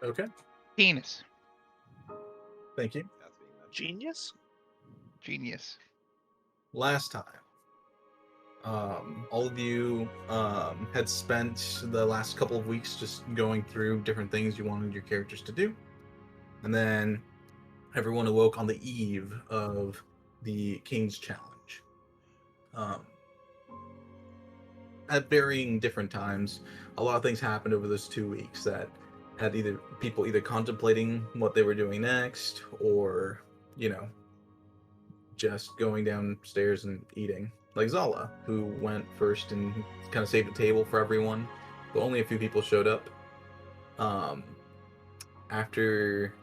Okay, Penis. thank you. That's being mentioned. Genius? Genius. Last time, all of you had spent the last couple of weeks just going through different things you wanted your characters to do, and then everyone awoke on the eve of the King's Challenge. Um, at varying different times, a lot of things happened over those 2 weeks that had either people either contemplating what they were doing next, or you know, just going downstairs and eating. Like Zala, who went first and kind of saved the table for everyone, but only a few people showed up. Um, After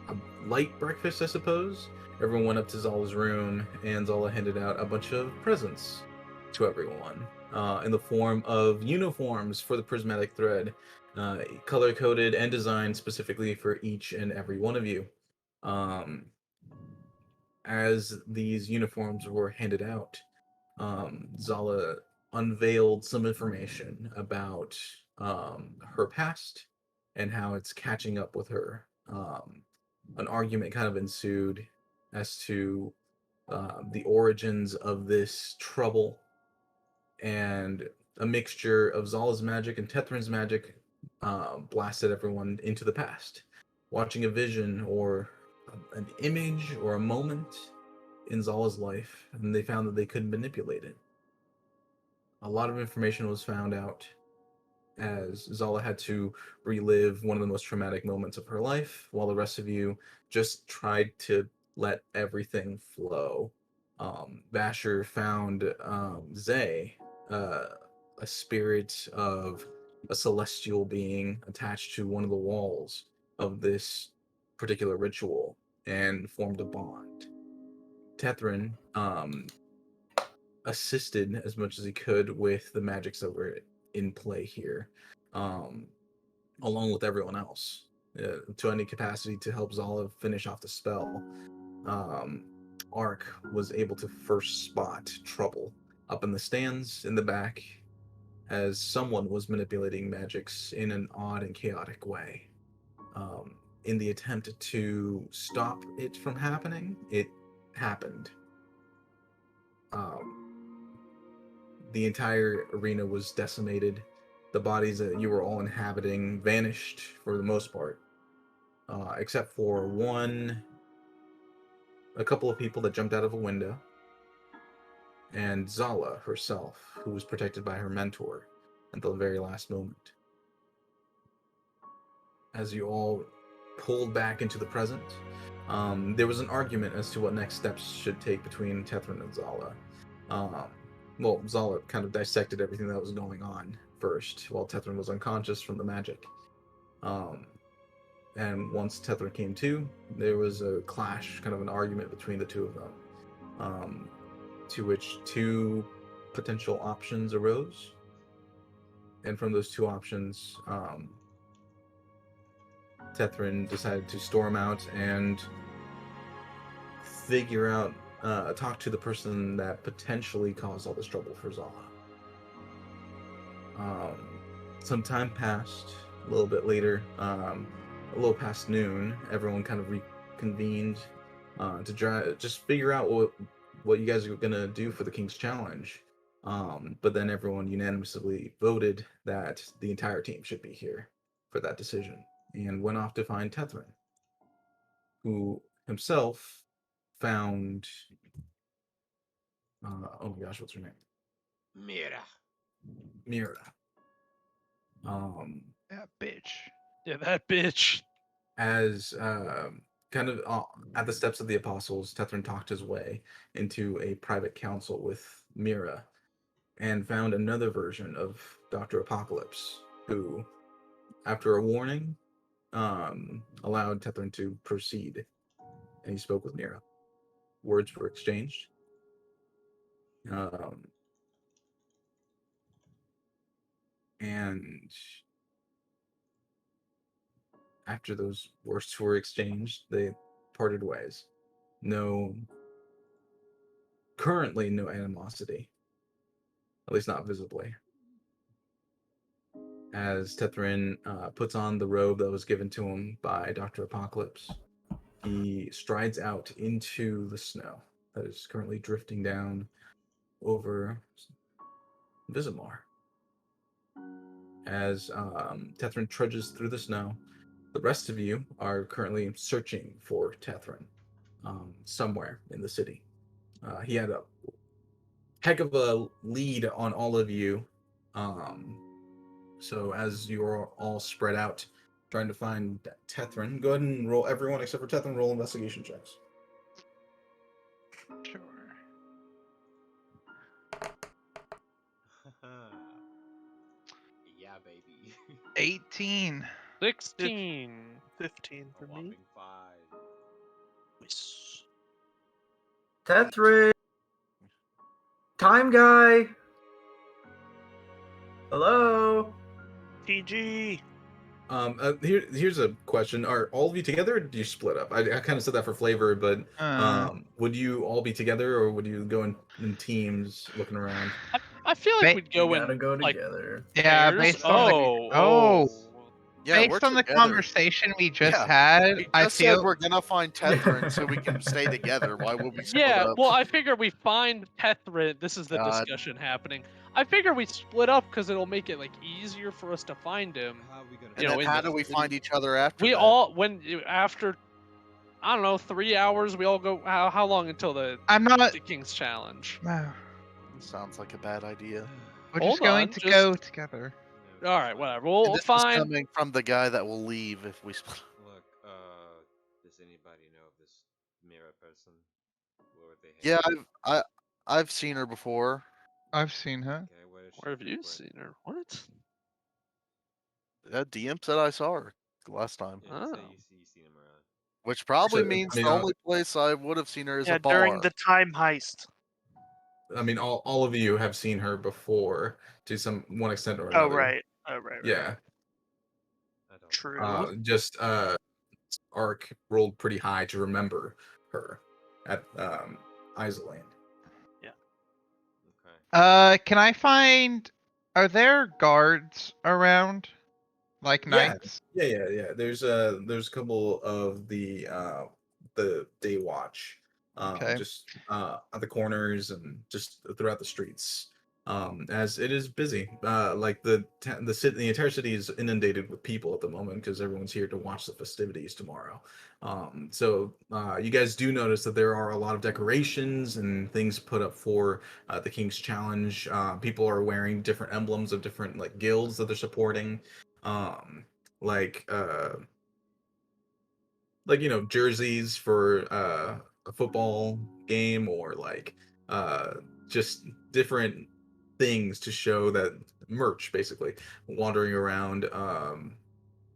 a light breakfast, I suppose, everyone went up to Zala's room, and Zala handed out a bunch of presents to everyone in the form of uniforms for the prismatic thread, color coded and designed specifically for each and every one of you. Um, as these uniforms were handed out, Zala unveiled some information about her past and how it's catching up with her. An argument kind of ensued as to the origins of this trouble, and a mixture of Zala's magic and Tethrin's magic blasted everyone into the past. Watching a vision or an image or a moment in Zala's life, and they found that they couldn't manipulate it. A lot of information was found out as Zala had to relive one of the most traumatic moments of her life, while the rest of you just tried to let everything flow. Vasher found Zay, uh, a spirit of a celestial being attached to one of the walls of this particular ritual, and formed a bond. Tethrin assisted as much as he could with the magics that were in play here, um, along with everyone else, to any capacity to help Zala finish off the spell. Um, Ark was able to first spot trouble up in the stands in the back, as someone was manipulating magics in an odd and chaotic way. In the attempt to stop it from happening, it happened. Um, the entire arena was decimated. The bodies that you were all inhabiting vanished for the most part, except for a couple of people that jumped out of a window, and Zala herself, who was protected by her mentor until the very last moment. As you all pulled back into the present, there was an argument as to what next steps should take between Tethrin and Zala. Um, well, Zala kind of dissected everything that was going on first, while Tethrin was unconscious from the magic. Um, and once Tethrin came to, there was a clash, kind of an argument between the two of them, to which two potential options arose. And from those two options, Tethrin decided to storm out and figure out, talk to the person that potentially caused all this trouble for Zala. Some time passed. A little bit later, a little past noon, everyone kind of reconvened to just figure out what you guys are gonna do for the King's Challenge. But then everyone unanimously voted that the entire team should be here for that decision, and went off to find Tethrin, who himself found. Oh my gosh, what's her name? Mira. Mira. That bitch. Yeah, that bitch. As kind of at the steps of the apostles, Tethrin talked his way into a private council with Mira, and found another version of Dr. Apocalypse, who, after a warning, allowed Tethrin to proceed, and he spoke with Mira. Words were exchanged. Um, and after those words were exchanged, they parted ways. No, currently no animosity, at least not visibly. as Tethrin puts on the robe that was given to him by Dr. Apocalypse. He strides out into the snow that is currently drifting down over Visimar. As Tethrin trudges through the snow, the rest of you are currently searching for Tethrin somewhere in the city. He had a heck of a lead on all of you. So as you're all spread out trying to find Tethrin, go ahead and roll everyone except for Tethrin, roll investigation checks. Sure. Yeah, baby. 18. 16. 15 for A me. whopping 5. Nice. Tethrin! Time guy! Hello? TG. Here's a question: are all of you together, or do you split up? I kind of said that for flavor, but would you all be together, or would you go in teams looking around? I feel like Ba- we'd We go gotta in go like together. Yeah, pairs. based on the Oh. Yeah, we're based on the together. conversation we just Yeah, had, We I just said feel we're gonna find Tethrin so we can stay together. Why would we split Yeah, up? well, I figure we find Tethrin. This is the God. discussion happening. I figure we split up because it'll make it like easier for us to find him. How are we gonna And You know, then in how the do we city. find each other after We that? all after I don't know 3 hours. We all go. How long until the I'm not. King's challenge? Sounds like a bad idea. We're Hold just going on, to just- go together. All right, whatever. And We'll this is find. coming from the guy that will leave if we split. Look, does anybody know of this mirror person? Where would they Yeah, hang? I've seen her before. I've seen her. Okay, where is she? Where have you Where- seen her? What? DM said I saw her last time, Yeah, just say Oh. you seen him around. which probably So, means I mean, the only place I would have seen her is Yeah, a bar. during the time heist. I mean, all of you have seen her before to one extent or Oh, another. right. Oh, right. Yeah. I don't. True. Just Ark rolled pretty high to remember her at Isoland. Okay. Can I find? Are there guards around? Like Yeah. knights? Yeah. There's a couple of the day watch, Okay. just at the corners and just throughout the streets. As it is busy, like the entire city is inundated with people at the moment because everyone's here to watch the festivities tomorrow. So you guys do notice that there are a lot of decorations and things put up for the King's Challenge. People are wearing different emblems of different like guilds that they're supporting. Like jerseys for a football game, or like just different things to show that merch basically wandering around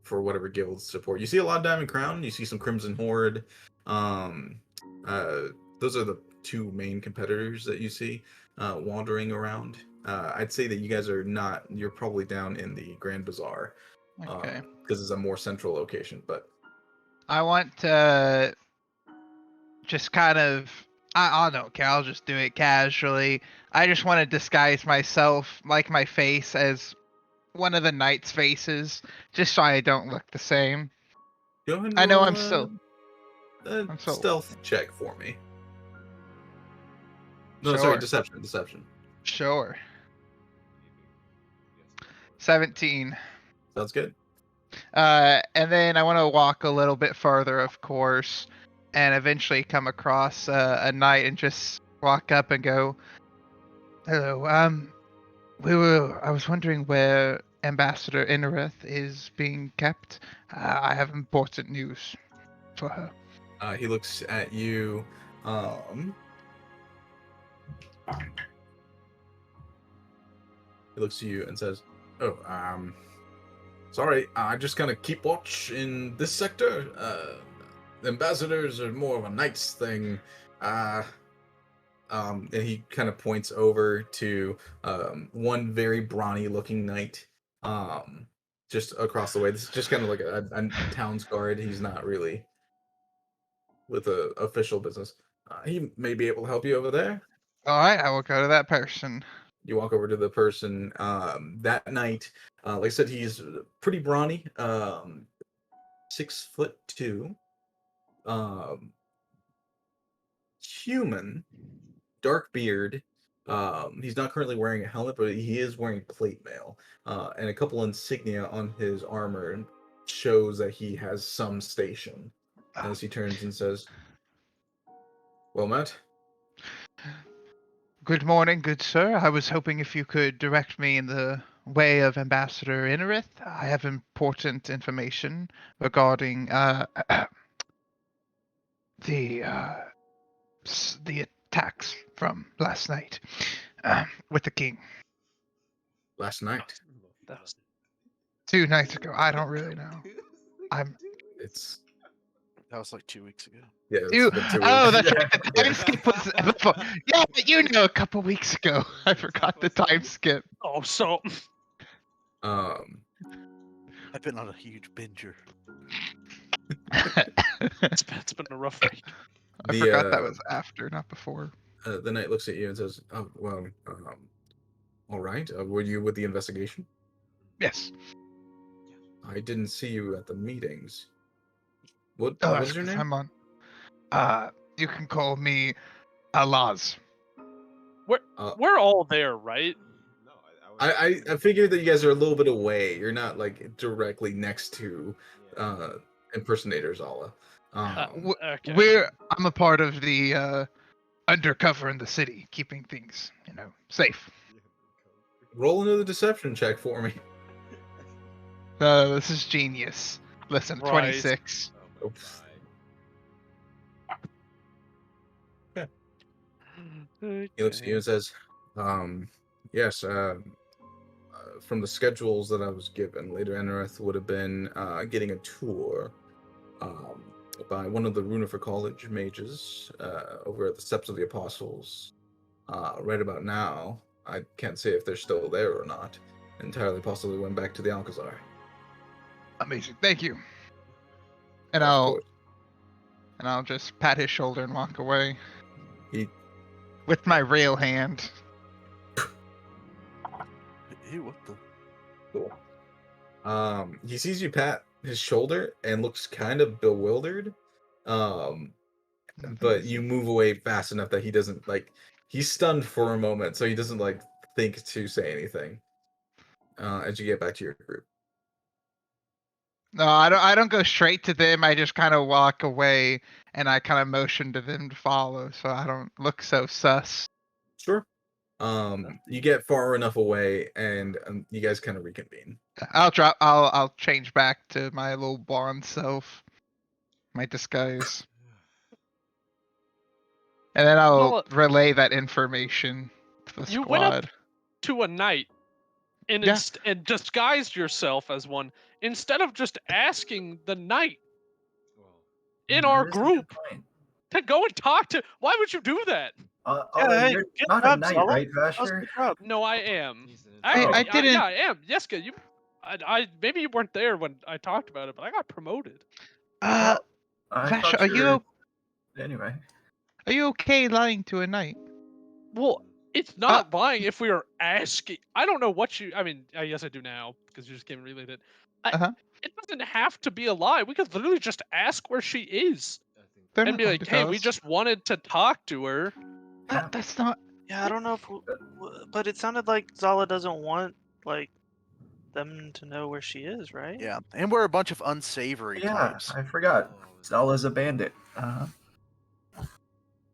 for whatever guilds support. You see a lot of Diamond Crown, you see some Crimson Horde. um uh those are the two main competitors that you see wandering around. I'd say that you guys you're probably down in the Grand Bazaar, Okay. because it's a more central location. But I want to just kind of. I don't care. I'll just do it casually. I just want to disguise myself, like my face, as one of the knights' faces, just so I don't look the same. go ahead and I know roll I'm still. a I'm still. stealth check for me. No, Sure. sorry, deception. Sure. Yes. 17. Sounds good. And then I want to walk a little bit further, of course, and eventually come across a knight and just walk up and go, "Hello. I was wondering where Ambassador Inareth is being kept. I have important news for her." He looks at you. He looks at you and says, "Oh, sorry, I just kind of keep watch in this sector. Ambassadors are more of a knights thing. And he kind of points over to one very brawny looking knight, just across the way. This is just kind of like a town's guard. He's not really with a official business. He may be able to help you over there." All right, I will go to that person. You walk over to the person. That night, like I said, he's pretty brawny. 6'2". Um, human, dark beard. He's not currently wearing a helmet, but he is wearing plate mail. And a couple insignia on his armor shows that he has some station. As he turns and says, "Well met." Good morning, good sir. I was hoping if you could direct me in the way of Ambassador Innerith. I have important information regarding the the attacks from last night with the king. Last night. That was 2 nights ago. I don't really know. I'm It's That was like 2 weeks ago. yeah. It's you. been 2 Oh, weeks. that's right. The time skip was before. Yeah, but you know, a couple weeks ago. I forgot the time skip. oh so Um, I've been on a huge binger. it's been a rough week. I the forgot that was after, not before. the knight looks at you and says, "Oh well, all right. Were you with the investigation? Yes. I didn't see you at the meetings. What Oh, what that's is your 'cause name? I'm on. You can call me Alaz. We're all there, right? No, I I figured that you guys are a little bit away. You're not like directly next to impersonator Zala. Okay. I'm a part of the undercover in the city, keeping things, safe. Roll another deception check for me. This is genius. Listen, Right. 26. Oh my Oops. He looks at you and says, yes, from the schedules that I was given, later Enrith would have been getting a tour by one of the Runifer College mages over at the Steps of the Apostles. Right about now, I can't say if they're still there or not. Entirely possibly went back to the Alcazar. Amazing. Thank you. And Of I'll course. and I'll just pat his shoulder and walk away He with my rail hand. Ew, what the? cool. He sees you pat his shoulder and looks kind of bewildered. But you move away fast enough that he doesn't he's stunned for a moment, so he doesn't think to say anything. As you get back to your group. No, I don't go straight to them. I just kind of walk away and I kind of motion to them to follow, so I don't look so sus. Sure. You get far enough away, and you guys kind of reconvene. I'll change back to my little blonde self, my disguise, and then I'll Well, relay that information to the you went up squad. to a knight and Yeah. and disguised yourself as one instead of just asking the knight Well, in That our is a good group point. to go and talk to. Why would you do that? hey, You're good not a job, knight, Zala. right, That was a Vasher? good job. No, I am. he's an I intelligent- didn't- Yeah, I am. Yeska, you. I maybe you weren't there when I talked about it, but I got promoted. Uh, I Vasher, thought are you you were... Anyway. are you okay lying to a knight? Well, it's not lying if we are asking. I don't know what you. I mean, I guess I do now because you just came and relayed it. Uh-huh. It doesn't have to be a lie. We could literally just ask where she is I think They're and not be going like, to "Hey, tell we us. just wanted to talk to her." That's not. Yeah, I don't know if, but it sounded like Zala doesn't want them to know where she is, right? Yeah, and we're a bunch of unsavory Yeah, types. I forgot. Oh, this- Zala's a bandit.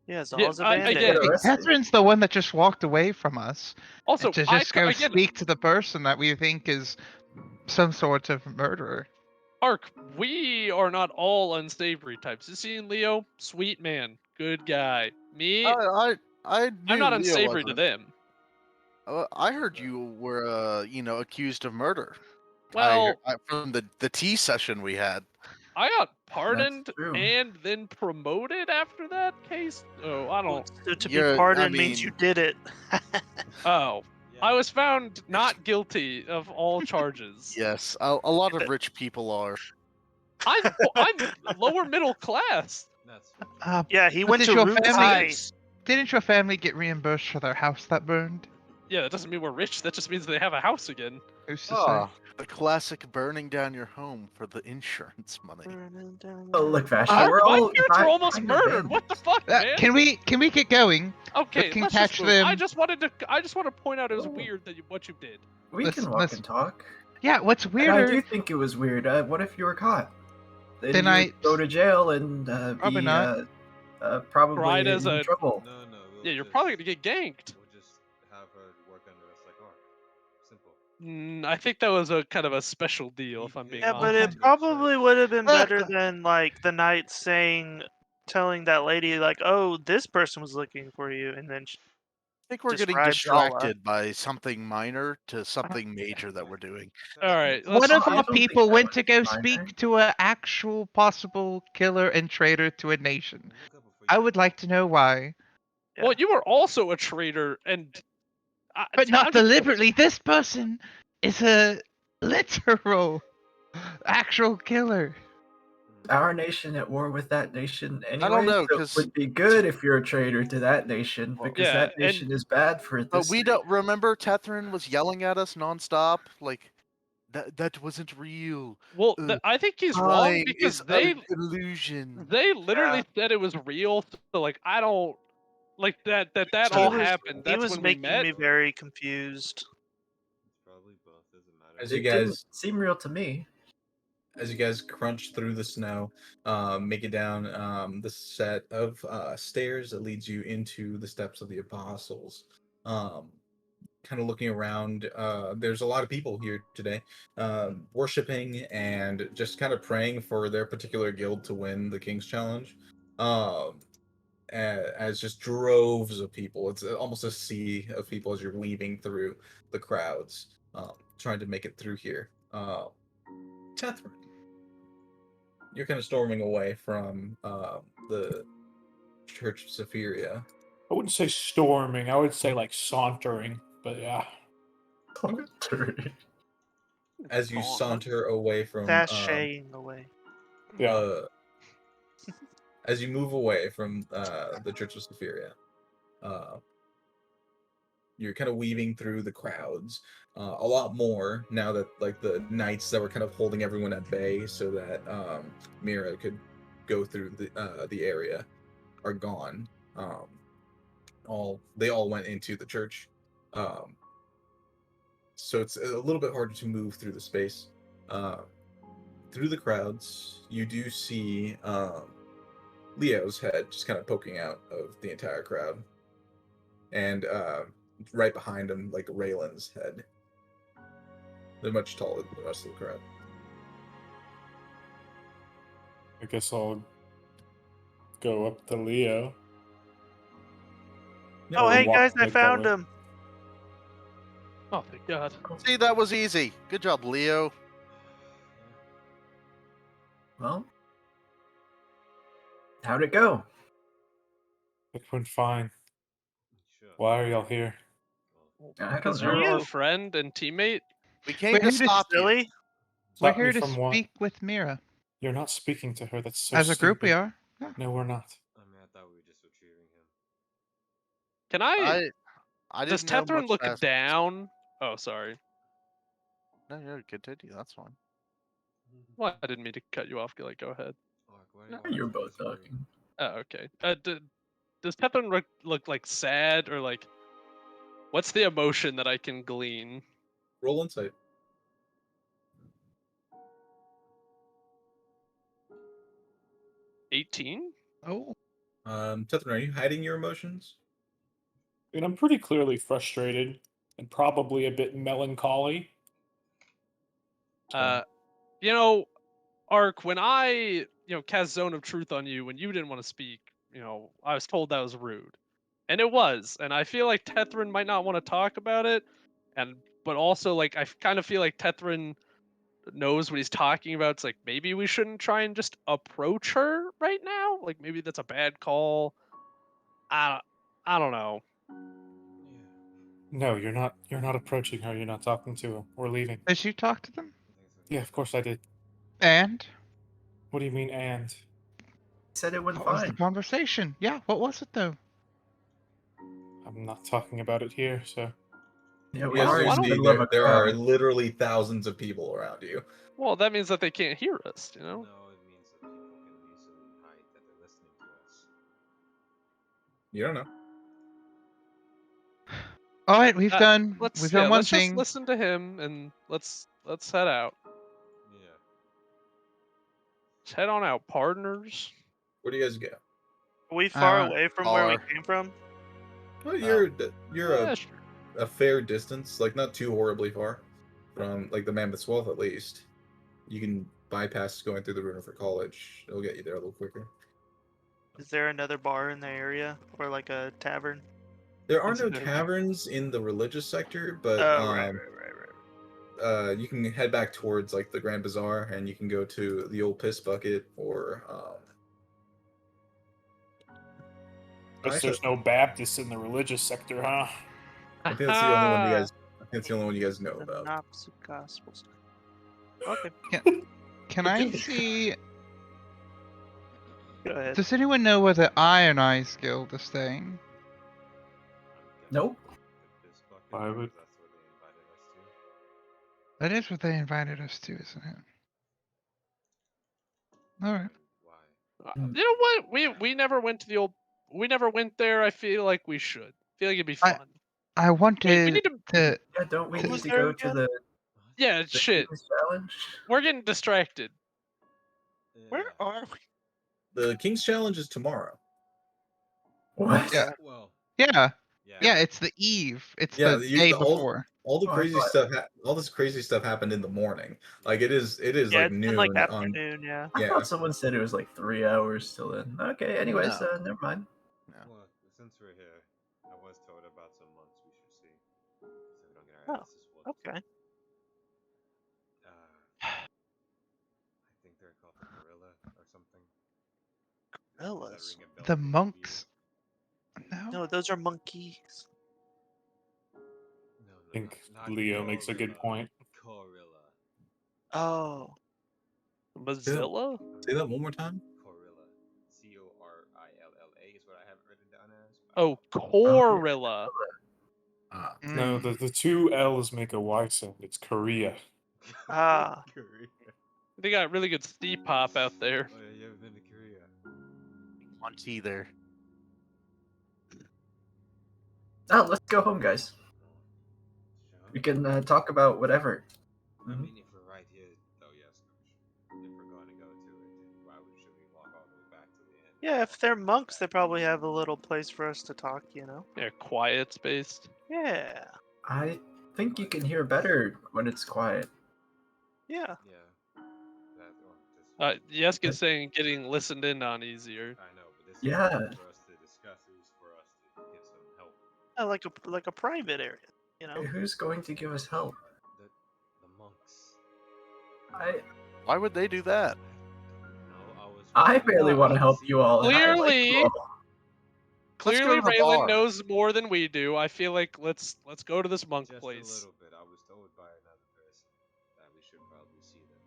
Yeah, Zala's a I bandit. get it. Get arrested. Catherine's the one that just walked away from us. Also, To I just go get it. speak to the person that we think is some sort of murderer. Ark, we are not all unsavory types. You seen Leo? Sweet man, good guy. Me, I I'm knew not Leo unsavory to wasn't. them. I heard you were accused of murder. Well, From the tea session we had. I got pardoned true. and then promoted after that case. Oh, I don't. So to be You're- I pardoned means you mean- did it. Oh, yeah. I was found not guilty of all charges. Yes, a lot of rich people are. I'm lower middle class. That's fair. Yeah, he But went did to your Root's family- High. Didn't your family get reimbursed for their house that burned? Yeah, that doesn't mean we're rich. That just means they have a house again. Who's to say? Ah, the classic burning down your home for the insurance money. Burning down Oh, your- look, Vashti, we're My all parents were almost kind of murdered. What the bandits. fuck, man? Can we get going? Okay, can let's just catch move. I them. just want to point out it was Oh. weird that what you did. We Let's- can walk let's- and talk. Yeah, what's And I weirder? do think it was weird. What if you were caught? Then you I- would go to jail and Probably be not. probably Tried as in a- trouble. No, no. We'll Yeah, you're just, probably gonna get ganked. We'll just have her work under us like Ark. Simple. I think that was a kind of a special deal, if I'm being Yeah, but honest. it probably would have been better Look. than like the knight telling that lady like, "Oh, this person was looking for you," and then I think we're getting describes Zala. distracted by something minor to something major that we're doing. All right, One let's. of I our don't think people that went was to go minor. speak to an actual possible killer and traitor to a nation. We'll look up before you I would like to know why, Well, you were also a traitor, and. but I'm not just- deliberately. This person is a literal, actual killer. Our nation at war with that nation anyway. don't know, so it 'cause- would be good if you're a traitor to that nation because Yeah, that nation is bad for this. But we don't remember Tethrin was yelling at us nonstop, like that wasn't real. Well, Uh, I think he's wrong Time because is they an illusion. literally said it was real. So like, I don't like that So all he was, happened. he That's was when we making met. me very confused. It's probably both. Doesn't matter. As It you didn't guys seem real to me. as you guys crunch through the snow, make it down the set of stairs that leads you into the steps of the apostles. Kind of looking around, there's a lot of people here today, worshiping and just kind of praying for their particular guild to win the King's Challenge. As just droves of people, it's almost a sea of people as you're weaving through the crowds, trying to make it through here. Tethrin, you're kind of storming away from the Church of Sephiria. I wouldn't say storming. I would say like sauntering. But yeah. As you saunter away from Sashaying away. Yeah. as you move away from the Church of Sephiria, you're kind of weaving through the crowds, a lot more now that like the knights that were kind of holding everyone at bay so that Mira could go through the area are gone. They all went into the church, so it's a little bit harder to move through the space. Through the crowds, you do see Leo's head just kind of poking out of the entire crowd, and right behind him, like Raylan's head. They're much taller than the rest of the crowd. I guess I'll go up to Leo. Yeah, Oh, we'll hey walk guys, I like that found way. him. Oh, thank God. See, that was easy. Good job, Leo. Well, how'd it go? It went fine. Sure. Why are y'all here? I don't Because know. you're our friend and teammate. We came We're to here to stop you. Silly. We're Stop me here to from what? speak with Mira. You're not speaking to her. That's so As a group, we stupid. are. No, we're not. I mean, I thought we were just retrieving him. Can I does didn't know Tethrin much look past- down? Oh, sorry. No, no, continue. That's fine. Well, I didn't mean to cut you off. Like, go ahead. Ark, why No, are you You're acting both this way? talking. Oh, okay. Does Tethrin look like sad or like? What's the emotion that I can glean? Roll insight. 18? Oh, Tethrin, are you hiding your emotions? And I'm pretty clearly frustrated and probably a bit melancholy. You know, Ark, when I, cast Zone of Truth on you when you didn't want to speak, I was told that was rude. And it was. And I feel like Tethrin might not want to talk about it. But also, like, I kind of feel like Tethrin knows what he's talking about. It's like, maybe we shouldn't try and just approach her right now. Like, maybe that's a bad call. I don't know. Yeah. No, you're not. You're not approaching her. You're not talking to her. We're leaving. did you talk to them? I think so. Yeah, of course I did. And What do you mean, and? Said it went what was the fine. conversation? Yeah, what was it though? I'm not talking about it here, so Yeah, we Because are why in the don't- middle of a there are crowd. literally thousands of people around you. Well, that means that they can't hear us, you know? No, it means that people can easily hide that they're listening to us. You don't know. All right, we've done one Let's thing. just listen to him and let's head out. Yeah. Let's head on out, partners. Where do you guys go? Are we far Uh, away from where we far. came from? Well, Oh. you're Yeah, sure. a fair distance, like not too horribly far from like the Mammoth's Wealth at least. You can bypass going through the Ruiner for College. It'll get you there a little quicker. Is there another bar in the area or like a tavern? There are Is no it a- taverns in the religious sector, but Oh, right. you can head back towards like the Grand Bazaar, and you can go to the old Piss Bucket, or Guess there's no Baptists in the religious sector, huh? I think that's the only one you guys. I think that's the only one you guys know The about. Knox Gospels. Okay, Can I see? go ahead. Does anyone know where the Iron Eyes Guild is staying? Nope. Why would- That's where they invited us to. That is what they invited us to, isn't it? All right. Why? Mm. You know what? We never went to the old. We never went there. I feel like we should. I feel like it'd be I- fun. I We wanted need to. to. Yeah, don't we What need was to there go to again? the Yeah, the shit. King's Challenge? We're getting distracted. Where Yeah. are we? The King's Challenge is tomorrow. What? Yeah. Well, Yeah, yeah. yeah. It's the eve. It's Yeah, the day before. all the Oh, I crazy thought- stuff. All this crazy stuff happened in the morning. Like it is Yeah, like it's noon in like on. afternoon. Yeah. I Yeah. thought someone said it was like 3 hours till then. Okay, anyways, No. never mind. Well, since we're here, I was told about some monks we should see, so we don't get our Oh, asses whooped. Okay. I think they're called the Gorilla or something. Does that Gorillas. ring a bell The for any of you? monks. No. No, those are monkeys. No, I think not Leo makes a good gorilla. point. Gorilla. Oh. Mozilla? Say that one more time. Gorilla. Corilla is what I have it written down as. Oh, Corilla. No, Mm. the two L's make a Y sound. It's Korea. Ah. Korea. They got really good steep pop out there. Oh yeah, you haven't been to Korea. Want either. Oh, let's go home, guys. Sure. We can talk about whatever. I Mhm. mean, if we're right here, though, yes. If we're going to go to it, why should we walk all the way back to the end? Yeah, if they're monks, they probably have a little place for us to talk, you know? Yeah, quiet spaced. Yeah. I think you can hear better when it's quiet. Yeah. Yeah. That, Yeska's saying getting listened in on easier. I know, but this Yeah. is for us to discuss. It was for us to get some help. Like a private area, you know? Who's going to give us help? The monks. Why would they do that? No, I barely want to help you all. and I like Clearly- you all. Let's go Clearly, to the Raylan bar. knows more than we do. I feel like let's go to this monk Just place. a little bit. I was told by another person that we should probably see them.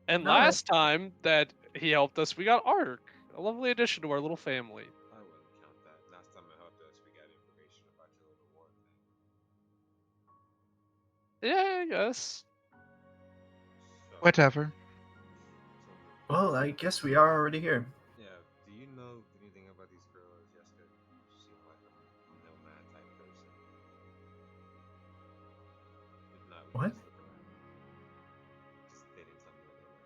And Alright. last time that he helped us, we got Ark, a lovely addition to our little family. I wouldn't count that. Last time it helped us, we got information about your little war thing. Yeah, I guess. So, Whatever. Well, I guess we are already here. yeah. Do you know anything about these girls, Jessica? You seem like a nomad type person. If not, we What? can just look around. Just they didn't tell me where they were.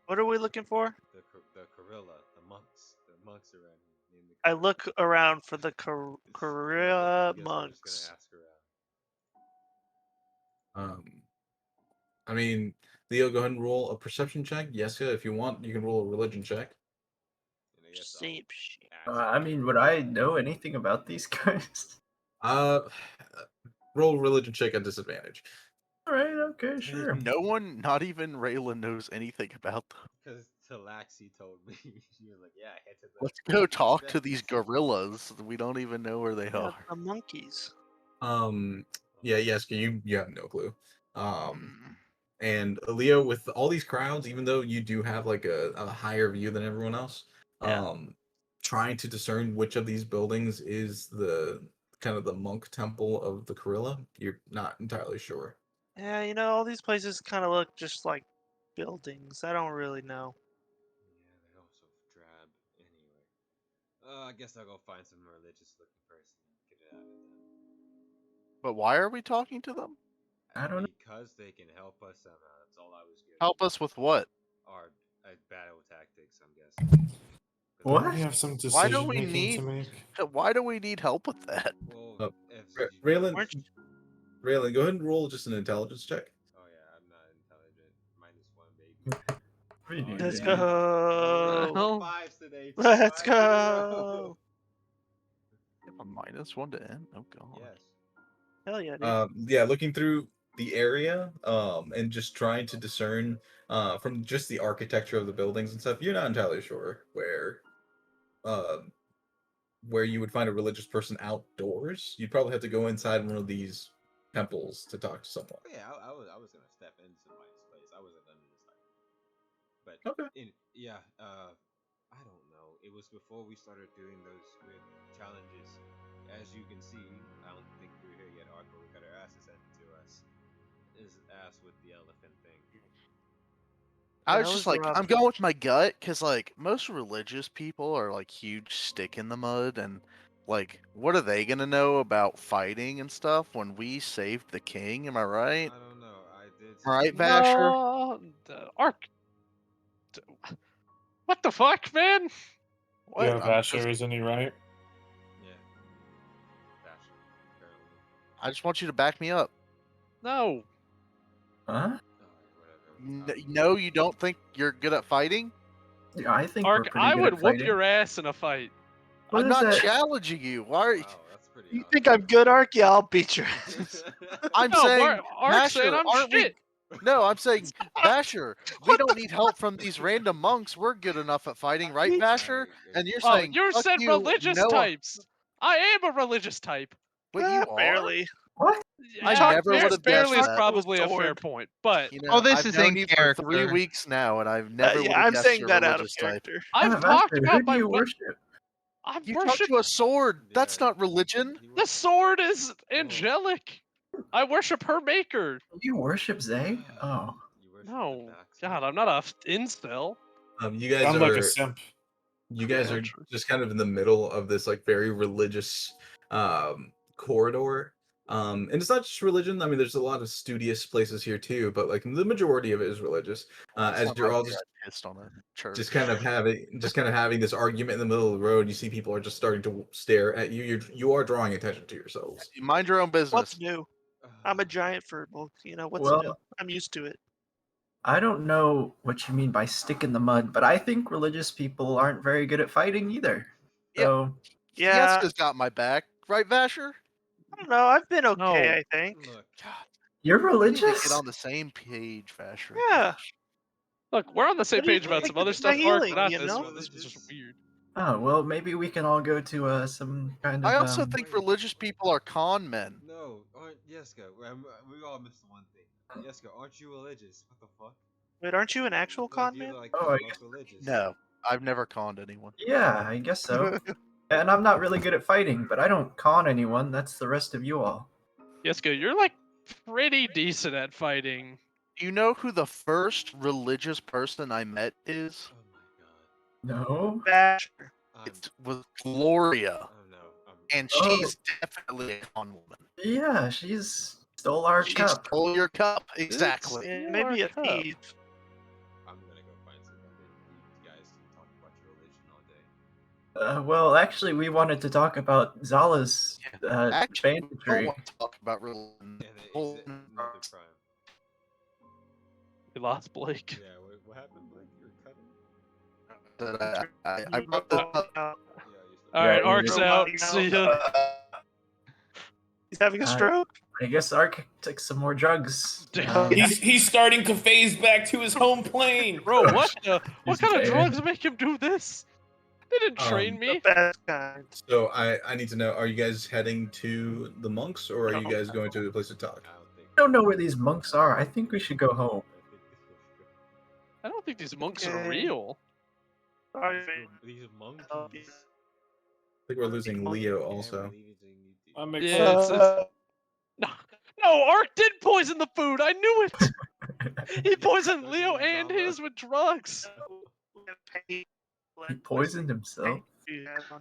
What are we looking for? The Corilla, the monks around here. named the I Corilla. look around for the It's- Korea I guess we're just monks. gonna ask around. I mean, Leo, go ahead and roll a perception check. Yeska, if you want, you can roll a religion check. And I guess I'll Same shit. ask I mean, would I know anything about these guys? Roll a religion check at disadvantage. All right, okay, sure. No one, not even Raylan, knows anything about them. because Talaxi told me. She was like, "Yeah, head to the." Let's go talk to that- these gorillas. We don't even know where they Yeah, are. the monkeys. Yeah, Yeska, you have no clue. Mm. And Leo, with all these crowds, even though you do have like a higher view than everyone else, Yeah. trying to discern which of these buildings is the kind of the monk temple of the Gorilla. You're not entirely sure. Yeah, you know, all these places kind of look just like buildings. I don't really know. Yeah, they're also drab anyway. I guess I'll go find some religious looking person and get it out of them. But why are we talking to them? I don't know. Because they can help us somehow. That's all I was getting. Help us with what? Our battle tactics, I'm guessing. 'Cause What? We have some Why do decision we making need? to make. Why do we need help with that? Well, if Raylan, Weren't you- Raylan, go ahead and roll just an intelligence check. Oh yeah, I'm not intelligent. -1, baby. Really? Let's yeah. go. Hell? 5s today. Let's 5s in a go. row. You have a -1 to end? Oh god. Yes. Hell yeah, dude. Yeah, looking through the area, and just trying to discern, from just the architecture of the buildings and stuff, you're not entirely sure where you would find a religious person outdoors. You'd probably have to go inside one of these temples to talk to someone. But yeah, I was gonna step into somebody's place. I wasn't gonna decide. But Okay. I don't know. It was before we started doing those weird challenges. As you can see, I don't think we're here yet, Arco. We got our asses handed to us. His ass with the elephant thing. I Yeah, was it just was like, rough. I'm going with my gut, because like most religious people are like huge stick in the mud, and like, what are they gonna know about fighting and stuff when we saved the king? Am I right? I don't know. I did. Right, see- Vasher? No, Ark. What the fuck, man? What? Yeah, I'm Vasher, just- isn't he right? Yeah. Fashion. Apparently. I just want you to back me up. No. Huh? Alright, whatever. No, you don't think you're good at fighting? Yeah, I think we're Ark, pretty I good would at whoop fighting. your ass in a fight. What I'm is not that? challenging you. Why are you? Wow, that's pretty. You awesome. think I'm good, Ark? Yeah, I'll beat your ass. I'm No, saying, Ark's saying Vasher, I'm aren't shit. we? No, I'm saying, Vasher, we don't need help from these random monks. We're good enough at fighting, right, Vasher? And you're Oh, saying, you fuck said you, religious no, types. I am a religious type. but you are. Barely. What? I Yeah, never fair- would've barely guessed is that. probably a fair Sword. point, but You Oh, know, this I've is known in you for 3 character. weeks now, and I've never would Yeah, have I'm guessed saying you're a that out of religious type. character. I've Yeah, talked Vasher, about who do my. you worship? I've You talk worshipped. to a sword. That's Yeah. not religion. The sword is angelic. I worship her maker. You worship Zay? Oh. You worship No, the backs, God, man. I'm not a incel. You guys Sound are like a simp. you guys Yeah, are true. just kind of in the middle of this like very religious corridor. And it's not just religion. I mean, there's a lot of studious places here too, but like the majority of it is religious. Last As time you're I all was just there, I pissed on a church. just kind of having this argument in the middle of the road. You see people are just starting to stare at you. You are drawing attention to yourselves. You mind your own business. What's new? I'm a giant furball. You know, what's Well- new? I'm used to it. I don't know what you mean by stick in the mud, but I think religious people aren't very good at fighting either. Yeah. So, Yeah. Yeska's got my back, right, Vasher? I don't know. I've been okay, No. I think. Look, God, you're we need to religious? get on the same page, Vasher. Yeah. Gosh. Look, we're on the same What do you page about think some other is my stuff, Ark, healing, but not you this know? one. This was just weird. Oh, well, maybe we can all go to some kind of. I also think religious people are con men. no, aren't Yeska? We all missed one thing. Yeska, aren't you religious? What the fuck? Wait, aren't you an actual Like, con you're man? like Oh, the I most religious. No, I've never conned anyone. Yeah, I guess so. And I'm not really good at fighting, but I don't con anyone. That's the rest of you all. Yeska, you're like pretty decent at fighting. Do you know who the first religious person I met is? Oh my god. No? Basher. It was Gloria, Oh no. and Oh. she's definitely a con woman. Yeah, she's stole our She cup. stole your cup, exactly. Yeah, You maybe are a cup. thief. I'm gonna go find somebody. You guys can talk about your religion all day. Well, actually, we wanted to talk about Zala's Actually, I don't banditry. want to talk about religion. And Oh, it's another crime. We lost Blake. Yeah, what happened, Blake? You're cutting? that I brought this up. Yeah, All Yeah, right, you Ark's need- out. See ya. He's having a Uh, stroke? I guess Ark took some more drugs. Damn. He's starting to phase back to his home plane. Bro, what the? What He's kind of dead. drugs make him do this? They didn't train Um, me. The best kind. So I need to know: are you guys heading to the monks, or are you No. guys going to a place to talk? I don't think. I don't know where these monks are. I think we should go home. I don't think these monks are Okay. real. Sorry. These monkeys. Help you. I think we're losing Leo also. Yeah, we're losing you too. That makes Yeah, sense. no, no, Ark did poison the food. I knew it. He poisoned Don't Leo you mean and Zama? his with drugs. He poisoned himself.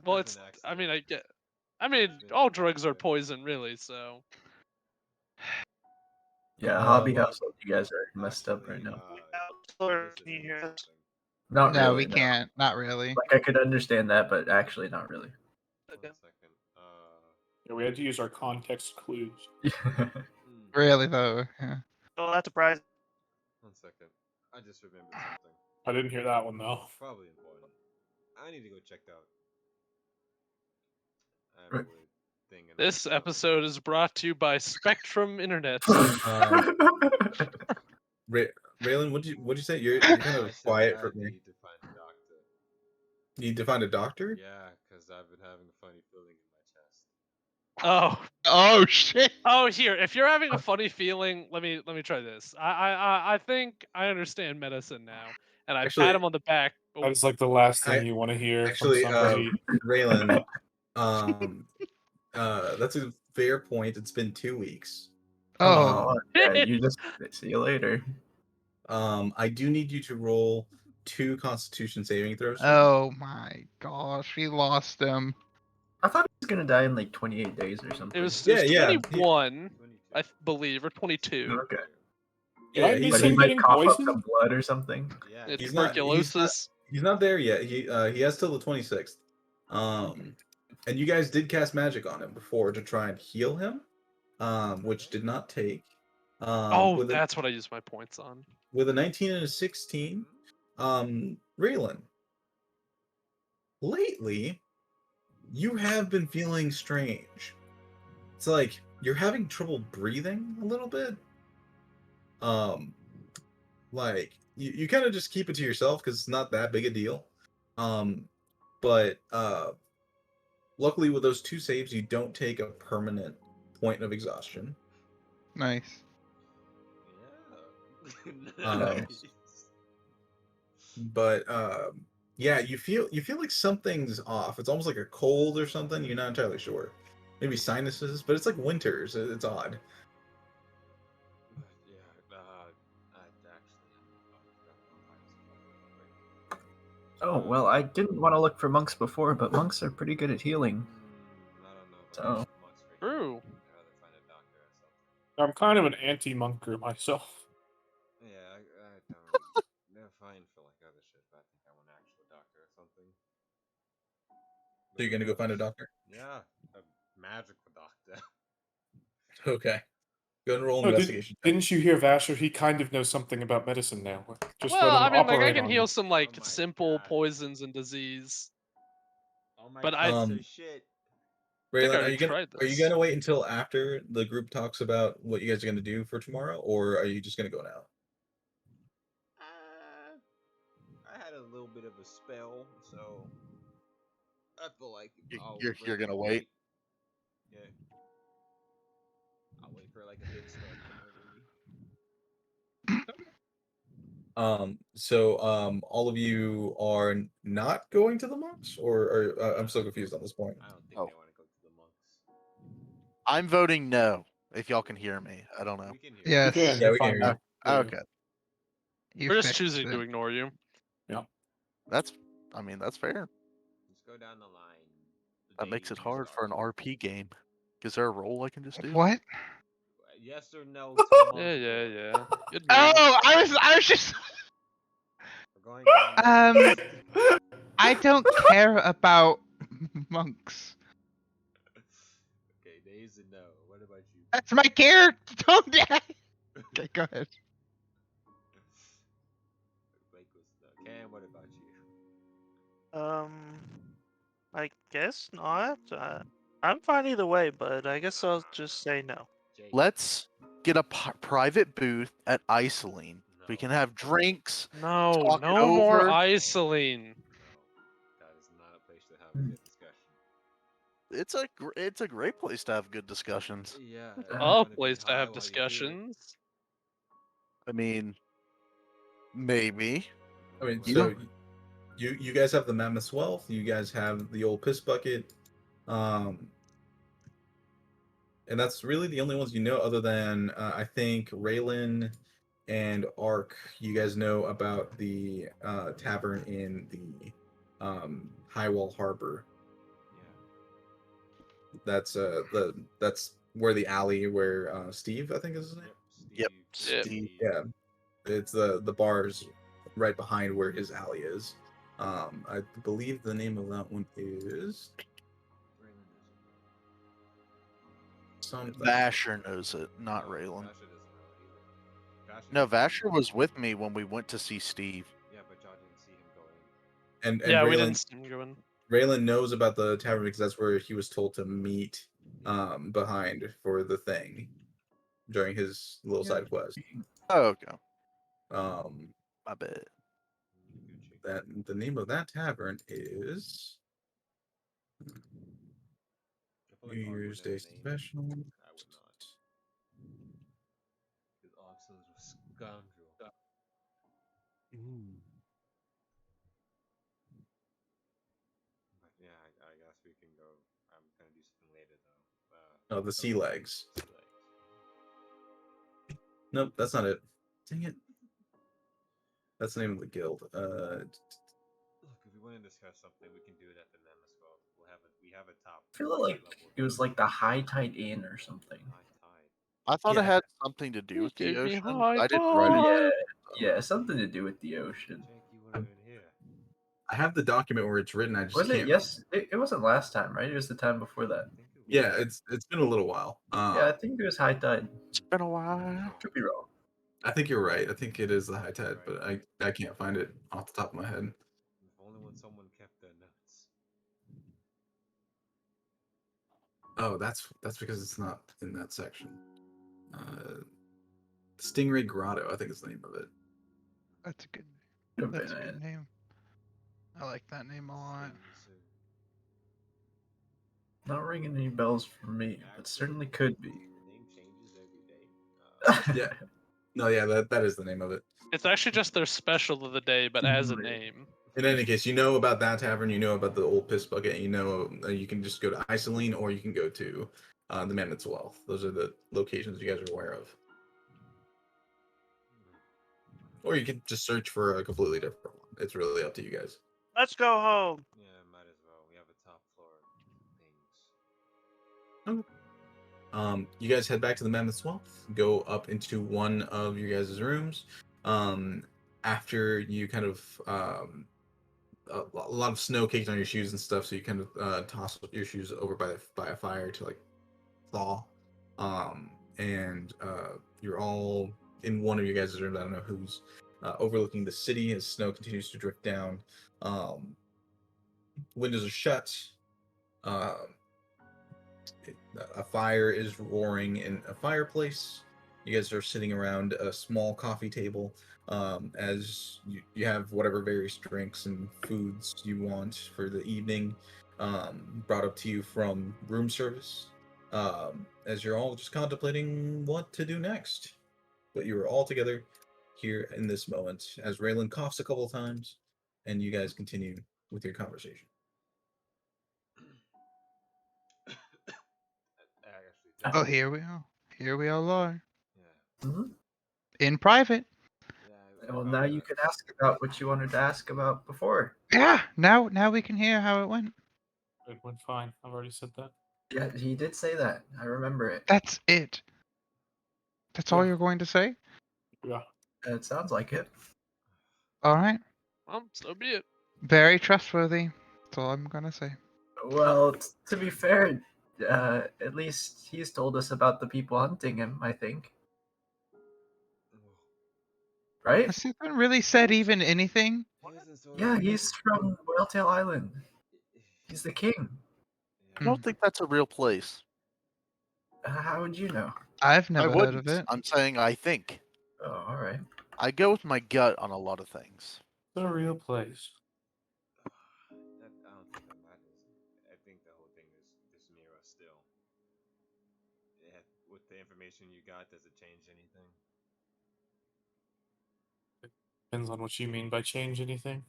Well, It's it's. an I mean, accident. I mean, been all an drugs are accident. poison, really. So. Yeah, hobby well, household, you guys are messed up right Actually, now. this Can you is hear us? something. Not No, really. we can't. Not really. Like I could understand that, but actually not really. 1 second. Yeah, we had to use our context clues. Really though. Yeah. Well, that's surprising. 1 second. I just remembered something. I didn't hear that one though. Probably important. I need to go check out. I have Right. a weird thing in This my stomach. episode is brought to you by Spectrum Internet. Raylan, what'd you say? You're kind I of said quiet I for me. need to find a doctor. You need to find a doctor? Yeah, because I've been having a funny feeling in my chest. Oh, Oh shit. oh, here. If you're having a funny feeling, let me try this. I think I understand medicine now, and I Actually- pat him on the back. Oh, That is like the last thing I- you want to hear Actually, from somebody. Raylan, that's a fair point. It's been 2 weeks. Oh. Yeah, you just see you later. I do need you to roll 2 Constitution saving throws. for me. Oh my gosh, we lost him. I thought he was gonna die in like 28 days or something. it was Yeah, yeah, 21, 22. I believe, or 22. Okay. Did I Yeah, miss he's, But he him might getting cough up poisoned? some blood or something. Yeah, It's he's not- tuberculosis. he's not there yet. He has till the 26th. And you guys did cast magic on him before to try and heal him, which did not take. Oh, with a, that's what I used my points on. with a 19 and a 16, Raylan, lately you have been feeling strange. It's like you're having trouble breathing a little bit. Like you kind of just keep it to yourself because it's not that big a deal. But luckily with those 2 saves, you don't take a permanent point of exhaustion. Nice. Yeah. Nice. But yeah, you feel like something's off. It's almost like a cold or something. You're not entirely sure. Maybe sinuses, but it's like winters. It's odd. Yeah, I actually Oh well, I didn't want to look for monks before, but monks are pretty good at healing. I don't know. So- About monks right now. True. I'd rather find a doctor or something. I'm kind of an anti-monker myself. Yeah, I don't. They're fine for like other shit, but I think I want an actual doctor or something. So you're gonna go find a doctor? Yeah, a magical doctor. Okay. Go and roll No, investigation. check. didn't you hear Vasher? He kind of knows something about medicine now. Just Well, let him I mean, like I operate can on heal you. some like Oh my simple God. poisons and disease. Oh my But god, I- so Um, shit. think I Raylan, already tried are you this. gonna wait until after the group talks about what you guys are gonna do for tomorrow, or are you just gonna go now? I had a little bit of a spell, so I feel like I'll You're break gonna it wait? right. Yeah. I'll wait for like a big spell to come over me. So all of you are not going to the monks, or I'm so confused on this point. I don't think Oh. they want to go to the monks. I'm voting no. If y'all can hear me, I don't know. We can hear Yes. You can, Yeah, you're we can fine hear you. now. Yeah. Okay, You We're just fixed choosing it. to ignore you. that's. I mean, that's fair. Let's go down the line. The That day makes it you hard for an start. RP game. Is there a role I can just do? What? Yes or no to monk Yeah, yeah, lord? yeah. Good move. Oh, I was just. We're going down the line. I don't care about monks. Okay, days and no. What about you? That's my character. Don't die. Okay, go ahead. Blake was no. Cam, what about you? I guess not. I'm fine either way, but I guess I'll just say no. Jake. Let's get a private booth at Isoline. We No. can have drinks. No, Talk it no more over. isoline. No, that is not a place to have a good discussion. It's a great place to have good discussions. Yeah. Uh, it's A gonna be place to high have while you do it. discussions. I mean, maybe. I mean, You so know- you guys have the Mammoth's Wealth. You guys have the old piss bucket. And that's really the only ones you know, other than I think Raylan and Ark. You guys know about the tavern in the Highwall Harbor. Yeah. That's where the alley where Steve, I think is his name. Yep. Steve. Yep, Yep. Steve. Yeah, it's the bars right behind where his alley is. I believe the name of that one is something. Vasher knows it, not No, Raylan. Vasher doesn't know it either. Vasher No, just knows Vasher was with me when we went to see Steve. Yeah, but y'all didn't see him go in. And Yeah, we Raylan, didn't see him go in. Raylan knows about the tavern because that's where he was told to meet behind for the thing during his little side quest. Oh, okay. Um, My bad. Gucci. that the name of that tavern is I feel New like Ark would Year's know Day the name. Special. I would not. Because Oxon's a scoundrel. But yeah, I guess we can go. I'm gonna do something later though. Oh, the sea legs. Sea legs. Nope, that's not it. Dang it. That's the name of the guild. Look, if we want to discuss something, we can do it at the Nemesis. We have a top. I feel like level it was like the High Tide Inn or something. high tide. I thought it Yeah. had something to do You with the gave me ocean. high I didn't write it. Yeah, yeah, something to do with the ocean. Jake, you weren't even here. I have the document where it's written. I just Was can't. it? Yes, it wasn't last time, right? It was the time before that. I think it was. Yeah, it's been a little while. Yeah, I think it was High Tide. It's been a while. Could be wrong. I think you're right. I think it is the high tide, Right. but I can't find it off the top of my head. If only when someone kept their notes. Oh, that's because it's not in that section. Stingray Grotto, I think is the name of it. That's a good. Could have That's a been good it. name. I like that name a lot. Not ringing any bells for me, but certainly could be. The name changes every day. Yeah. No, yeah, that is the name of it. It's actually just their special of the day, but as a Right. name. In any case, you know about that tavern, you know about the old piss bucket, you know you can just go to Isoline or you can go to the Mammoth's Wealth. Those are the locations you guys are aware of. Or you can just search for a completely different one. It's really up to you guys. Let's go home. Yeah, might as well. We have a top floor things. You guys head back to the Mammoth's Wealth, go up into one of your guys' rooms. After you kind of a lot of snow caked on your shoes and stuff, so you kind of toss your shoes over by a fire to like thaw. And you're all in one of your guys' rooms. I don't know who's overlooking the city as snow continues to drift down. Windows are shut. A fire is roaring in a fireplace. You guys are sitting around a small coffee table as you have whatever various drinks and foods you want for the evening brought up to you from room service as you're all just contemplating what to do next. But you are all together here in this moment as Raylan coughs a couple of times and you guys continue with your conversation. Oh, here we are. Here we all are. Yeah. Mhm. In private. Yeah. Well, now you can ask about what you wanted to ask about before. Yeah. Now we can hear how it went. It went fine. I've already said that. Yeah, he did say that. I remember it. That's it. That's all Yeah. you're going to say? Yeah. It sounds like it. All right. Well, so be it. Very trustworthy. That's all I'm gonna say. Well, to be fair, at least he's told us about the people hunting him, I think. Right? Has Sithrin really said even anything? Yeah, he's from Whaletail Island. He's the king. I don't think that's a real place. How would you know? I've I never heard of wouldn't. it. I'm saying I think. Oh, all right. I go with my gut on a lot of things. It's a real place. I don't think that matters. I think the whole thing is just Mira still. Yeah, with the information you got, does it change anything? Depends on what you mean by change anything.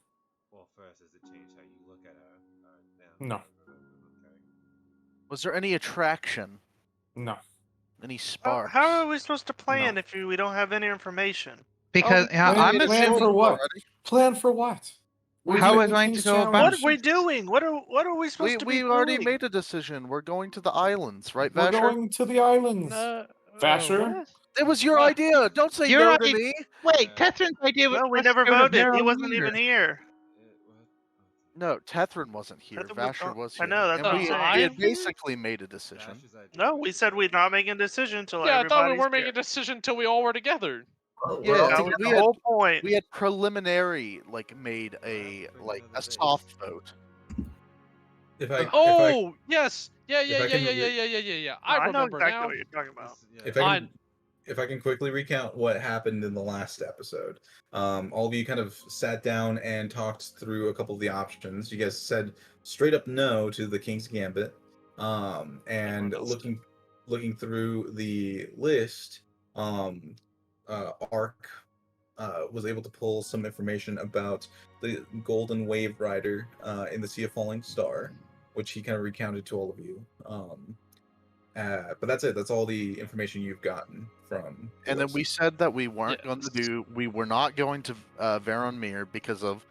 Well, first, does it change how you look at her? No. Okay. Was there any attraction? No. Any sparks? How are we supposed to plan No. if we don't have any information? Because we yeah, made I'm a Plan assuming. for what? already. Plan for what? We're How doing we're the going to King's go Challenge. about What are we doing? What are we supposed to be We already doing? made a decision. We're going to the islands, right, We're Vasher? going to the islands. No, Vasher? what? It was your What? idea. Don't say You're no to right. me. Wait, Yeah. Tethrin's idea was No, we for us never to go to voted. He wasn't Moran'Tur. even here. What? No, Tethrin wasn't here. Tethrin was- Vasher was I here. know, that's and what we, I'm we saying. had basically made a decision. Vash's idea. No, we said we're not making a decision until Yeah, I thought we everybody's weren't making here. a decision until we all were together. Well, Yeah, we're all That was together. the whole point. We had preliminary, made a a soft vote. If I Oh, yes. Yeah, if yeah, I yeah, can yeah, re- yeah, yeah, yeah, yeah. No, I I know remember exactly now. what you're talking about. if I Fine. can if I can quickly recount what happened in the last episode, all of you kind of sat down and talked through a couple of the options. You guys said straight up no to the King's Gambit, and Everyone else looking through the list, Ark was able to pull some information about the Golden Wave Rider in the Sea of Falling Star, which he kind of recounted to all of you. But that's it. That's all the information you've gotten from. the And then list. we said that we weren't going to Yes. we were not going to Varonmir because of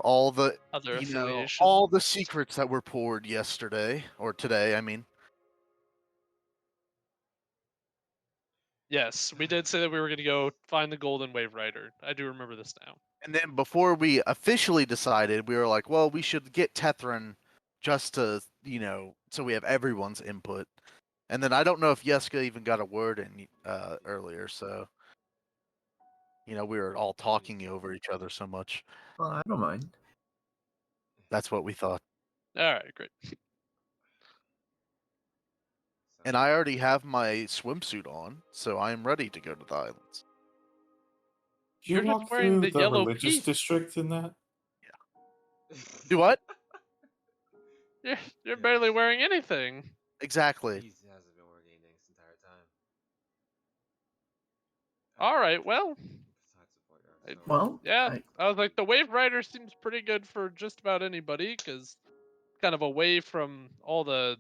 all the Other you know affiliations. all the secrets that were poured yesterday or today. I mean, Yes, we did say that we were going to go find the Golden Wave Rider. I do remember this now. and then before we officially decided, we were like, well, we should get Tethrin just to so we have everyone's input. And then I don't know if Yeska even got a word in earlier, so we were all talking over each other so much. Well, I don't mind. That's what we thought. All right, great. And I already have my swimsuit on, so I am ready to go to the islands. You You're just walk wearing through the the yellow religious piece. district in that? Do what? You're barely wearing anything. Exactly. He hasn't been working anything this entire time. All right, well, Besides support her, so- Well, yeah. I was like, the Wave Rider seems pretty good for just about anybody, because kind of away from all the,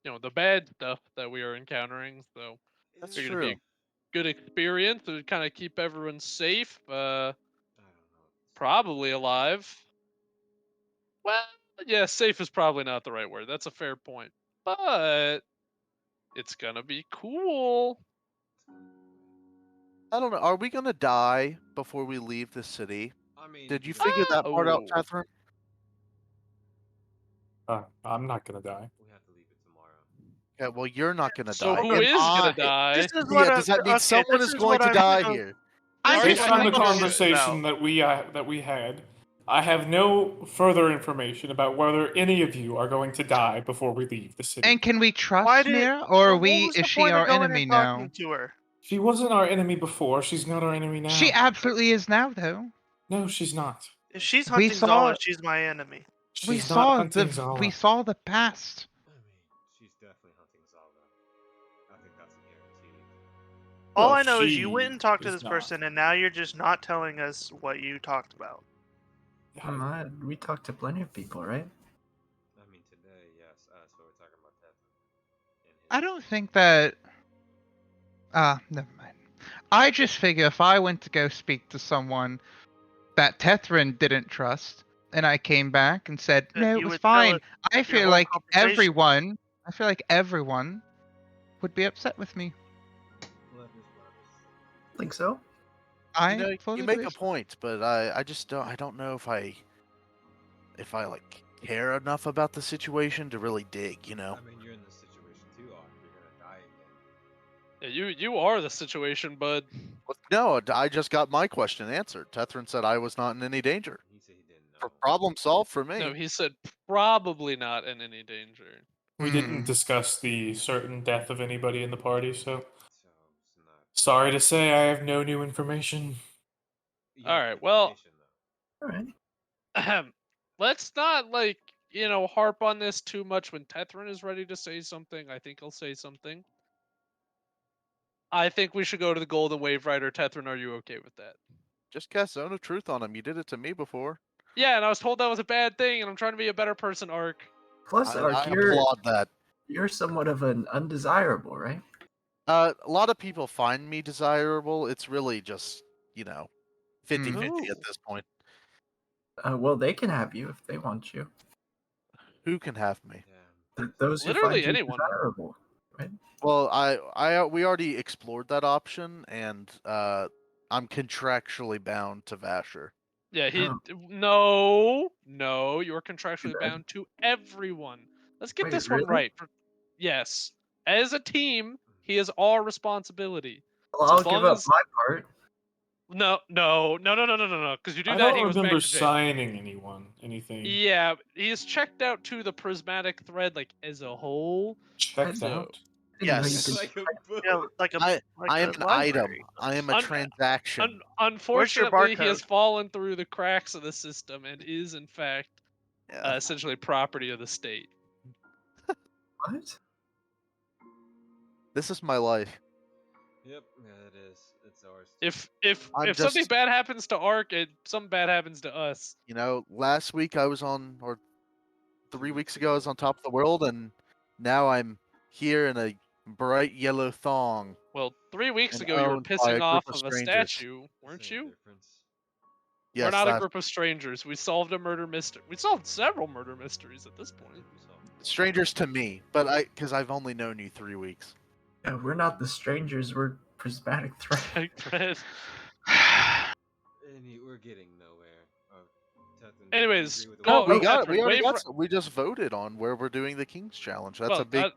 the bad stuff that we are encountering. So That's figured true. it'd be a good experience. It would kind of keep everyone safe, I don't know. probably alive. Well, yeah, safe is probably not the right word. That's a fair point. But it's gonna be cool. I don't know. Are we gonna die before we leave the city? I mean, Did you figure that part out, Oh. Catherine? I'm not gonna die. We have to leave it tomorrow. Yeah, well, you're not gonna So die. who and is gonna I- die? This is what Yeah, does that mean someone is going to die here? I'm Based just on the trying to- conversation that we had, I have no further information about whether any of you are going to die before we leave the city. And can we Why trust did? Mira, or what was the is she point of our going enemy and now? talking to her? She wasn't our enemy before. She's not our enemy now. She absolutely is now, though. No, she's not. If she's We hunting saw- Zala, she's my enemy. we She's not saw hunting the Zala. we saw the past. I mean, she's definitely hunting Zalga. I think that's a guarantee. All Well, I know is she you went and talked to is this not. person, and now you're just not telling us what you talked about. we talked to plenty of people, right? I mean, today, yes. So we're talking about Tethrin. I don't think that. Never mind. I just figure if I went to go speak to someone that Tethrin didn't trust, and I came back and said, That "No, you it was would tell fine," us I your feel whole like conversation. everyone would be upset with me. Think so? I fully You make a believe- point, but I just don't. I don't know if I care enough about the situation to really dig. I mean, you're in this situation too, Ark. You're gonna die again. Yeah, you are the situation, bud. No, I just got my question answered. Tethrin said I was not in any danger. He said he didn't know. Problem solved for me. No, he said probably not in any danger. We didn't discuss the certain death of anybody in the party, so So it's not. sorry to say I have no new information. You All have right, well- information, though. All right. Let's not harp on this too much. When Tethrin is ready to say something, I think he'll say something. I think we should go to the Golden Wave Rider. Tethrin, are you okay with that? Just cast Zone of Truth on him. You did it to me before. Yeah, and I was told that was a bad thing, and I'm trying to be a better person, Ark. Plus, I Ark, you're applaud that. You're somewhat of an undesirable, right? A lot of people find me desirable. It's really just, 50-50 Mhm. at this point. Well, they can have you if they want you. Who can have me? Damn. Those who Literally find you anyone. desirable, right? Well, we already explored that option, and I'm contractually bound to Vasher. Yeah, Oh. no, you're contractually bad. bound to everyone. Let's get Wait, this one really? right. Yes, as a team, he is our responsibility. Well, So I'll as give long up as my part. no, because you do I that, don't he goes back remember to jail. signing anything. Yeah, he is checked out to the prismatic thread like as a whole. Checked So out. Didn't know you Yes. could. Like a book. Yeah, like a I am a an item. library. I am a Un- transaction. Unfortunately, he barcode? has fallen through the cracks of the system and is in fact Yeah. essentially property of the state. What? This is my life. Yep, yeah, it is. It's ours. I'm If something just, bad happens to Ark, something bad happens to us. last week I was on, or 3 weeks ago I was on top of the world, and now I'm here in a bright yellow thong Well, 3 weeks and ago you were owned by pissing a group off of of a strangers. statue, weren't Same you? difference. We're Yes, not a that's group of strangers. We solved a murder mystery. We solved several murder mysteries at this I point. think we solved one. strangers to me, but because I've only known you 3 weeks. Yeah, we're not the strangers. We're prismatic threat. Thread. We're getting nowhere. Tethan, Anyways, do you agree with go. what We Tethryn, already wave. we just voted on where we're doing the King's Challenge. That's Well, a big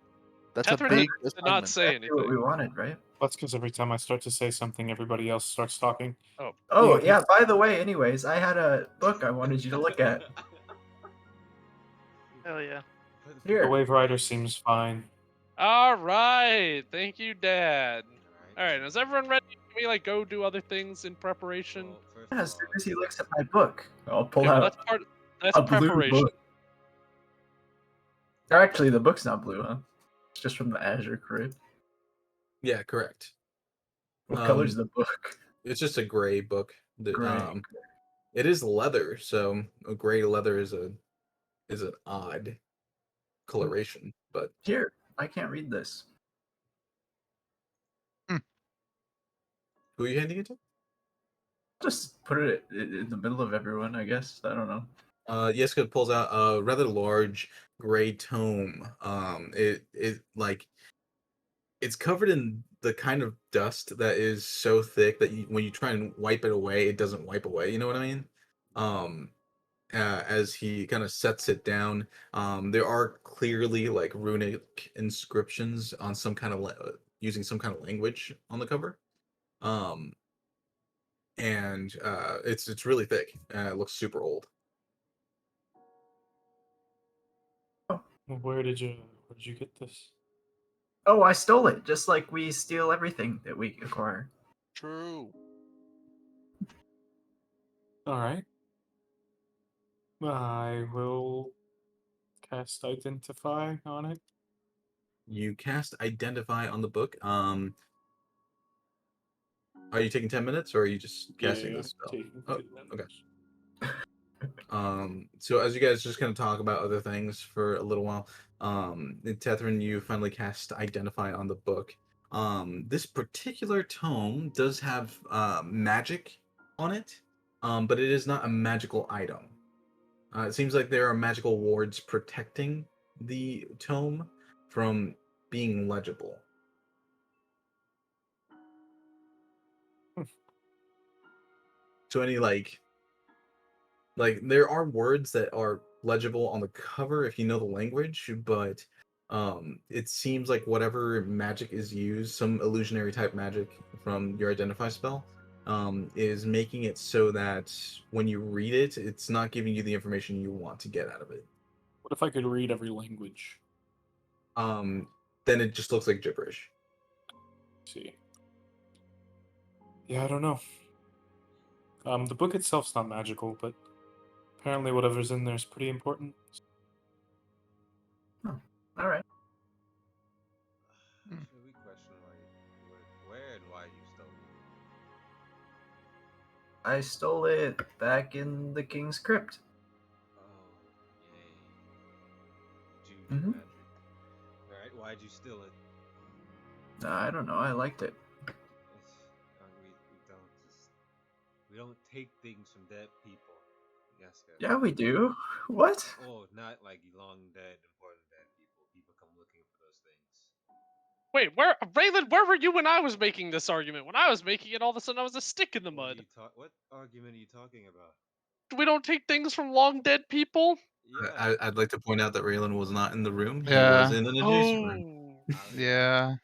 Tethryn big did not assignment. say Exactly what we anything. wanted, right? That's because every time I start to say something, everybody else starts talking. Oh, Yeah. yeah, by the way, anyways, I had a book I wanted you to look at. Hell yeah. The Here. Wave Rider seems fine. All right, thank you, Dad. Alright. All right, is everyone ready? Can we go do other things in preparation? Well, first Yeah, of as soon all, as he looks at my book, I'll pull Okay, well, out that's a blue preparation. book. Or actually, the book's not blue, huh? It's just from the Azure Crypt. Yeah, correct. What Um, color's the book? It's just a gray book. Gray. It is leather, so a gray leather is an odd coloration. But Here, I can't read this. who are you handing it to? Just put it in the middle of everyone, I guess. I don't know. Yeska pulls out a rather large gray tome. It's covered in the kind of dust that is so thick that when you try and wipe it away, it doesn't wipe away. You know what I mean? Um, as he kind of sets it down, there are clearly like runic inscriptions on some kind of using some kind of language on the cover. And it's really thick. It looks super old. Where did you get this? Oh, I stole it, just like we steal everything that we acquire. True. All right. I will cast Identify on it. You cast Identify on the book. Are you taking 10 minutes, or are you just casting Yeah, this spell? taking Oh, 10 okay. minutes. So as you guys just kind of talk about other things for a little while, Tethryn, you finally cast Identify on the book. This particular tome does have magic on it, but it is not a magical item. It seems like there are magical wards protecting the tome from being legible. So any like there are words that are legible on the cover if you know the language, but it seems like whatever magic is used, some illusionary type magic from your Identify spell, is making it so that when you read it, it's not giving you the information you want to get out of it. What if I could read every language? Then it just looks like gibberish. See. Yeah, I don't know. The book itself's not magical, but apparently whatever's in there is pretty important. All right. should we question where and why you stole it? I stole it back in the King's Crypt. Oh, yay. Did you do Mhm. magic? Alright, why'd you steal it? I don't know. I liked it. We don't take things from dead people. Yes, guys. Yeah, we do. What? Oh, not like long dead, important dead people. People come looking for those things. Wait, where, Raylan? Where were you when I was making this argument? When I was making it, all of a sudden I was a stick in the mud. What argument are you talking about? We don't take things from long dead people. Yeah. I'd like to point out that Raylan was not in the room. He was Yeah. in an adjacent room. Oh, Yeah.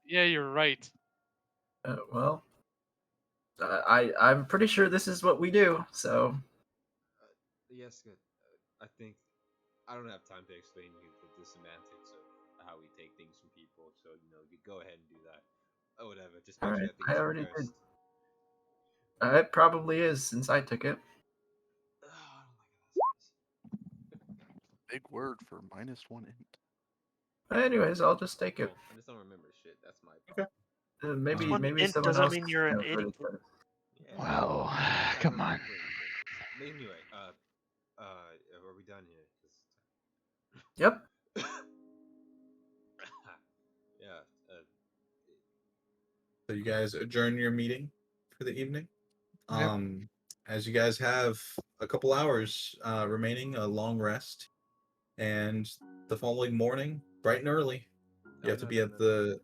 yeah, you're right. Well, I'm pretty sure this is what we do. So Yes, good. I think I don't have time to explain you the semantics of how we take things from people. So you go ahead and do that. Oh, whatever. Just all make sure right, that thing's I already first. did. It probably is since I took it. Oh, I don't like this. Big word for -1 int. Anyways, I'll just take it. Cool. I just don't remember shit. That's my problem. Maybe Just one maybe int someone doesn't else mean you're an knows what idiot. it does. Yeah. Well, come on. But anyway, are we done here? Yep. Yeah. So you guys adjourn your meeting for the evening. Yep. As you guys have a couple hours remaining, a long rest, and the following morning, bright and early, you have to be at the.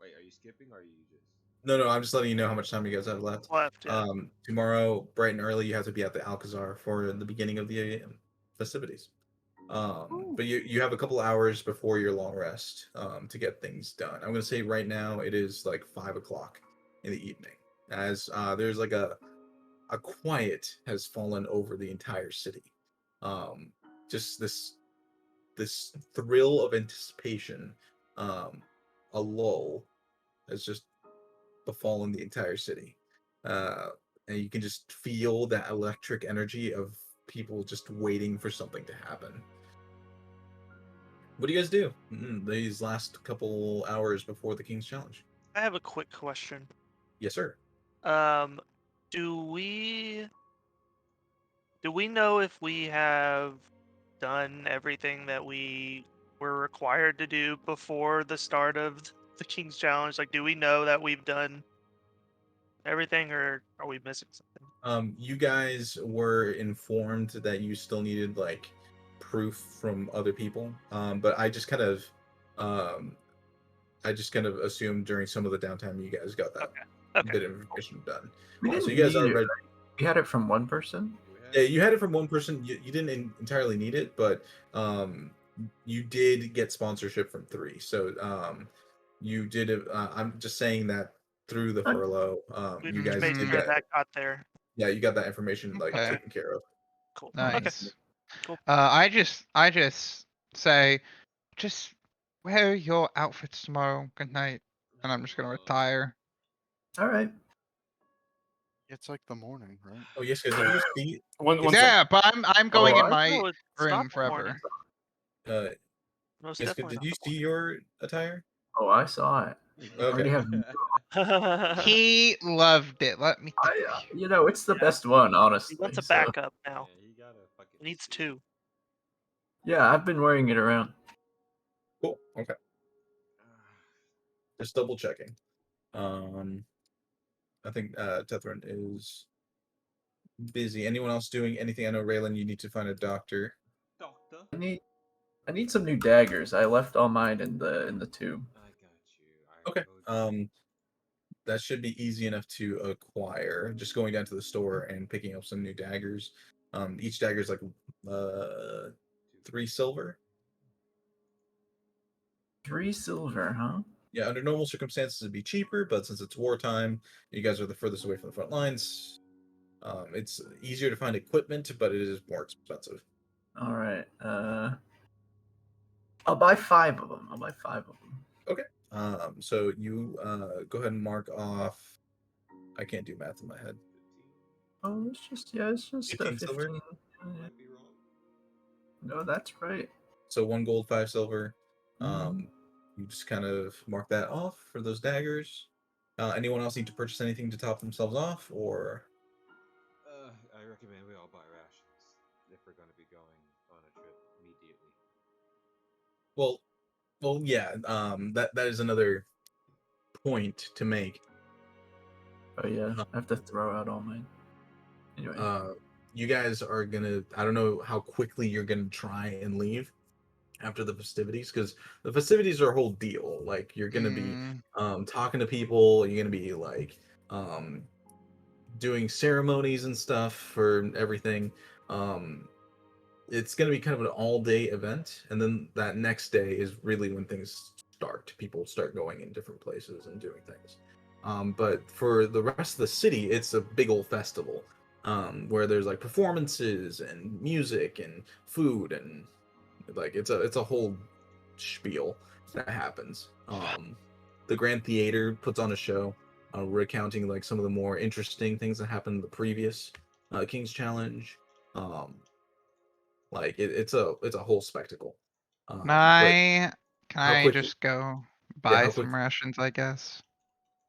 Wait, are you skipping or are you just? No, I'm just letting you know how much time you guys have left. Left, yeah. Tomorrow, bright and early, you have to be at the Alcazar for the beginning of the festivities. But you have a couple hours before your long rest to get things done. I'm gonna say right now it is like 5 o'clock in the evening, as there's like a quiet has fallen over the entire city. Just this thrill of anticipation, a lull has just befallen the entire city. And you can just feel that electric energy of people just waiting for something to happen. What do you guys do these last couple hours before the King's Challenge? I have a quick question. Yes, sir. Do we know if we have done everything that we were required to do before the start of the King's Challenge? Like, do we know that we've done everything, or are we missing something? You guys were informed that you still needed like proof from other people, but um, I just kind of assumed during some of the downtime you guys got that Okay. bit of information done. We didn't So you guys need are it. ready. Right? We had it from one person. Yeah, you had it from one person. You didn't entirely need it, but you did get sponsorship from three. So you did. I'm just saying that through the furlough, We you just guys made did sure get. that got there. Yeah, you got that information like Okay. taken care of. Cool. Okay. Nice. Cool. I just say, just wear your outfits tomorrow. Good night, and I'm just gonna retire. All right. It's like the morning, right? Oh yes, guys. Did you see? One It's Yeah, but I'm going in I my No, it's not room the morning. forever. Most Jessica, definitely did not you the see your attire? Oh, I saw it. I already have. morning. He loved it. Let me tell you. It's the Yeah. best one, He honestly. wants a so- backup now. Yeah, he got a fucking. He needs suit. two. Yeah, I've been wearing it around. Cool. Okay. Just double checking. I think Tethrin is busy. Anyone else doing anything? I know Raylan, you need to find a doctor. Doctor. I need some new daggers. I left all mine in the tomb. I got you. Okay. That should be easy enough to acquire. Just going down to the store and picking up some new daggers. Each dagger is like 3 silver. 3 silver, huh? Yeah, under normal circumstances it'd be cheaper, but since it's wartime, you guys are the furthest away from the front lines. It's easier to find equipment, but it is more expensive. All right. I'll buy 5 of them. Okay. So you go ahead and mark off. I can't do math in my head. Oh, it's just 15 silver? 15. Might be wrong. No, that's right. So 1 gold, 5 silver. Mhm. You just kind of mark that off for those daggers. Anyone else need to purchase anything to top themselves off, or? I recommend we all buy rations if we're going to be going on a trip immediately. Well, Well, yeah. That is another point to make. Oh yeah, I have to throw out all mine. Anyway, You guys are gonna. I don't know how quickly you're gonna try and leave after the festivities, because the festivities are a whole deal. Like you're gonna be talking to people. You're gonna be like doing ceremonies and stuff for everything. It's going to be kind of an all-day event, and then that next day is really when things start. People start going in different places and doing things. But for the rest of the city, it's a big old festival where there's like performances and music and food, and like it's a whole spiel that happens. The Grand Theater puts on a show, recounting like some of the more interesting things that happened in the previous King's Challenge. Um, it's a whole spectacle. Can But I can how I quickly? just go Yeah, buy how quick? some rations, I guess?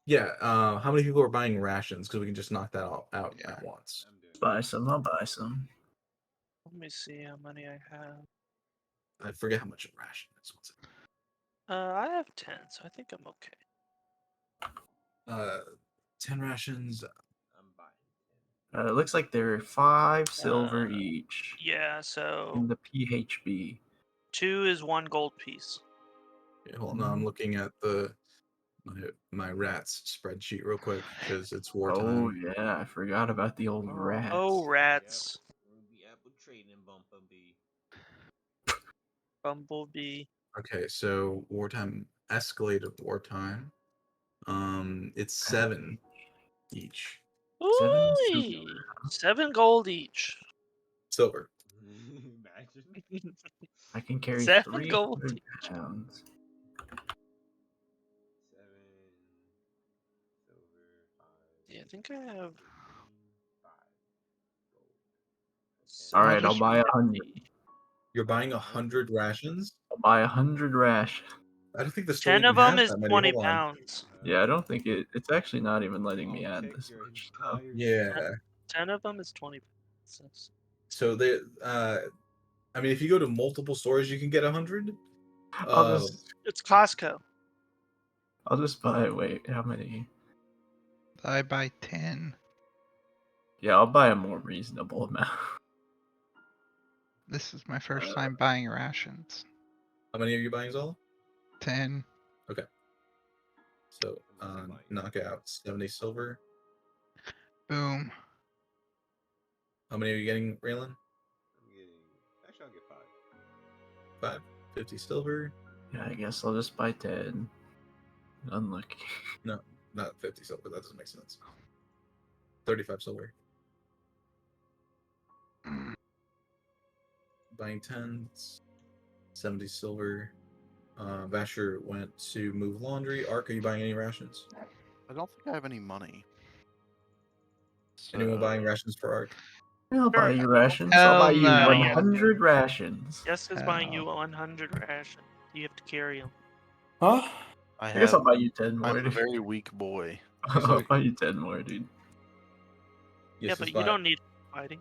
Yeah. How many people are buying rations? Because we can just knock that out Yeah. at once. I'm doing buy some. I'll buy some. Let me see how many I have. I forget how much a ration is. What's it? I have 10, so I think I'm okay. 10 rations. I'm buying 10. It looks like they're 5 silver Uh, each Yeah, so in the PHB. 2 is 1 gold piece. Okay, hold on, I'm looking at my rats spreadsheet real quick because it's Oh wartime. yeah, I forgot about the old rats. Oh, rats. Ruby apple trading bumblebee. Bumblebee. Okay, so wartime escalated wartime. It's 7 each. 7 Ooh, silver. 7 gold each. Silver. Imagine. I can carry 7 gold 300 each. pounds. 7 silver 5. Yeah, I think I have. 5 gold. So All I'll right, I'll just buy 100. 50. You're buying 100 rations? I'll buy 100 rations. I don't think the store 10 of even them has is that many. 20 Hold on. pounds. Yeah, I don't think it's actually not even letting me I'll add take this your much stuff. entire Yeah. 10 of them is 20 pounds. So they I mean if you go to multiple stores you can get 100. It's Costco. I'll just buy. Wait, how many? I buy 10. Yeah, I'll buy a more reasonable amount. This is my first time buying rations. How many are you buying, Zola? 10. Okay. So knock out 70 silver. Boom. How many are you getting, Raylan? I'm getting. Actually, I'll get 5. 5. 50 silver. Yeah, I guess I'll just buy 10. Unlucky. No, not 50 silver. That doesn't make sense. 35 silver. Buying 10. 70 silver. Vasher went to move laundry. Ark, are you buying any rations? I don't think I have any money. Anyone So- buying rations for Ark? I'll buy Sure. you rations. I'll buy Hell you no. 100 rations. Yes, is buying Hell. you 100 rations. You have to carry them. Huh? I I guess I'll have. buy you 10 more. I'm a Dude. very weak boy. I'll buy you 10 more, dude. Yeah, Yes, but you don't need fighting.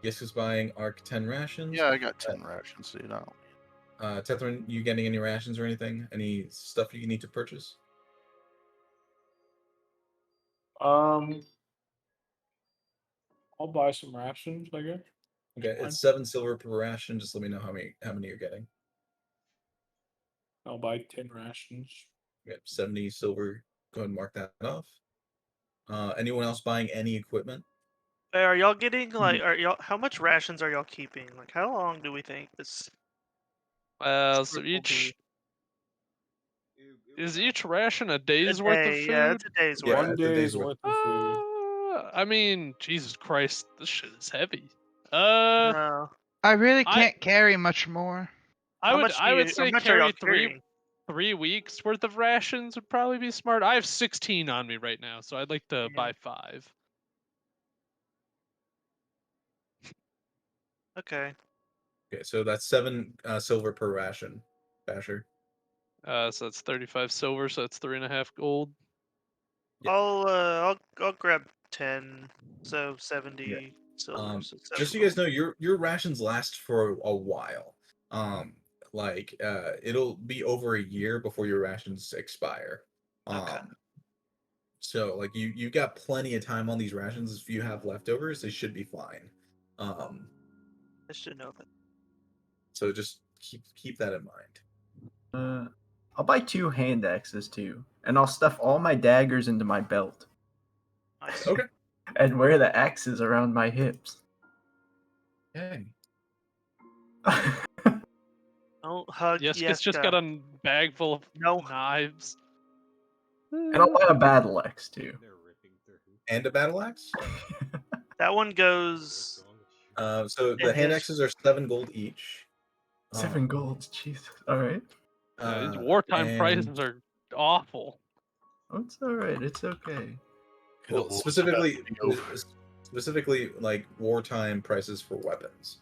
Yes is buying Ark 10 rations. Yeah, I got 10 rations, dude. I don't... Tethrin, you getting any rations or anything? Any stuff you need to purchase? I'll buy some rations, I guess. Okay, Fine. it's 7 silver per ration. Just let me know how many you're getting. I'll buy 10 rations. Okay, 70 silver. Go ahead and mark that off. Anyone else buying any equipment? Are y'all getting like? Are y'all? How much rations are y'all keeping? Like, how long do we think this? So trip will each be? is each ration a day's A worth of day, yeah, it's food? a day's Yeah, worth. One it's a day's day's worth. worth of food. I mean, Jesus Christ, this shit is heavy. No. I really I- can't carry much more. I would How say much are y'all carry carrying? 3 weeks worth of rations would probably be smart. I have 16 on me right now, so I'd like to Yeah. buy 5. Okay. Okay, so that's 7 silver per ration, Basher. So that's 35 silver, so that's 3.5 gold. Yeah. I'll grab 10, so 70 silver. So Just so 7 you guys gold. know, your rations last for a while. like it'll be over a year before your rations expire. Okay. So like you got plenty of time on these rations. If you have leftovers, they should be fine. Um, I should know that. so just keep that in mind. I'll buy 2 hand axes too, and I'll stuff all my daggers into my belt Nice. Okay. and wear the axes around my hips. Okay. Don't hug Yes, Yeska. it's just got a bag full of No. knives. And I'll buy a battle axe too. They're ripping through. And a battle axe. That one goes. So the It hand is- axes are 7 gold each. 7 golds, Jesus. Alright. These wartime and- prices are awful. Oh, it's alright, it's okay. Well, It'll specifically, be over. specifically like wartime prices for weapons.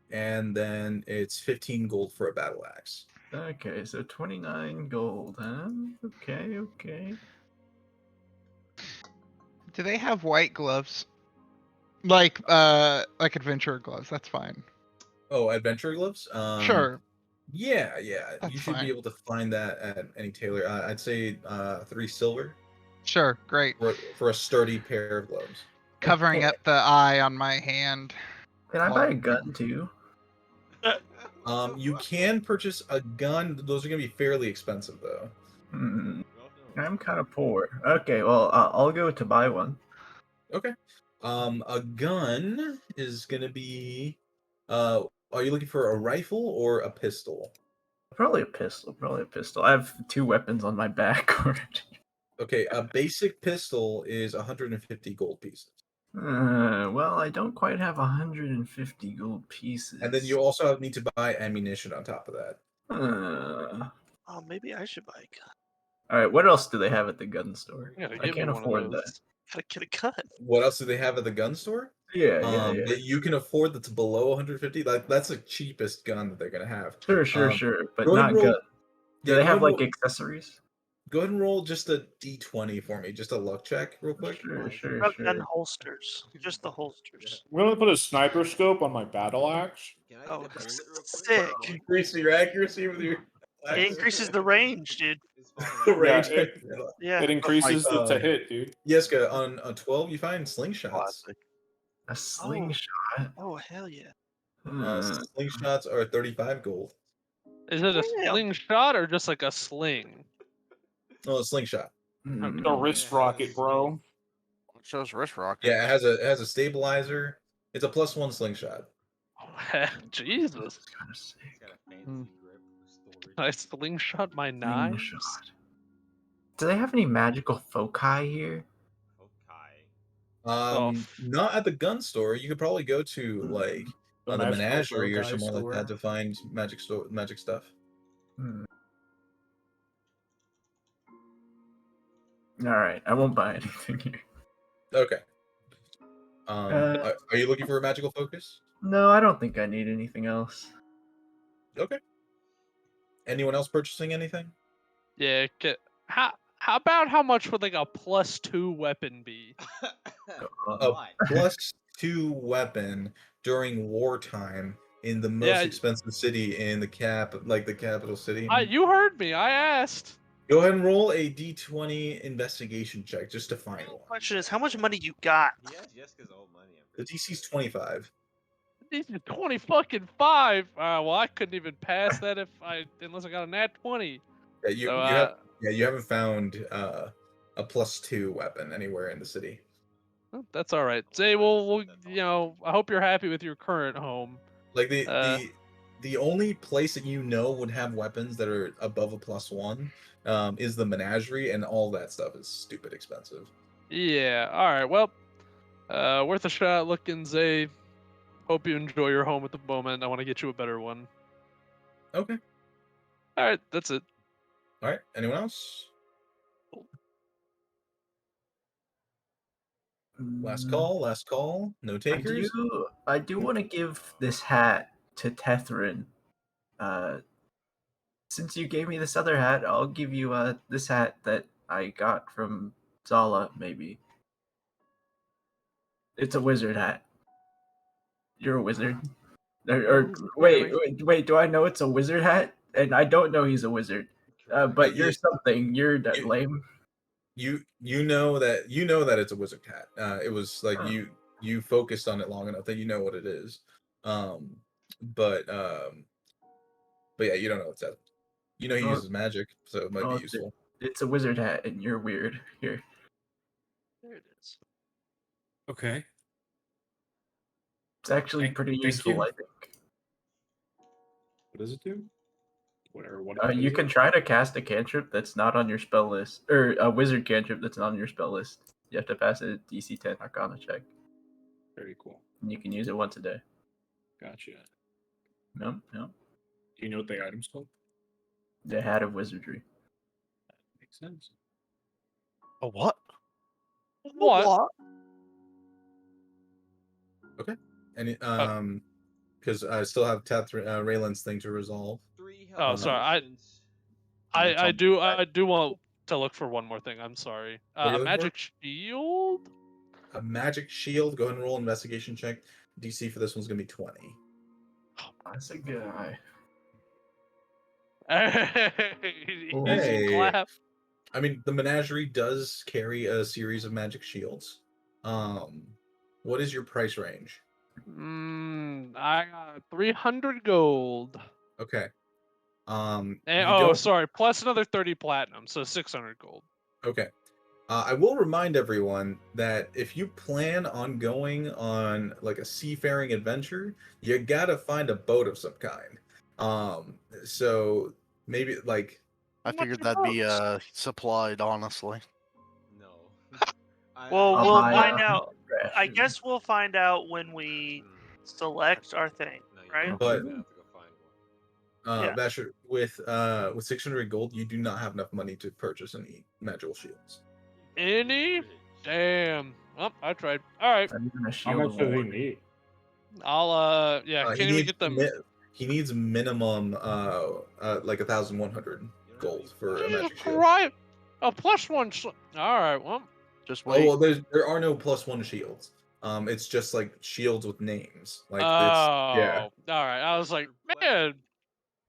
And then it's 15 gold for a battle axe. Okay, so 29 gold, huh? Okay, okay. Do they have white gloves? Like adventurer gloves, that's fine. Oh, adventure gloves. Sure. Yeah. That's You should fine. be able to find that at any tailor. I'd say 3 silver Sure, great. for a sturdy pair of gloves. Covering up the eye on my hand. Can I buy a gun too? You can purchase a gun. Those are gonna be fairly expensive though. I'm kind of poor. Okay, well, I'll go to buy one. Okay. A gun is gonna be. Are you looking for a rifle or a pistol? Probably a pistol. I have 2 weapons on my back already. Okay, a basic pistol is 150 gold pieces, Well, I don't quite have 150 gold pieces. and then you also need to buy ammunition on top of that. Oh, maybe I should buy a gun. Alright, what else do they have at the gun store? You gotta I give me can't one of afford that. those. Gotta get a gun. What else do they have at the gun store? Yeah. That you can afford that's below 150. Like that's the cheapest gun that they're gonna have. Sure, but go ahead not and roll- gun. Do Yeah, they go have ahead and like accessories? Go ahead and roll just a d20 for me, just a luck check, real quick. Sure. About gun holsters. Just the holsters. I'm gonna put a sniper scope on my battle axe. Can I Oh, hold it real quick? sick. Increase your accuracy with your. It increases the range, dude. It's fine. The range. Yeah. It increases the to um, hit, dude. Yeska, on a 12, you find slingshots. Classic. A slingshot. Oh, hell yeah. Slingshots are 35 gold. Is it a Damn. slingshot or just like a sling? Oh, a slingshot. The wrist rocket, bro. It shows wrist rocket. Yeah, it has a stabilizer. It's a +1 slingshot. Oh, Jesus. That's kind of sick. It's got a fancy Hmm. grip storage. I slingshot my knives? Slingshot. Do they have any magical foci here? Okay. Not at the gun store. You could probably go to like The the magical menagerie or foci somewhere like that store. to find magic stuff. Alright, I won't buy anything here. Okay. Uh, Are you looking for a magical focus? No, I don't think I need anything else. Okay. Anyone else purchasing anything? Yeah. How about how much would like a +2 weapon be? A Why? +2 weapon during wartime in the most Yeah. expensive city in the capital city. You heard me. I asked. Go ahead and roll a d20 investigation check just to find one. Question is, how much money you got? He has Jessica's old money. I'm The pretty DC's sure. 25. These are 20 fucking 5. Well, I couldn't even pass that unless I got a nat 20. Yeah, So, you haven't found a +2 weapon anywhere in the city. That's all right. Say, we'll I hope you're happy with your current home. Like the only place that would have weapons that are above a +1 is the menagerie, and all that stuff is stupid expensive. Yeah. All right. Well, worth a shot. Looking, Zay. Hope you enjoy your home at the moment. I want to get you a better one. Okay. All right. That's it. All right. Anyone else? Last call. No takers. I do want to give this hat to Tethrin. Since you gave me this other hat, I'll give you this hat that I got from Zala, maybe. It's a wizard hat. You're a wizard. Or wait. Do I know it's a wizard hat? And I don't know he's a wizard. But you're something. You're that lame. You know that it's a wizard hat. It was like Oh. you focused on it long enough that you know what it is. But yeah, you don't know what's that. You know he Oh. uses magic, so it might be Oh, useful. it's a wizard hat, and you're weird. Here. There it is. Okay. It's actually Thank- pretty thank useful, you. I think. What does it do? What You is can it? try to cast a cantrip that's not on your spell list, or a wizard cantrip that's not on your spell list. You have to pass a DC 10 Arcana check, Very cool. and you can use it once a day. Gotcha. No. Do you know what the item's called? The Hat of Wizardry. Makes sense. A what? What? Okay. And because I still have Raylan's thing to resolve. 3 Oh, health sorry. potions. I do want to look for one more thing. I'm sorry. What are you A looking magic shield. A magic shield. Go ahead and roll investigation check. DC for this one's gonna be 20. That's a good eye. Hey, Oh. easy Hey. clap. I mean, the menagerie does carry a series of magic shields. What is your price range? I got 300 gold. Okay. And, You don't. sorry, plus another 30 platinum, so 600 gold. Okay. I will remind everyone that if you plan on going on like a seafaring adventure, you gotta find a boat of some kind. So maybe like I figured that'd be supplied, honestly. No. Well, I'll we'll buy, find out. I ration. guess we'll find out when we select our thing, No, you right? don't. But- You're gonna have to go find one. Yeah. Basher, with 600 gold, you do not have enough money to purchase any magical shields. Any? Damn. Oh, I tried. All right. Not even a How shield much of does he ward. need? I'll yeah. Can't even get them. He needs minimum like 1,100 You don't gold have for a any magic shield. Right. A plus one. All right. Well. Just Oh wait. well, there are no +1 shields. It's just like shields with names. Like Oh. it's yeah. All right. I was like, man,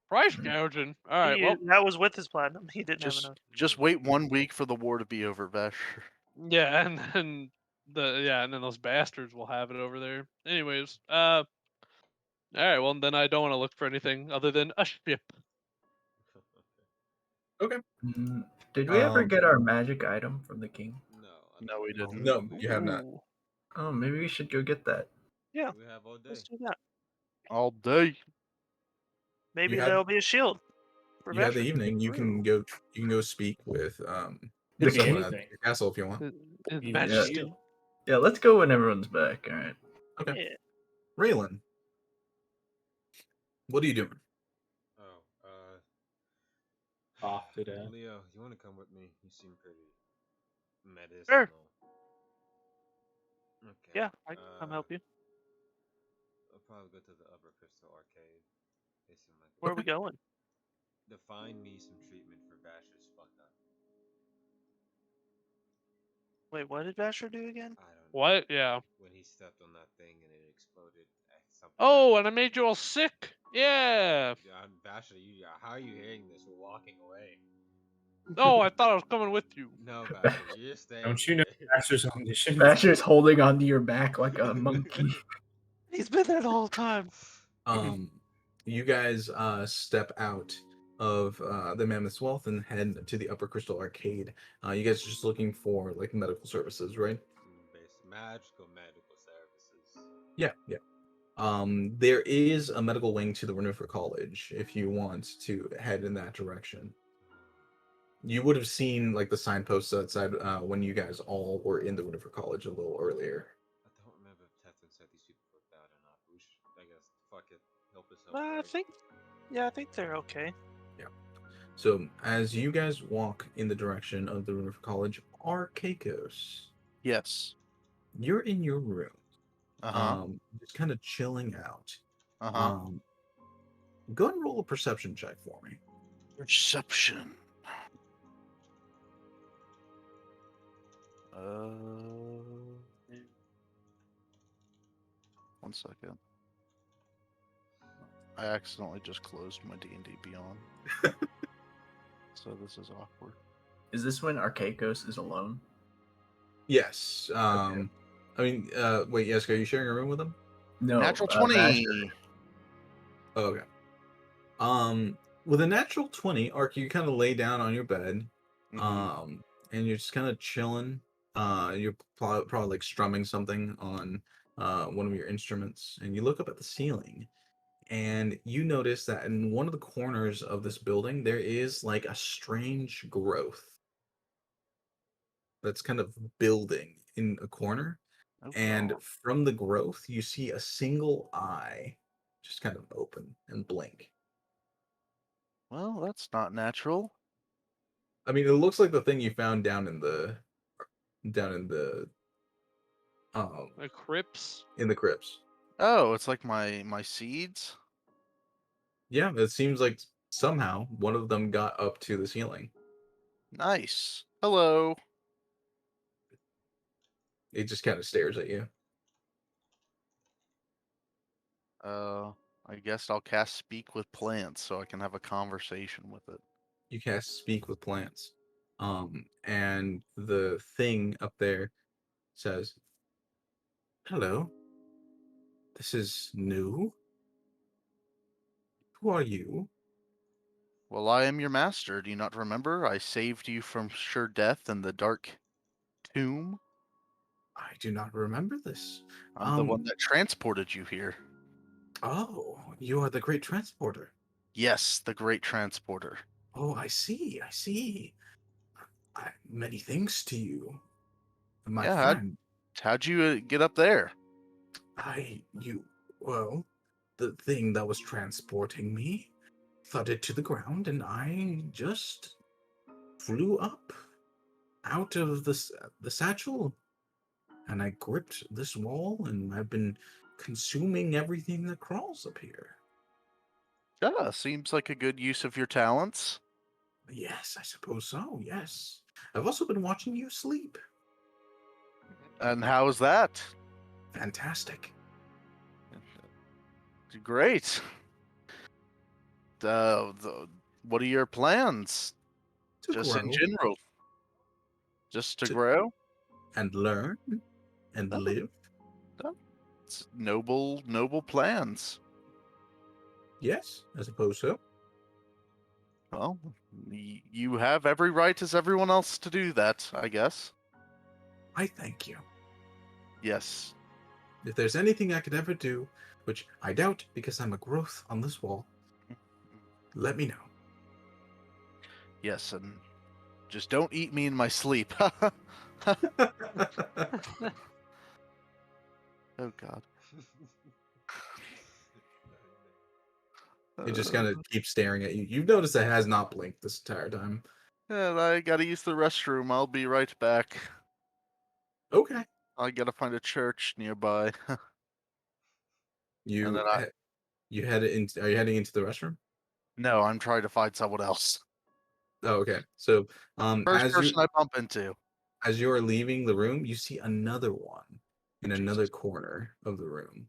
price gouging. All right. Well. That was with his platinum. He didn't have Just enough. just wait 1 week for the war to be over, Vesh. Yeah, and then and then those bastards will have it over there. Anyways. All right. Well, then I don't want to look for anything other than a ship. Did we ever Um, get our magic item from the king? No. No, we didn't. No, you have not. Ooh. Oh, maybe we should go get that. Yeah. We have all day. Let's do that. All day. Maybe have- there'll be a shield. For You have the Vesher. evening. You can True. go speak with The someone king? at your castle if you want. His Yeah. Majesty. Yeah, let's go when everyone's back. All right. Okay. Yeah. Raylan, what are you doing? Oh, Off today. Leo, you want to come with me? You seem pretty medicinal. Sure. Okay. Yeah, I can come help you. I'll probably go to the Upper Crystal Arcade. They seem like Where are we going? to find me some treatment for Basher's fuck up. Wait, what did Vasher do again? I don't know. What? Yeah. When he stepped on that thing and it exploded. Something Oh, happened. and I made you all sick. Yeah. Basher, how are you hearing this? We're walking away. Oh, I thought I was coming with you. No, Basher, you're staying. Don't you know here. Master's on mission? Basher's holding onto your back like a monkey. He's been there the whole time. You guys step out of the Mammoth's Wealth and head to the Upper Crystal Arcade. You guys are just looking for like medical services, right? Magical medical services. Yeah. There is a medical wing to the Moran'Tur College if you want to head in that direction. You would have seen like the signposts outside when you guys all were in the Moran'Tur College a little earlier. I don't remember if Tethan said these people were bad or not. But we should, I guess, fuck it. Help us help. I think they're okay. So as you guys walk in the direction of the Moran'Tur College, Arcakos, Yes. you're in your room, Uh-huh. just kind of chilling out. Uh-huh. Go ahead and roll a perception check for me. Perception. One second. I accidentally just closed my D&D Beyond. So this is awkward. Is this when Archaicos is alone? Yes. I mean, wait, Yeska, are you sharing a room with him? No. Natural Master. 20. Oh, okay. With a natural 20, Ark, you kind of lay down on your bed, Mhm. and you're just kind of chilling. You're probably like strumming something on one of your instruments, and you look up at the ceiling, and you notice that in one of the corners of this building, there is like a strange growth that's kind of building in a corner. Oh, And God. from the growth, you see a single eye just kind of open and blink. Well, that's not natural. I mean, it looks like the thing you found down um The crypts. in the crypts. Oh, it's like my seeds? Yeah, it seems like somehow one of them got up to the ceiling. Nice. Hello. It just kind of stares at you. I guess I'll cast Speak with Plants so I can have a conversation with it. You cast speak with plants. And the thing up there says, "Hello. This is new. Who are you?" Well, I am your master. Do you not remember? I saved you from sure death in the dark tomb. I do not remember this. I'm the one that transported you here. Oh, you are the great transporter. Yes, the great transporter. Oh, I see. I see. Many thanks to you, my Yeah, friend. how'd you get up there? Well, the thing that was transporting me thudded to the ground, and I just flew up out of the satchel, and I gripped this wall, and I've been consuming everything that crawls up here. Yeah, seems like a good use of your talents. Yes, I suppose so. Yes, I've also been watching you sleep. And how's that? Fantastic. Great. What are your plans? To Just in grow general. Just to to, grow? and learn and Oh, live. it's noble plans. Yes, I suppose so. Well, you have every right as everyone else to do that, I guess. I thank you. Yes. If there's anything I could ever do, which I doubt because I'm a growth on this wall, let me know. Yes, and just don't eat me in my sleep. Oh, God. It just kind of keeps staring at you. You've noticed it has not blinked this entire time. Yeah, I gotta use the restroom. I'll be right back. Okay. I gotta find a church nearby. And You then you head in. Are you heading into the restroom? no, I'm trying to find someone else. Oh, okay. So, First person I bump into. as you're leaving the room, you see another one in another Jesus. corner of the room.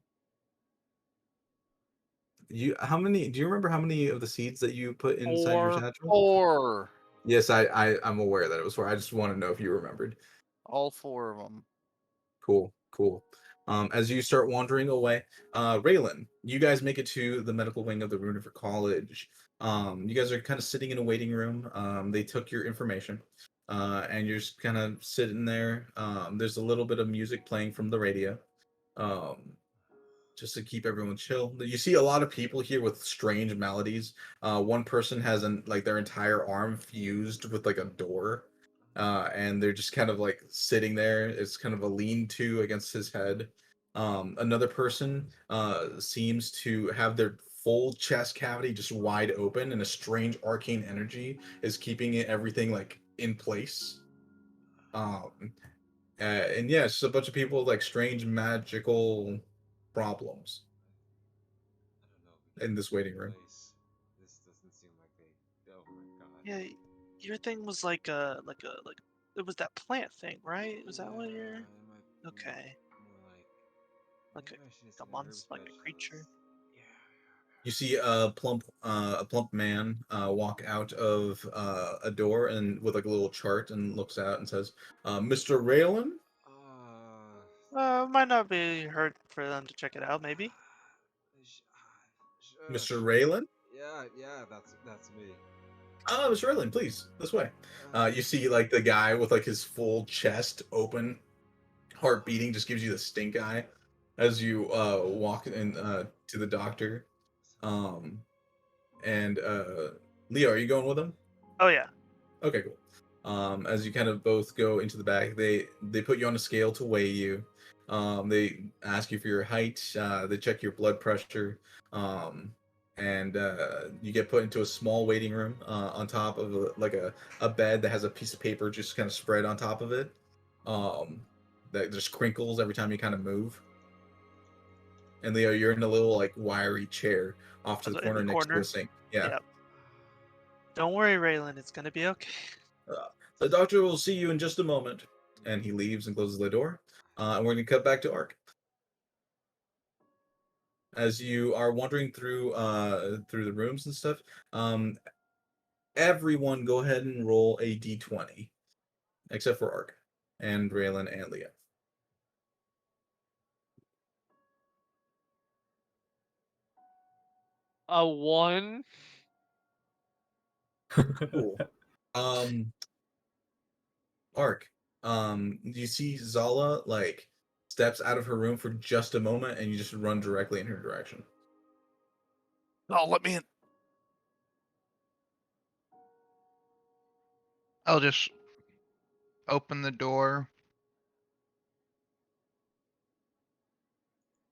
How many? Do you remember how many of the seeds that you put inside your 4. satchel? 4. Yes, I'm aware that it was 4. I just want to know if you remembered. All 4 of them. Cool, cool. As you start wandering away, Raylan, you guys make it to the medical wing of the Runifer College. You guys are kind of sitting in a waiting room. They took your information, and you're just kind of sitting there. There's a little bit of music playing from the radio. Um, just to keep everyone chill. You see a lot of people here with strange maladies. One person has like their entire arm fused with like a door, and they're just kind of like sitting there. It's kind of a lean-to against his head. Another person seems to have their full chest cavity just wide open, and a strange arcane energy is keeping everything like in place. Um, and yeah, it's just a bunch of people with like strange magical problems I don't know. We in can't this leave waiting room. place. This doesn't seem like they. Oh my god. Yeah, your thing was like it was that plant thing, right? Was that what you're? It might be Okay, more like like maybe I should have a said a herb monster, like a specialist. creature. Yeah, You see a plump man walk out of a door and with like a little chart and looks out and says, "Mr. Raylan." Might not be hurt for them to check it out, maybe. Mr. Raylan? Yeah, that's me. Mr. Raylan, please, this way. You see like the guy with like his full chest open, heart beating, just gives you the stink eye as you walk in to the doctor. Um, and Leo, are you going with him? Oh yeah. Okay, cool. As you kind of both go into the back, they put you on a scale to weigh you. They ask you for your height. They check your blood pressure, and you get put into a small waiting room on top of a bed that has a piece of paper just kind of spread on top of it. That just crinkles every time you kind of move. And Leo, you're in a little like wiry chair off to the In corner the next to a corner. sink. Yeah. Yep. Don't worry, Raylan. It's gonna be okay. The doctor will see you in just a moment. And he leaves and closes the door. And we're going to cut back to Ark. As you are wandering through the rooms and stuff, everyone go ahead and roll a d20, except for Ark and Raylan and Leah. A 1. Cool. Ark, you see Zala like steps out of her room for just a moment, and you just run directly in her direction. Oh, let me in. I'll just open the door.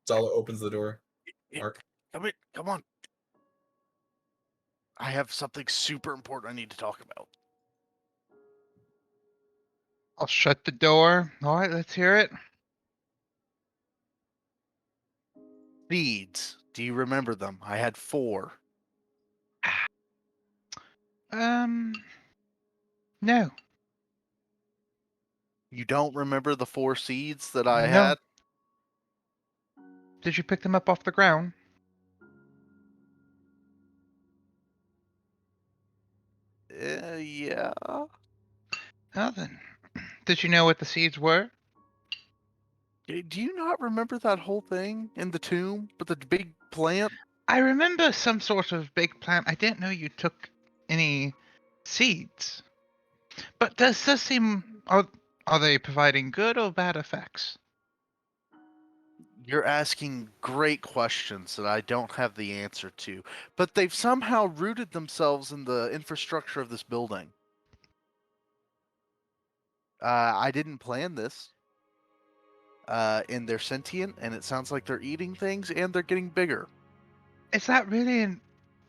Zala opens the door. Yeah, Ark. come on. I have something super important I need to talk about. I'll shut the door. All right, let's hear it. Seeds. Do you remember them? I had 4. No. You don't remember the 4 seeds that I No. had? Did you pick them up off the ground? Yeah. Oh, then. Did you know what the seeds were? Do you not remember that whole thing in the tomb with the big plant? I remember some sort of big plant. I didn't know you took any seeds. But does this seem... Are they providing good or bad effects? You're asking great questions that I don't have the answer to, but they've somehow rooted themselves in the infrastructure of this building. I didn't plan this. And they're sentient, and it sounds like they're eating things, and they're getting bigger. Is that really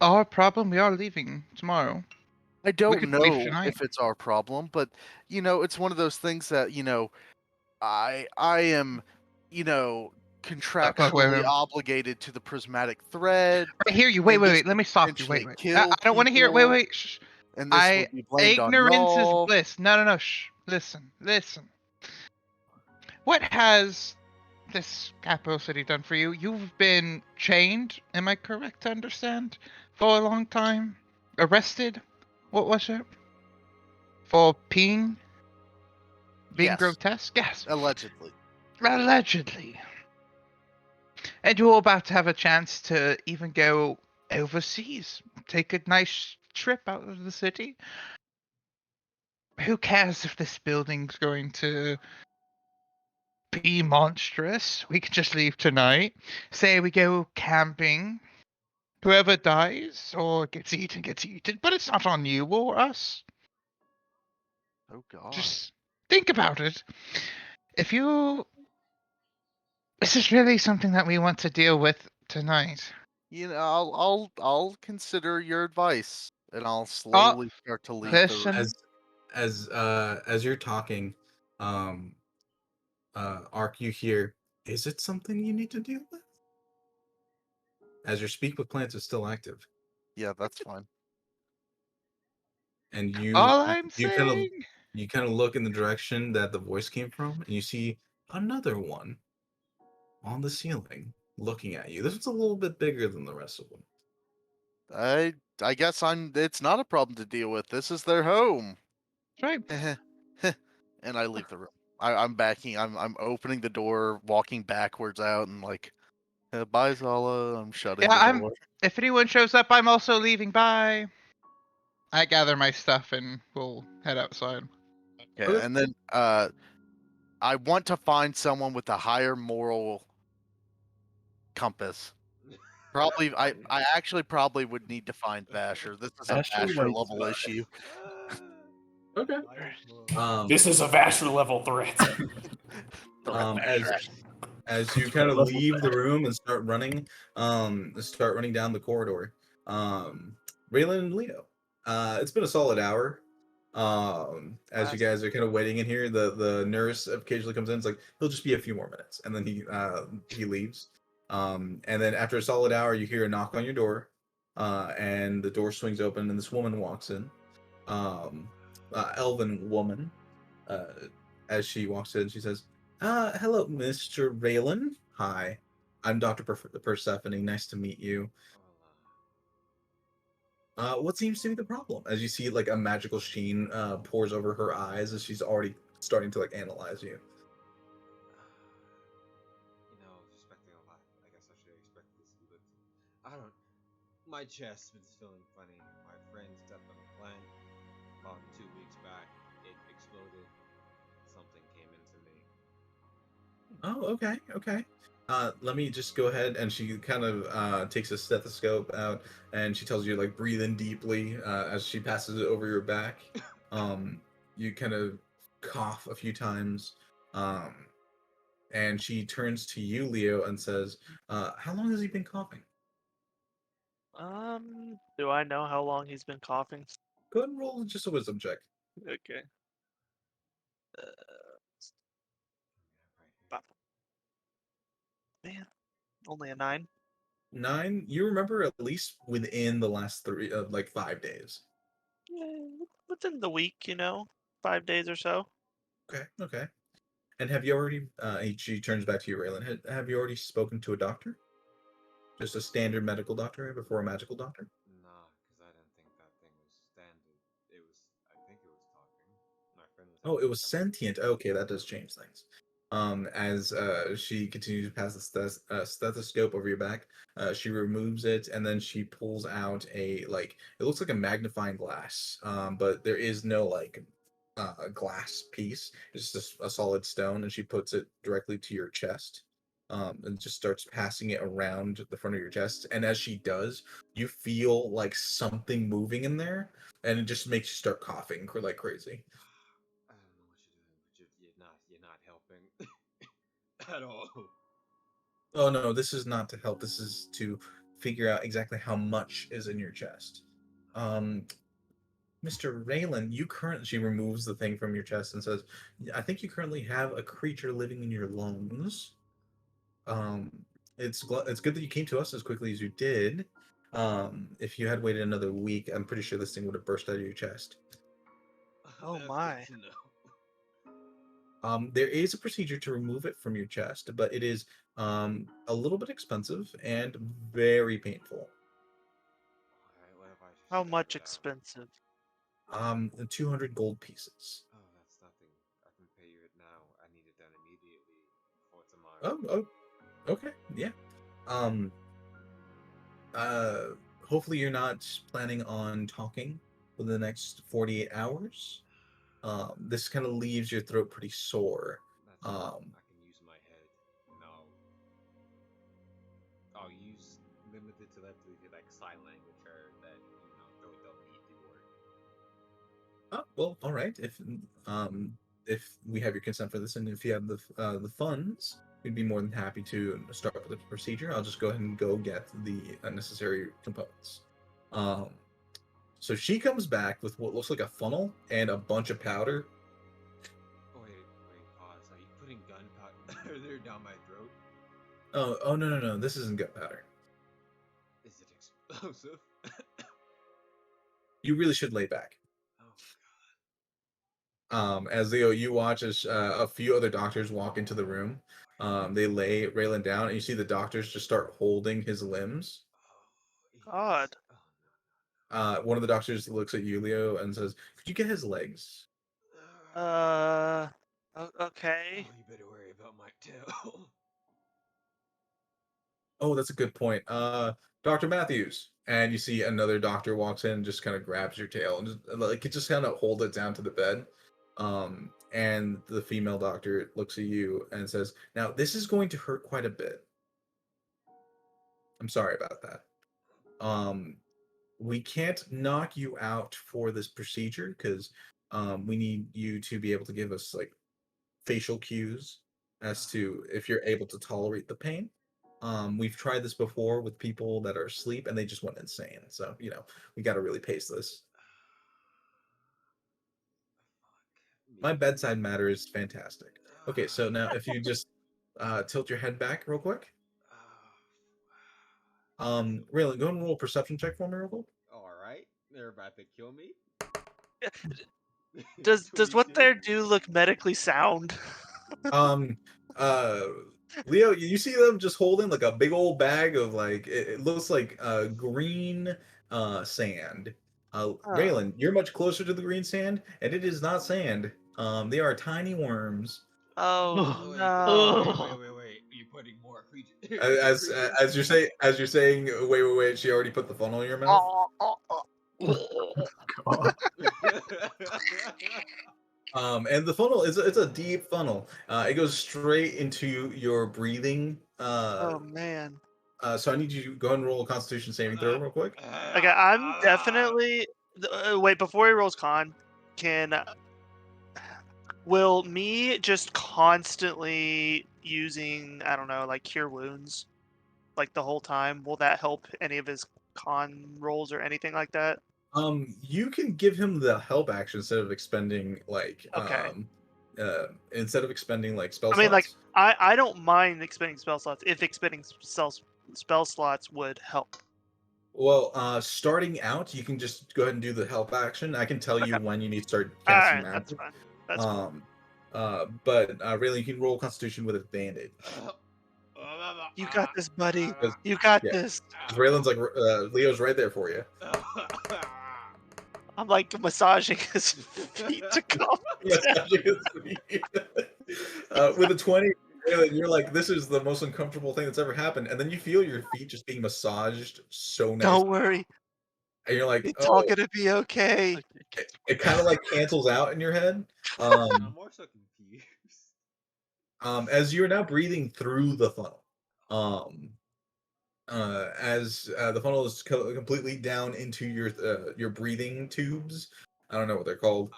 our problem? We are leaving tomorrow. I don't could leave know tonight. if it's our problem, but it's one of those things that I am contractually wait. obligated to the prismatic thread. I hear you. and this Wait. Let could me stop you. potentially Wait. kill I don't want to hear it. people, Wait. Shh. And this would be blamed on Ignorance is y'all. bliss. No. Shh. Listen. What has this capital city done for you? You've been chained, am I correct to understand? For a long time? Arrested? What was it? For peeing? Being Yes, grotesque? Yes. allegedly. Allegedly. And you're about to have a chance to even go overseas. Take a nice trip out of the city. Who cares if this building's going to be monstrous? We can just leave tonight. Say we go camping. Whoever dies or gets eaten, but it's not on you or us. Oh God. Just think about it. If you... This is really something that we want to deal with tonight. I'll consider your advice, and I'll slowly start to leave listen. As you're talking, Ark, you hear, is it something you need to deal with? As your speak with plants is still active. Yeah, that's fine. And you All I'm you saying... kind of look in the direction that the voice came from, and you see another one on the ceiling looking at you. This one's a little bit bigger than the rest of them. I guess it's not a problem to deal with. This is their home. Right. And I leave the room. I'm backing. I'm opening the door, walking backwards out, and like, bye Zala. I'm shutting Yeah, the door. if anyone shows up, I'm also leaving. Bye. I gather my stuff and we'll head outside. Okay, Okay. and then I want to find someone with a higher moral compass. Probably, I actually probably would need to find Vasher. This is a Vasher Vasher might level survive. issue. Okay. This is a Vasher level threat. As you kind of Level leave the five. room and start running down the corridor, Raylan and Leo, it's been a solid hour. As you guys are kind of waiting in here, the nurse occasionally comes in. It's like he'll just be a few more minutes, and then he leaves. And then after a solid hour, you hear a knock on your door, and the door swings open, and this woman walks in. Um, Elven woman. As she walks in, she says, hello, Mr. Raylan. Hi, I'm Dr. Persephone. Nice to meet you. What seems to be the problem? As you see, like a magical sheen pours over her eyes as she's already starting to like analyze you. I was expecting a lot. I guess I should expect this, but I don't. My chest is feeling funny. My friend stepped on a plant about 2 weeks back. It exploded. Something came into me. Oh, okay, okay. Let me just go ahead, and she kind of takes a stethoscope out, and she tells you like breathe in deeply as she passes it over your back. You kind of cough a few times, and she turns to you, Leo, and says, "How long has he been coughing?" Do I know how long he's been coughing? Go ahead and roll just a wisdom check. Okay. Wow. Man, only a 9. 9. You remember at least within the last like 5 days. Within the week, 5 days or so. Okay, okay. And have you already? She turns back to you, Raylan. Have you already spoken to a doctor? Just a standard medical doctor before a magical doctor? Nah, because I didn't think that thing was standard. I think it was talking. My friend was Oh, having it a was sentient. Okay, that does change things. As she continues to pass the stethoscope over your back, she removes it and then she pulls out a like it looks like a magnifying glass, but there is no like glass piece. It's just a solid stone, and she puts it directly to your chest, and just starts passing it around the front of your chest. And as she does, you feel like something moving in there, and it just makes you start coughing like crazy. I don't know what you're doing, but you're not helping at all. Oh no, this is not to help. This is to figure out exactly how much is in your chest. Um, Mr. Raylan, she removes the thing from your chest and says, I think you currently have a creature living in your lungs. Um, it's good that you came to us as quickly as you did. If you had waited another week, I'm pretty sure this thing would have burst out of your chest. Oh That's my. good to know. There is a procedure to remove it from your chest, but it is a little bit expensive and very painful. Alright, what if I just How check much it out? expensive? 200 gold pieces. Oh, that's nothing. I can pay you it now. I need it done immediately before tomorrow. Oh, okay, yeah. Um, uh, Hopefully you're not planning on talking within the next 48 hours. This kind of leaves your throat pretty sore. That's fine. I can use my head. No. I'll use limited telepathy like sign language or that, they'll need the word. Oh, well, all right. If we have your consent for this, and if you have the funds, we'd be more than happy to start with the procedure. I'll just go ahead and go get the necessary components. Um, so she comes back with what looks like a funnel and a bunch of powder. Wait, pause. Are you putting gunpowder down my throat? Oh, no. This isn't gunpowder. Is it explosive? You really should lay back. Oh As you watch as a few other doctors walk into the room. They lay Raylan down, and you see the doctors just start holding his limbs. god. God. Oh One of the doctors looks at you, Leo, and says, "Could you get his legs?" Okay. Oh, you better worry about my tail. Oh, that's a good point. Dr. Matthews. And you see another doctor walks in and just kind of grabs your tail and just kind of hold it down to the bed. And the female doctor looks at you and says, "Now this is going to hurt quite a bit. I'm sorry about that. Um, we can't knock you out for this procedure because we need you to be able to give us like facial cues as to if you're able to tolerate the pain. We've tried this before with people that are asleep and they just went insane. So, we got to really pace this. My bedside matter is fantastic. Okay, so now if you just tilt your head back real quick. Really, go and roll a perception check for me real quick. All right, they're about to kill me. Does what 22. they do look medically sound? Um, Leo, you see them just holding like a big old bag of like it looks like green sand. Raylan, you're much closer to the green sand, and it is not sand. They are tiny worms. Oh Oh, no. wait. You're putting more creatures. As you're saying, wait. She already put the funnel in your mouth. God. And the funnel it's a deep funnel. It goes straight into your breathing. Oh man. So I need you to go ahead and roll a Constitution saving throw real quick. Okay, I'm definitely. Wait, before he rolls con, will me just constantly using, I don't know, like cure wounds, like the whole time, will that help any of his con rolls or anything like that? You can give him the help action instead of expending Okay. spell I mean, like, slots. I don't mind expending spell slots if expending spell slots would help. Well, starting out, you can just go ahead and do the help action. I can tell you Okay. when you need to start All casting right, that's magic. fine. That's cool. But really, you can roll Constitution with advantage. You got this, buddy. Because You got yeah, this. Raylan's like Leo's right there for you. I'm like massaging his feet to calm down. With a 20, Raylan, you're like, this is the most uncomfortable thing that's ever happened, and then you feel your feet just being massaged so nice, Don't worry, and you're like, it's all oh, gonna be okay. it kind of like cancels out in your head. I'm more so confused. As you are now breathing through the funnel, as the funnel is completely down into your breathing tubes. I don't know what they're called.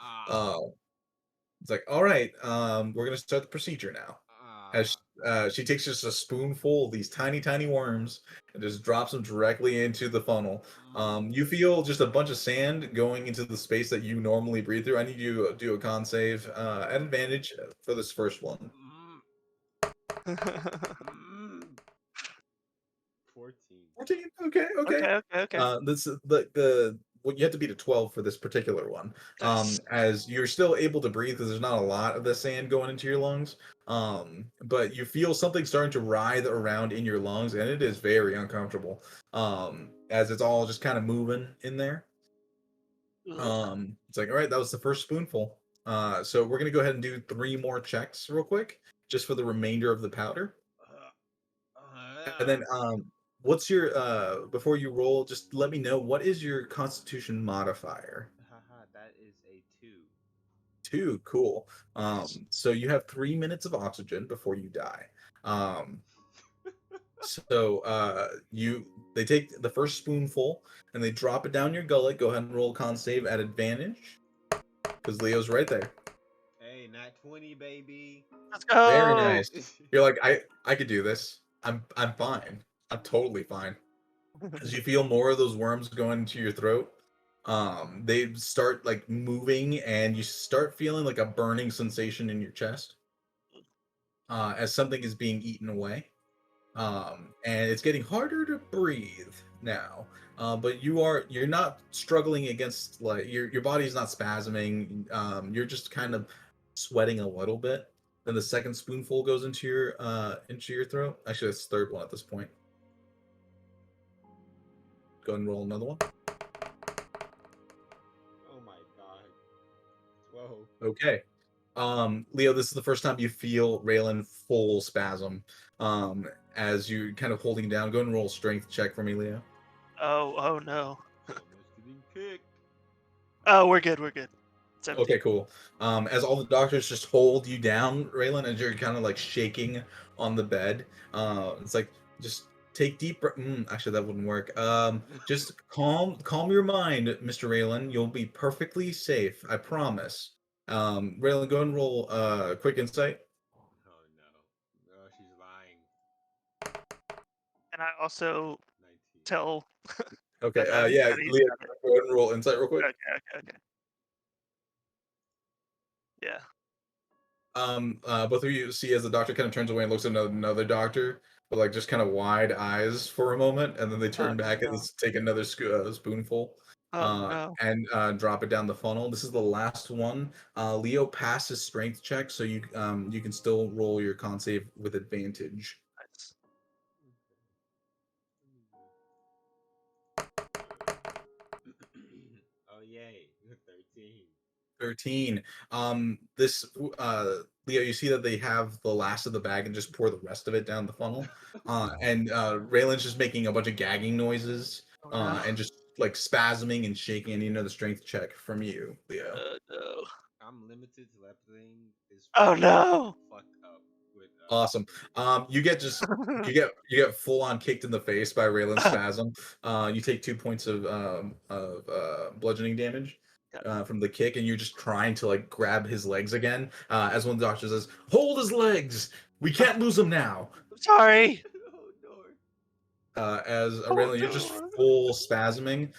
It's like, all right, we're gonna start the procedure now. As she takes just a spoonful of these tiny, tiny worms and just drops them directly into the funnel. You feel just a bunch of sand going into the space that you normally breathe through. I need you to do a con save at advantage for this first one. 14. 14. Okay. Okay. This the what you have to beat a 12 for this particular one. As you're still able to breathe because there's not a lot of the sand going into your lungs. But you feel something starting to writhe around in your lungs, and it is very uncomfortable. As it's all just kind of moving in there. It's like, all right, that was the first spoonful. So we're gonna go ahead and do 3 more checks real quick, just for the remainder of the powder. And then what's your before you roll, just let me know what is your constitution modifier? That is a 2. 2, cool. So you have 3 minutes of oxygen before you die. They take the first spoonful and they drop it down your gullet. Go ahead and roll con save at advantage. Because Leo's right there. Hey, not 20, baby. Let's go. Very nice. You're like, I could do this. I'm fine. I'm totally fine. As you feel more of those worms going into your throat, they start like moving, and you start feeling like a burning sensation in your chest, as something is being eaten away. And it's getting harder to breathe now. But you're not struggling against, like, your body's not spasming. You're just kind of sweating a little bit. Then the second spoonful goes into your throat. Actually, that's the third one at this point. Go ahead and roll another one. no. Okay. Leo, this is the first time you feel Raylan full spasm. As you're kind of holding down. Go and roll a strength check for me, Leo. Oh no. So much getting kicked. Oh, we're good. We're good. 17. Okay, cool. As all the doctors just hold you down, Raylan, as you're kind of like shaking on the bed, it's like just take deep breath. Actually, that wouldn't work. Just calm your mind, Mr. Raylan. You'll be perfectly safe. I promise. Raylan, go and roll quick insight. Oh no. No, she's lying. And I also 19. tell Okay. that Yeah, he's Leo, got it. go ahead and roll insight real quick. Okay. Yeah. Both of you see as the doctor kind of turns away and looks at another doctor with like just kind of wide eyes for a moment, and then they turn back and No. take another spoonful, Oh no. and drop it down the funnel. This is the last one. Leo passes strength check, so you can still roll your con save with advantage. Nice. Oh yay. 13. 13. This Leo, you see that they have the last of the bag and just pour the rest of it down the funnel. And Raylan's just making a bunch of gagging noises, Oh no. and just like spasming and shaking. And the strength check from you, Leo. No. I'm limited to everything is Oh no. fucked up with Awesome. You get you get full on kicked in the face by Raylan's spasm. You take 2 points of bludgeoning damage. From the kick, and you're just trying to like grab his legs again. As one of the doctors says, "Hold his legs. We can't lose him now." I'm sorry. Oh no. As Oh, Raylan, you're just no. full spasming.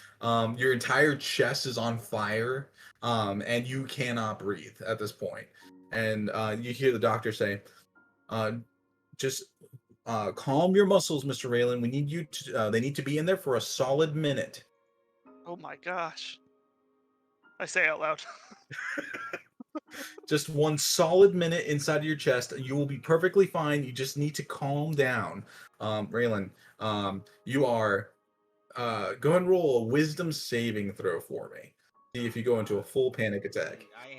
Your entire chest is on fire, and you cannot breathe at this point. And you hear the doctor say, "Just calm your muscles, Mr. Raylan. We need you to. They need to be in there for a solid minute." Oh my gosh. I say out loud. Just one solid minute inside of your chest. You will be perfectly fine. You just need to calm down. Raylan, you are go ahead and roll a wisdom saving throw for me. See if you go into a full panic attack. Okay. I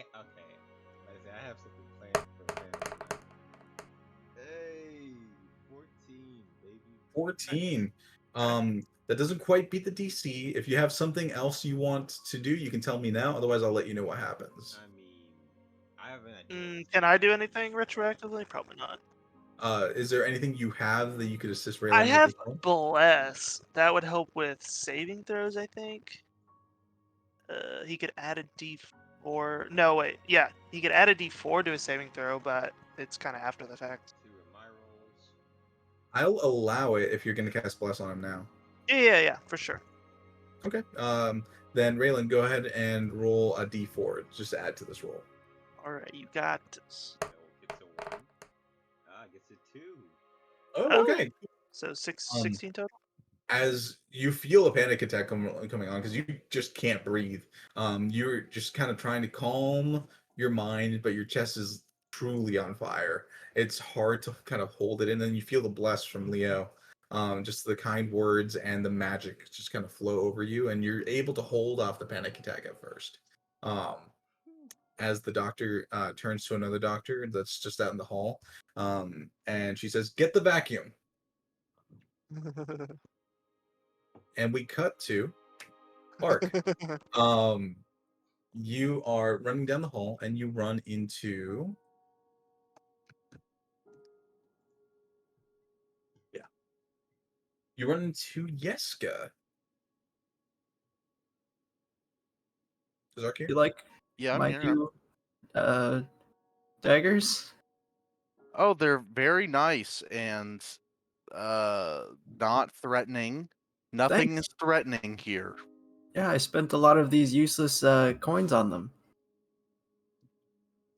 have something planned for a panic attack. Hey, 14, baby. 14. That doesn't quite beat the DC. If you have something else you want to do, you can tell me now. Otherwise, I'll let you know what happens. I mean, I have an idea. Can I do anything retroactively? Probably not. Is there anything you have that you could assist Raylan I with have as well? bless. That would help with saving throws, I think. He could add a D4. No, wait. Yeah, he could add a D4 to his saving throw, but it's kind of after the fact. 2 of my rolls. I'll allow it if you're going to cast Bless on him now. Yeah, for sure. Okay. Then Raylan, go ahead and roll a d4. Just to add to this roll. All right, you got this. No, gets a 1. Gets a 2. Oh, okay. So 16 total. As you feel a panic attack coming on, because you just can't breathe. You're just kind of trying to calm your mind, but your chest is truly on fire. It's hard to kind of hold it in. And then you feel the bless from Leo. Just the kind words and the magic just kind of flow over you, and you're able to hold off the panic attack at first. As the doctor turns to another doctor that's just out in the hall, and she says, "Get the vacuum." And we cut to Ark. You are running down the hall, and you run into Yeska. Is Ark here? You like Yeah, I'm my here. new daggers? Oh, they're very nice and not threatening. Nothing Thanks. is threatening here. Yeah, I spent a lot of these useless coins on them.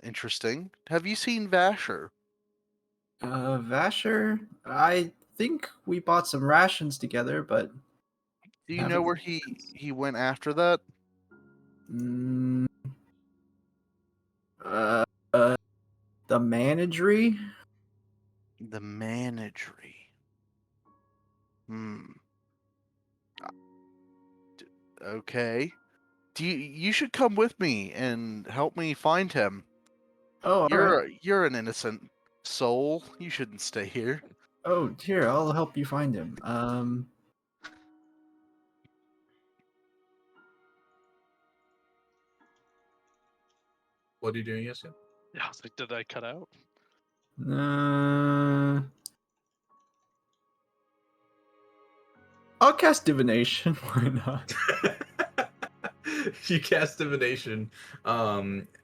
Interesting. Have you seen Vasher? Vasher, I think we bought some rations together, but Do you know haven't- where he went after that? Mm, uh, uh, the managery. The managery. Hmm. Okay. You should come with me and help me find him. Oh, all right. You're an innocent soul. You shouldn't stay here. Oh, here, I'll help you find him. What are you doing, Jessica? Yeah, I was like, did I cut out? I'll cast divination. Why not? You cast divination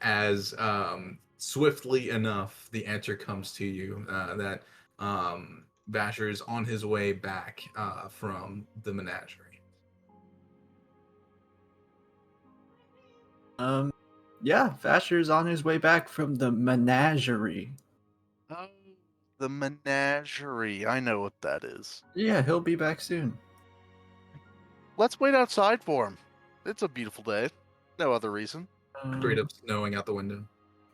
as swiftly enough the answer comes to you that Vasher is on his way back from the menagerie. Yeah, Vasher's on his way back from the menagerie. Oh, the menagerie. I know what that is. Yeah, he'll be back soon. Let's wait outside for him. It's a beautiful day. No other reason. Straight up snowing out the window.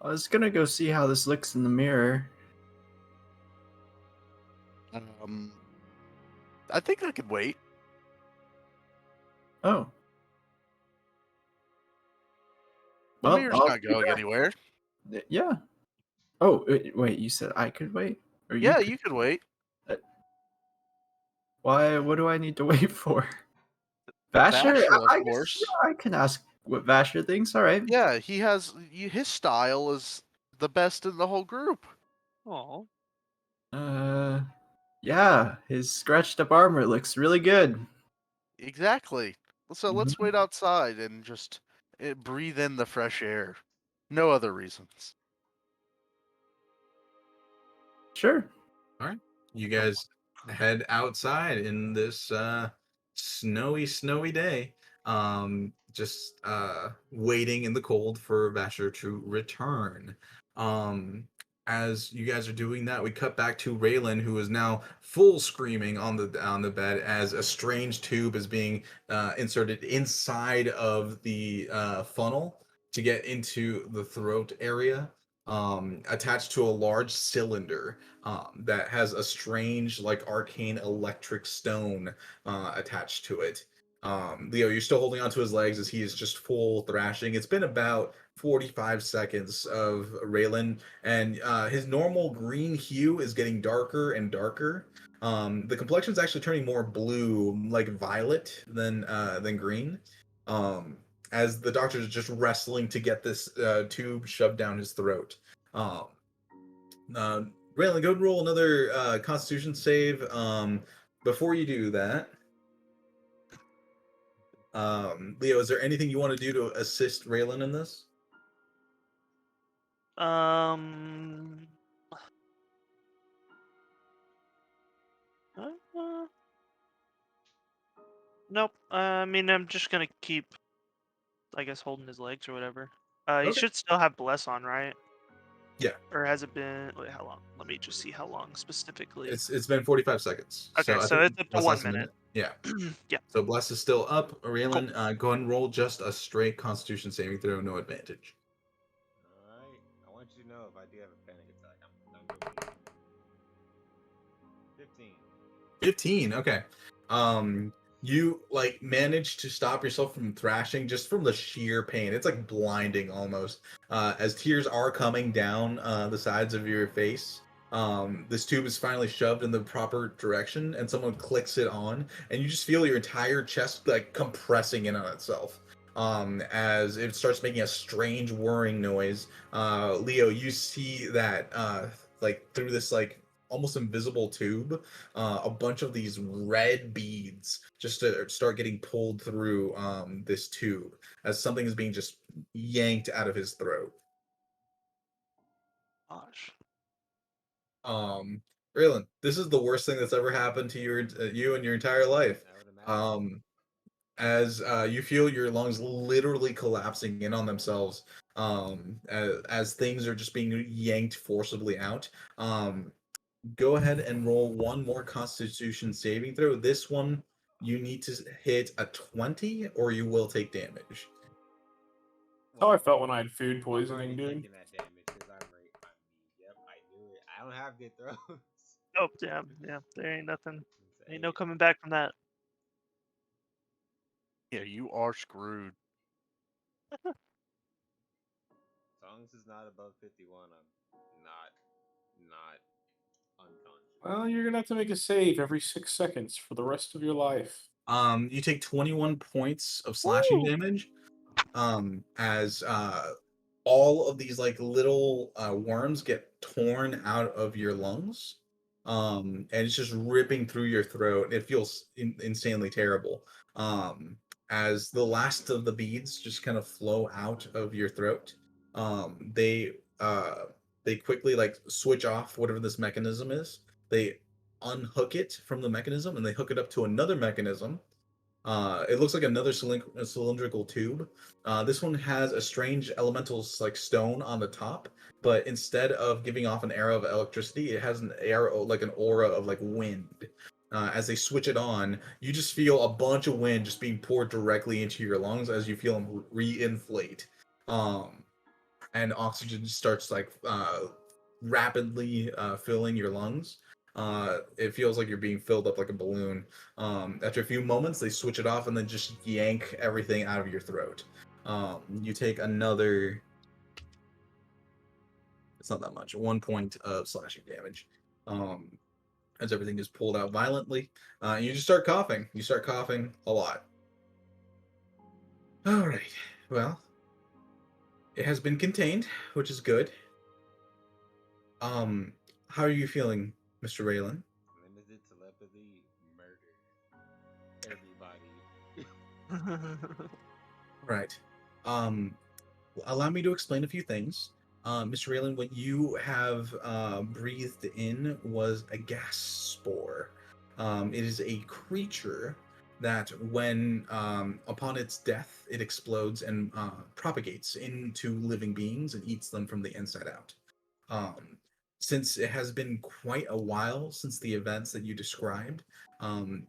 I was gonna go see how this looks in the mirror. I think I could wait. Oh. The Well, mirror's I'll not be going back. anywhere. Yeah. Oh, wait, you said I could wait? Or Yeah, could... you could wait. Why? What do I need to wait for? Vasher? Vasher, of I guess, course. yeah, I can ask what Vasher thinks. All right. Yeah, his style is the best in the whole group. Oh, Yeah, his scratched up armor looks really good. Exactly. So let's wait outside and just breathe in the fresh air. No other reasons. Sure. All right, you guys head outside in this snowy day. Just waiting in the cold for Vasher to return. As you guys are doing that, we cut back to Raylan, who is now full screaming on the bed as a strange tube is being inserted inside of the funnel to get into the throat area, attached to a large cylinder that has a strange, like, arcane electric stone attached to it. Leo, you're still holding onto his legs as he is just full thrashing. It's been about 45 seconds of Raylan, and his normal green hue is getting darker and darker. The complexion is actually turning more blue, like violet, than green. As the doctor is just wrestling to get this tube shoved down his throat. Uh, Raylan, go and roll another Constitution save. Before you do that, Leo, is there anything you want to do to assist Raylan in this? Nope. I mean, I'm just gonna keep, I guess, holding his legs or whatever. He Okay. should still have bless on, right? Yeah. Or has it been? Wait, how long? Let me just see how long specifically. It's been 45 seconds. Okay, I so think it's up to Bless 1 has a minute. Yeah. Yeah. So Bless is still up. Raylan, go ahead and roll just a straight Constitution saving throw, no advantage. Alright. I want you to know if I do have a panic attack, I'm going to 15. 15. Okay. You like manage to stop yourself from thrashing just from the sheer pain. It's like blinding almost. As tears are coming down the sides of your face. This tube is finally shoved in the proper direction, and someone clicks it on, and you just feel your entire chest like compressing in on itself. As it starts making a strange whirring noise. Leo, you see that like through this like almost invisible tube, a bunch of these red beads just to start getting pulled through this tube as something is being just yanked out of his throat. Gosh. Raylan, this is the worst thing that's ever happened to you in your entire life. I would imagine. As you feel your lungs literally collapsing in on themselves, as things are just being yanked forcibly out. Go ahead and roll one more Constitution saving throw. This one, you need to hit a 20 or you will take damage. That's how I felt when I had food I'm poisoning, already dude. taking that damage because I'm right. Yep, I knew it. I don't have good throws. Oh, yeah. There ain't nothing. It's Ain't no 8. coming back from that. Yeah, you are screwed. As long as it's not above 51, I'm not unconscious. Well, you're gonna have to make a save every 6 seconds for the rest of your life. You take 21 points of slashing damage. As all of these like little worms get torn out of your lungs. And it's just ripping through your throat. It feels insanely terrible. As the last of the beads just kind of flow out of your throat, um, they uh, they quickly like switch off whatever this mechanism is. They unhook it from the mechanism and they hook it up to another mechanism. It looks like another cylindrical tube. This one has a strange elemental like stone on the top, but instead of giving off an arrow of electricity, it has an arrow like an aura of like wind. As they switch it on, you just feel a bunch of wind just being poured directly into your lungs as you feel them re-inflate. And oxygen starts like rapidly filling your lungs. It feels like you're being filled up like a balloon. After a few moments, they switch it off and then just yank everything out of your throat. You take another. It's not that much. 1 point of slashing damage. As everything is pulled out violently, you just start coughing. You start coughing a lot. All right. Well, it has been contained, which is good. How are you feeling, Mr. Raylan? Limited telepathy, murder. Everybody. Right. Um, Allow me to explain a few things. Mr. Raylan, what you have breathed in was a gas spore. It is a creature that, when upon its death, it explodes and propagates into living beings and eats them from the inside out. Um, since it has been quite a while since the events that you described,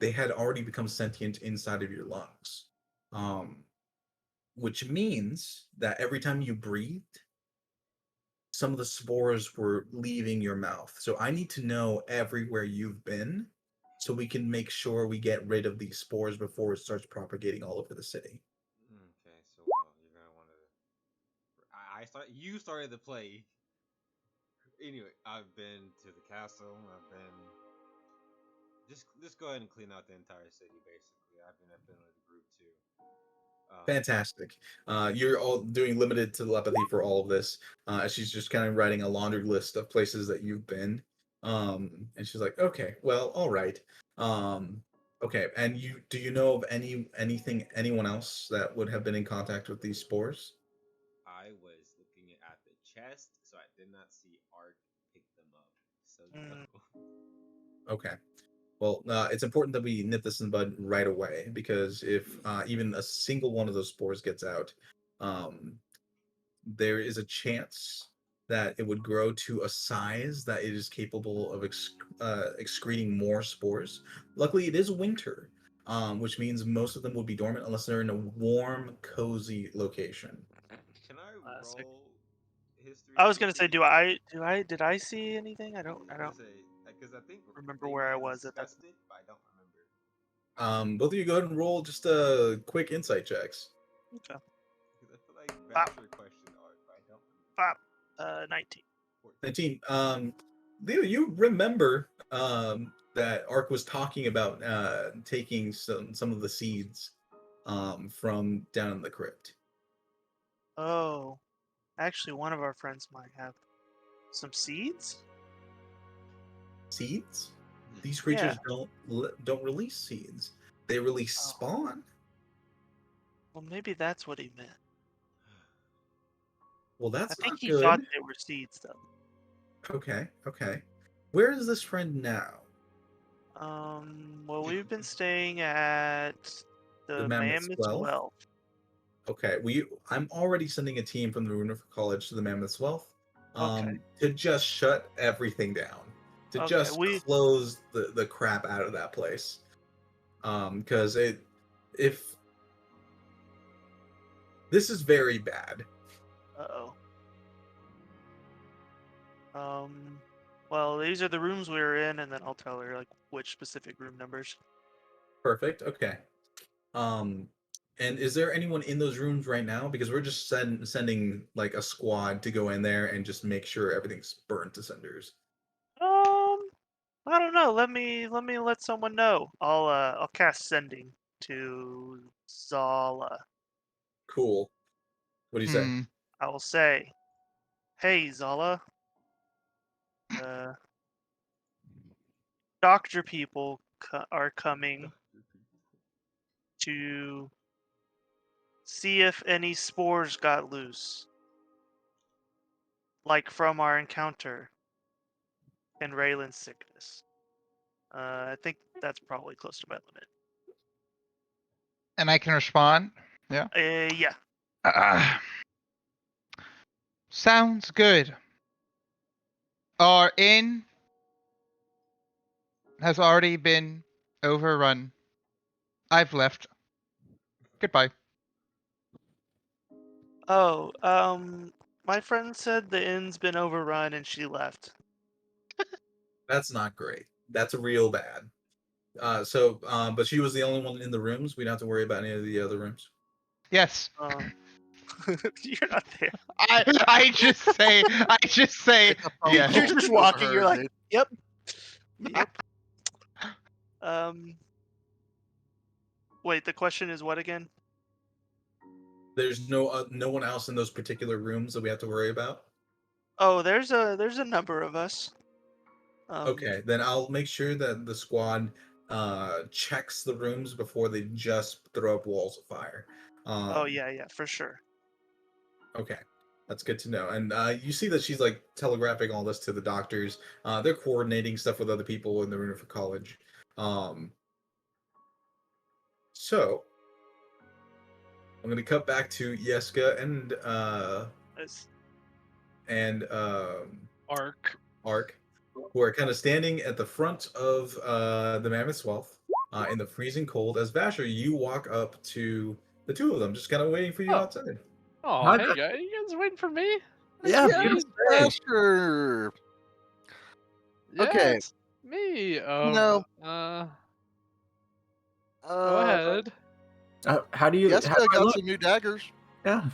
they had already become sentient inside of your lungs. Um, which means that every time you breathed, some of the spores were leaving your mouth. So I need to know everywhere you've been so we can make sure we get rid of these spores before it starts propagating all over the city. Okay, so well, you're gonna want to. You started the play. Anyway, I've been to the castle. I've been. Just go ahead and clean out the entire city. Basically, I've been with the group too. Fantastic. You're all doing limited telepathy for all of this. She's just kind of writing a laundry list of places that you've been. And she's like, okay, well, all right. Okay, and do you know of anyone else that would have been in contact with these spores? I was looking at the chest, so I did not see Ark pick them up. So no. Okay. Well, it's important that we nip this in the bud right away because if even a single one of those spores gets out, um, there is a chance that it would grow to a size that it is capable of excreting more spores. Luckily, it is winter, which means most of them would be dormant unless they're in a warm, cozy location. Can I Classic. roll history? I was gonna to say, see? did I see anything? I don't Because I think remember they where may I have was at that. discussed it, but I don't remember. Both of you go ahead and roll just quick insight checks. Okay. Because I feel like Pop. Bachelor questioned Ark, but I don't remember. 19. 19. Leo, you remember that Ark was talking about taking some of the seeds from down in the crypt. Oh, actually, one of our friends might have some seeds. Seeds? These Yeah. creatures don't release seeds. They release Oh. spawn. Well, maybe that's what he meant. Well, I that's think not he thought good. they were seeds, though. Okay. Where is this friend now? Well, we've been staying at The the Mammoth's Mammoth's Wealth? Well. Okay, I'm already sending a team from the Runic College to the Mammoth's Wealth Okay. to just shut everything down. To Okay, just close the crap out of that place. Because if this is very bad. Uh-oh. Well, these are the rooms we were in, and then I'll tell her like which specific room numbers. Perfect. Okay. And is there anyone in those rooms right now? Because we're just sending like a squad to go in there and just make sure everything's burnt to cinders. I don't know. Let someone know. I'll cast sending to Zala. Cool. What do you say? Hmm. I will say, hey Zala, uh, doctor people are coming to see if any spores got loose, like from our encounter in Raylan's sickness. I think that's probably close to my limit. And I can respond. Yeah. Yeah. Sounds good. Our inn has already been overrun. I've left. Goodbye. Oh, my friend said the inn's been overrun and she left. That's not great. That's real bad. But she was the only one in the rooms. We don't have to worry about any of the other rooms. Yes. You're not there. I just say Pick up phone yes. call You're just for walking. her, You're like, dude. yep, yep. Wait. The question is what again? There's no one else in those particular rooms that we have to worry about. Oh, there's a number of us. Okay, then I'll make sure that the squad checks the rooms before they just throw up walls of fire. Oh yeah, for sure. Okay, that's good to know. And you see that she's like telegraphing all this to the doctors. They're coordinating stuff with other people in the room for college. So I'm gonna cut back to Yeska and Ark, who are kind of standing at the front of the Mammoth's Wealth in the freezing cold. As Vasher, you walk up to the two of them, just kind of waiting for you outside. Oh, Hi, hey guys, you guys waiting for me? Yeah, Yeah, beautiful. sure. Yeah, Okay. it's me. No. Go ahead. How do you? Yes, how I do I got look? some new daggers. Yeah.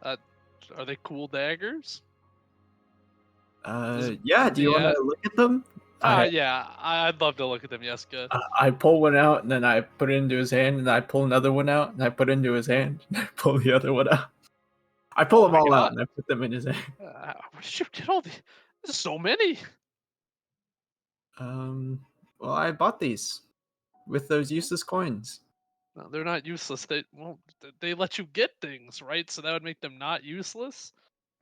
Are they cool daggers? Yeah. Do you want to look at them? Yeah, I'd love to look at them. Yes, good. I pull one out and then I put it into his hand, and I pull another one out and I put it into his hand, and I pull the other one out. I pull them all out and I put them in his hand. Where did you get all these? There's so many. Well, I bought these with those useless coins. No, they're not useless. They let you get things, right? So that would make them not useless.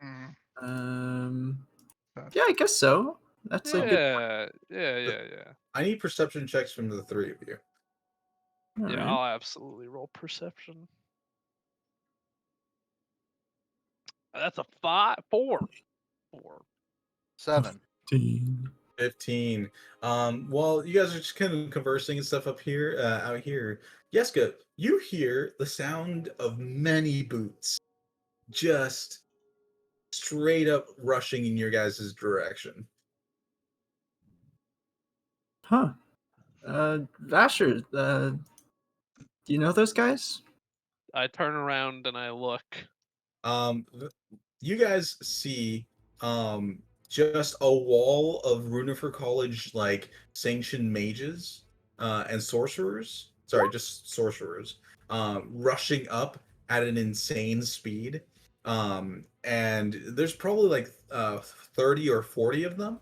Yeah, I guess so. That's a good. Yeah. I need perception checks from the three of you. All Yeah, right. I'll absolutely roll perception. That's a 4. 7. 15. Well, you guys are just kind of conversing and stuff up here, out here. Yeska, you hear the sound of many boots just straight up rushing in your guys' direction. Huh. Vasher, do you know those guys? I turn around and I look. You guys see just a wall of Runefer College like sanctioned mages and sorcerers. Sorry, just sorcerers rushing up at an insane speed. And there's probably like 30 or 40 of them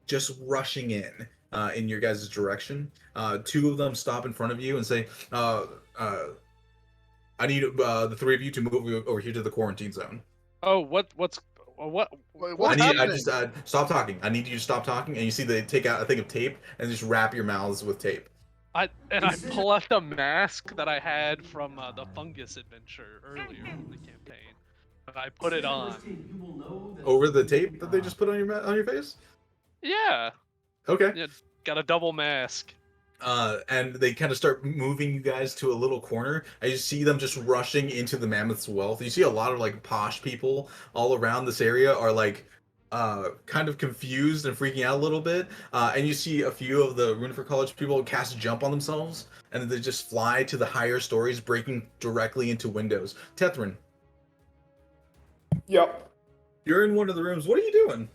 just rushing in your guys' direction. Two of them stop in front of you and say, I need the three of you to move over here to the quarantine zone. Oh, what? Wait, I what's need. I happening? just stop talking. I need you to stop talking. And you see they take out a thing of tape and just wrap your mouths with tape. I pull out the mask that I had from the fungus adventure earlier in the campaign, and I put it on. Over the tape that they just put on your face. Yeah. Okay. Yeah, got a double mask. And they kind of start moving you guys to a little corner. And you see them just rushing into the Mammoth's Wealth. You see a lot of like posh people all around this area are like kind of confused and freaking out a little bit. And you see a few of the Runefer College people cast jump on themselves, and then they just fly to the higher stories, breaking directly into windows. Tethrin, Yep. you're in one of the rooms. What are you doing?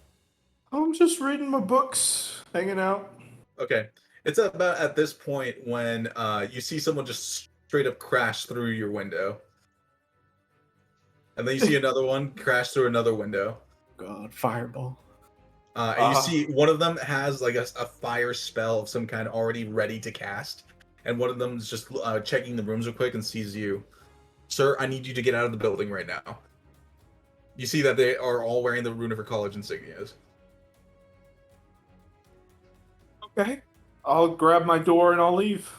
I'm just reading my books, hanging out. Okay. It's about at this point when you see someone just straight up crash through your window. And then you see another one crash through another window. God, fireball. And you see one of them has like a fire spell of some kind already ready to cast. And one of them is just checking the rooms real quick and sees you. Sir, I need you to get out of the building right now. You see that they are all wearing the Runefer College insignias. Okay. I'll grab my door and I'll leave.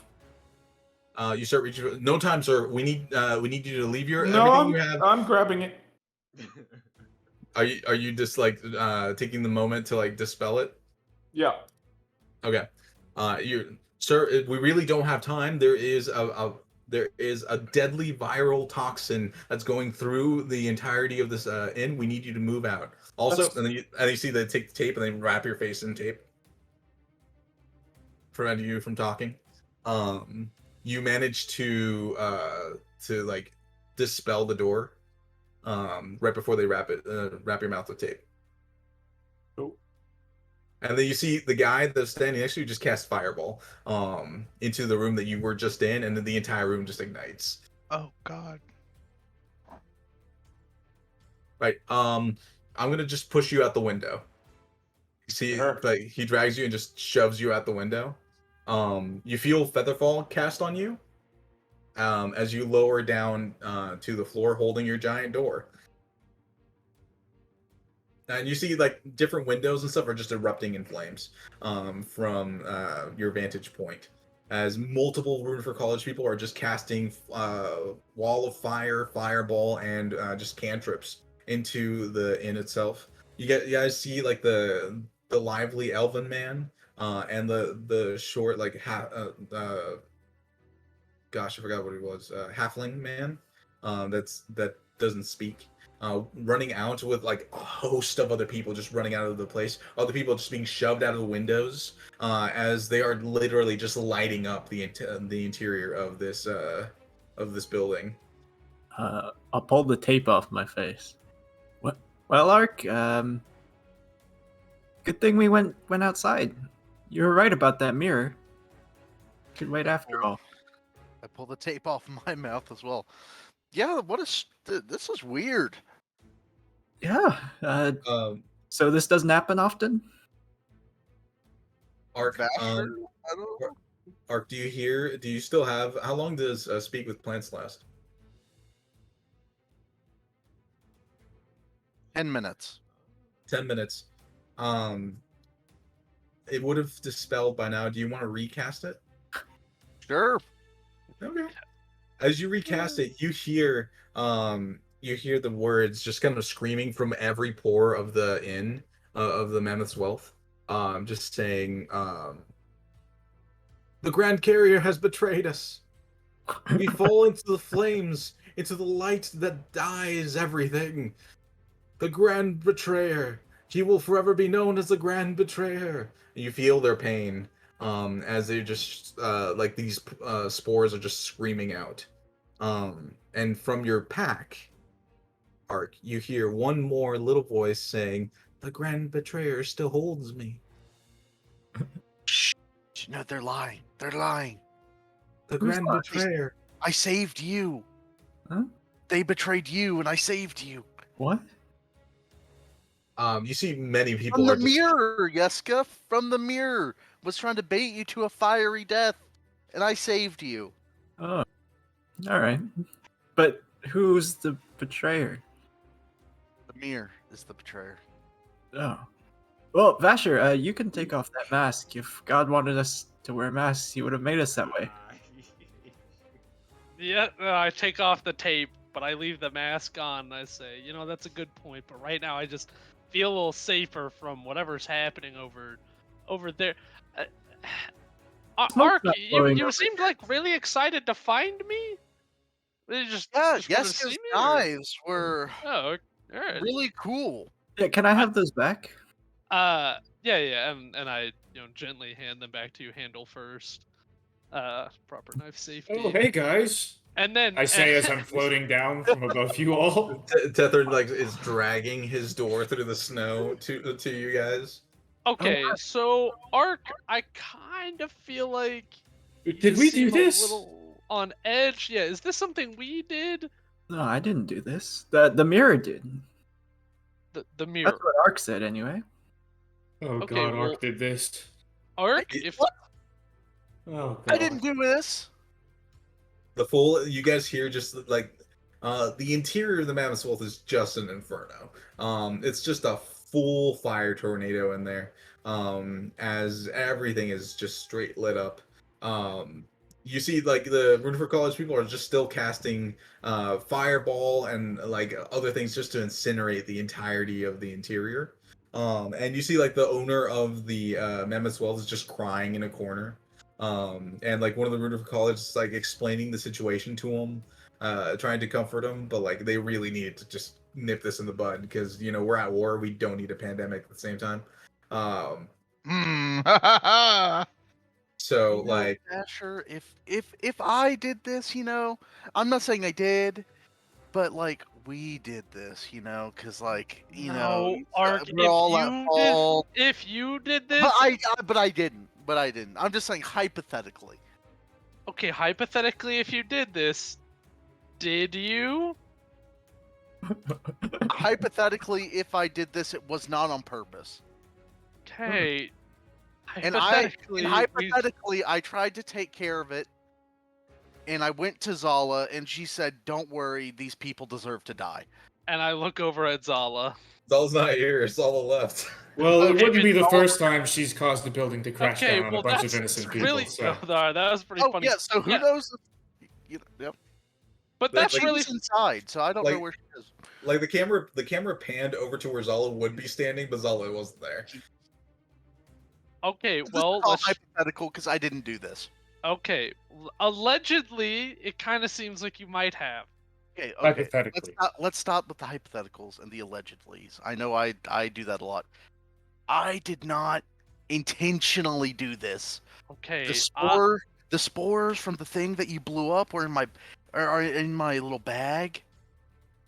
You start reaching. No time, sir. We need you to leave your No, everything you have. I'm grabbing it. Are you just like taking the moment to like dispel it? Yeah. Okay. You, sir, we really don't have time. There is a deadly viral toxin that's going through the entirety of this inn. We need you to move out. Also, and then you see they take the tape and they wrap your face in tape, preventing you from talking. You manage to like dispel the door right before they wrap your mouth with tape. Oh. And then you see the guy that's standing next to you just cast fireball into the room that you were just in, and then the entire room just ignites. Oh God. Right. I'm gonna just push you out the window. You see, Sure. like he drags you and just shoves you out the window. You feel Featherfall cast on you as you lower down to the floor, holding your giant door. And you see like different windows and stuff are just erupting in flames from your vantage point, as multiple Runefer College people are just casting wall of fire, fireball, and just cantrips into the inn itself. You guys see like the lively elven man and the short like gosh, I forgot what he was. Halfling man that doesn't speak. Running out with like a host of other people just running out of the place. Other people just being shoved out of the windows as they are literally just lighting up the interior of this building. I'll pull the tape off my face. What? Well, Ark, good thing we went outside. You were right about that mirror. Could wait after all. I pull the tape off my mouth as well. Yeah, this is weird. Yeah. So this doesn't happen often? Ark, Vasher? I don't know. Ark, do you still have, how long does Speak with Plants last? 10 minutes. 10 minutes. It would have dispelled by now. Do you want to recast it? Sure. Okay. As you recast it, you hear the words just kind of screaming from every pore of the inn of the Mammoth's Wealth. Just saying, the Grand Carrier has betrayed us. We fall into the flames, into the light that dyes everything. The Grand Betrayer. He will forever be known as the Grand Betrayer. You feel their pain as they just like these spores are just screaming out. And from your pack, Ark, you hear one more little voice saying, "The Grand Betrayer still holds me." Shh. No, they're lying. They're lying. The Grand Betrayer. I saved you. Huh? They betrayed you, and I saved you. What? You see many people From the are just... mirror, Yeska. From the mirror. Was trying to bait you to a fiery death, and I saved you. Oh. Alright. But who's the betrayer? The mirror is the betrayer. Oh. Well, Vasher, you can take off that mask. If God wanted us to wear masks, he would have made us that way. Yeah, I take off the tape, but I leave the mask on. And I say, that's a good point. But right now, I just feel a little safer from whatever's happening over there. Ark, you seemed like really excited to find me. Just wanted to see Yeska's me, or- knives were Oh, all right. really cool. Yeah, can I have those back? Yeah, and I gently hand them back to you, handle first. Proper knife safety. Oh, hey guys. And then I say as I'm floating down from above you all. Tether like is dragging his door through the snow to you guys. Okay, so Ark, I kind of feel like Did you we do seem a this? little on edge. Yeah, is this something we did? No, I didn't do this. The mirror did. The mirror. That's what Ark said, anyway. Oh Okay, god, well- Ark did this. Ark, Hey, if What? Oh god. I didn't do this. The full you guys hear just like the interior of the Mammoth Wolf is just an inferno. It's just a full fire tornado in there. As everything is just straight lit up. You see like the Runeford College people are just still casting fireball and like other things just to incinerate the entirety of the interior. And you see like the owner of the Mammoth Wells is just crying in a corner. And like one of the Runeford College is like explaining the situation to him, trying to comfort him, but like they really need to just nip this in the bud because we're at war. We don't need a pandemic at the same time. Um, so You know, like Dasher, if I did this, I'm not saying I did, but like we did this, because like no, Ark, we're all at fault. if you did this, But I didn't. But I didn't. I'm just saying hypothetically. okay, hypothetically, if you did this, did you? Hypothetically, if I did this, it was not on purpose. Okay. And Hypothetically, hypothetically, I tried to take care of it, and I went to Zala, and she said, "Don't worry, these people deserve to die." and I look over at Zala. Zala's not here. Zala left. Well, it Okay, wouldn't be the but- first time she's caused the building to crash Okay, down on well a bunch of that's innocent people. really So. that was pretty Oh funny. yeah, so who Yeah. knows? Yep. But Like- that's like- really She's inside, so I don't know like- where she is. Like the camera panned over to where Zala would be standing, but Zala wasn't there. okay. This is Well, all let's hypothetical because I didn't do this. okay. Allegedly, it kind of seems like you might have. Okay. Hypothetically. Let's stop with the hypotheticals and the allegedlys. I know I do that a lot. I did not intentionally do this. Okay. The spores from the thing that you blew up are in my little bag,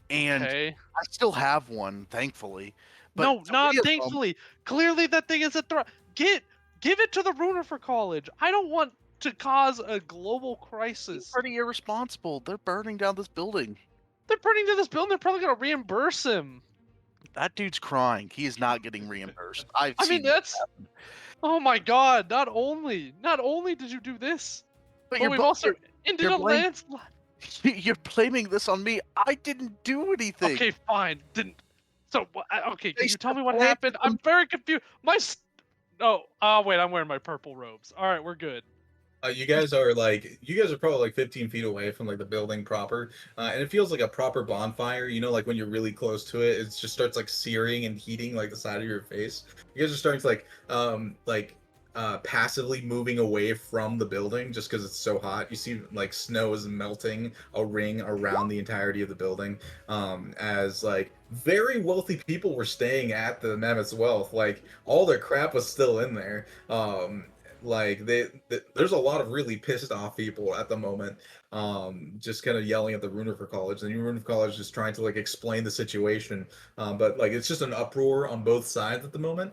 and okay. I still have one, thankfully. But No, not three of them- thankfully. Clearly, that thing is a threat. Give it to the Runeford College. I don't want to cause a global It's crisis. pretty irresponsible. They're burning down this building. They're burning to this building. They're probably gonna reimburse him. That dude's crying. He is not getting reimbursed. I mean, that's. Oh my God! Not only did you do this, But but we've also ended you're a blaming- landslide. you're blaming this on me. I didn't do anything. Okay, fine. Didn't. So okay, can They you tell me what split happened? I'm very confused. Oh, wait, I'm wearing my purple robes. All right, we're good. You guys are probably like 15 feet away from like the building proper, and it feels like a proper bonfire. Like when you're really close to it, it just starts like searing and heating like the side of your face. You guys are starting to passively moving away from the building just because it's so hot. You see like snow is melting a ring around the entirety of the building, as like very wealthy people were staying at the Mammoth's Wealth. Like all their crap was still in there. There's a lot of really pissed off people at the moment, just kind of yelling at the Runeford College. The new Runeford College is trying to like explain the situation, but like it's just an uproar on both sides at the moment.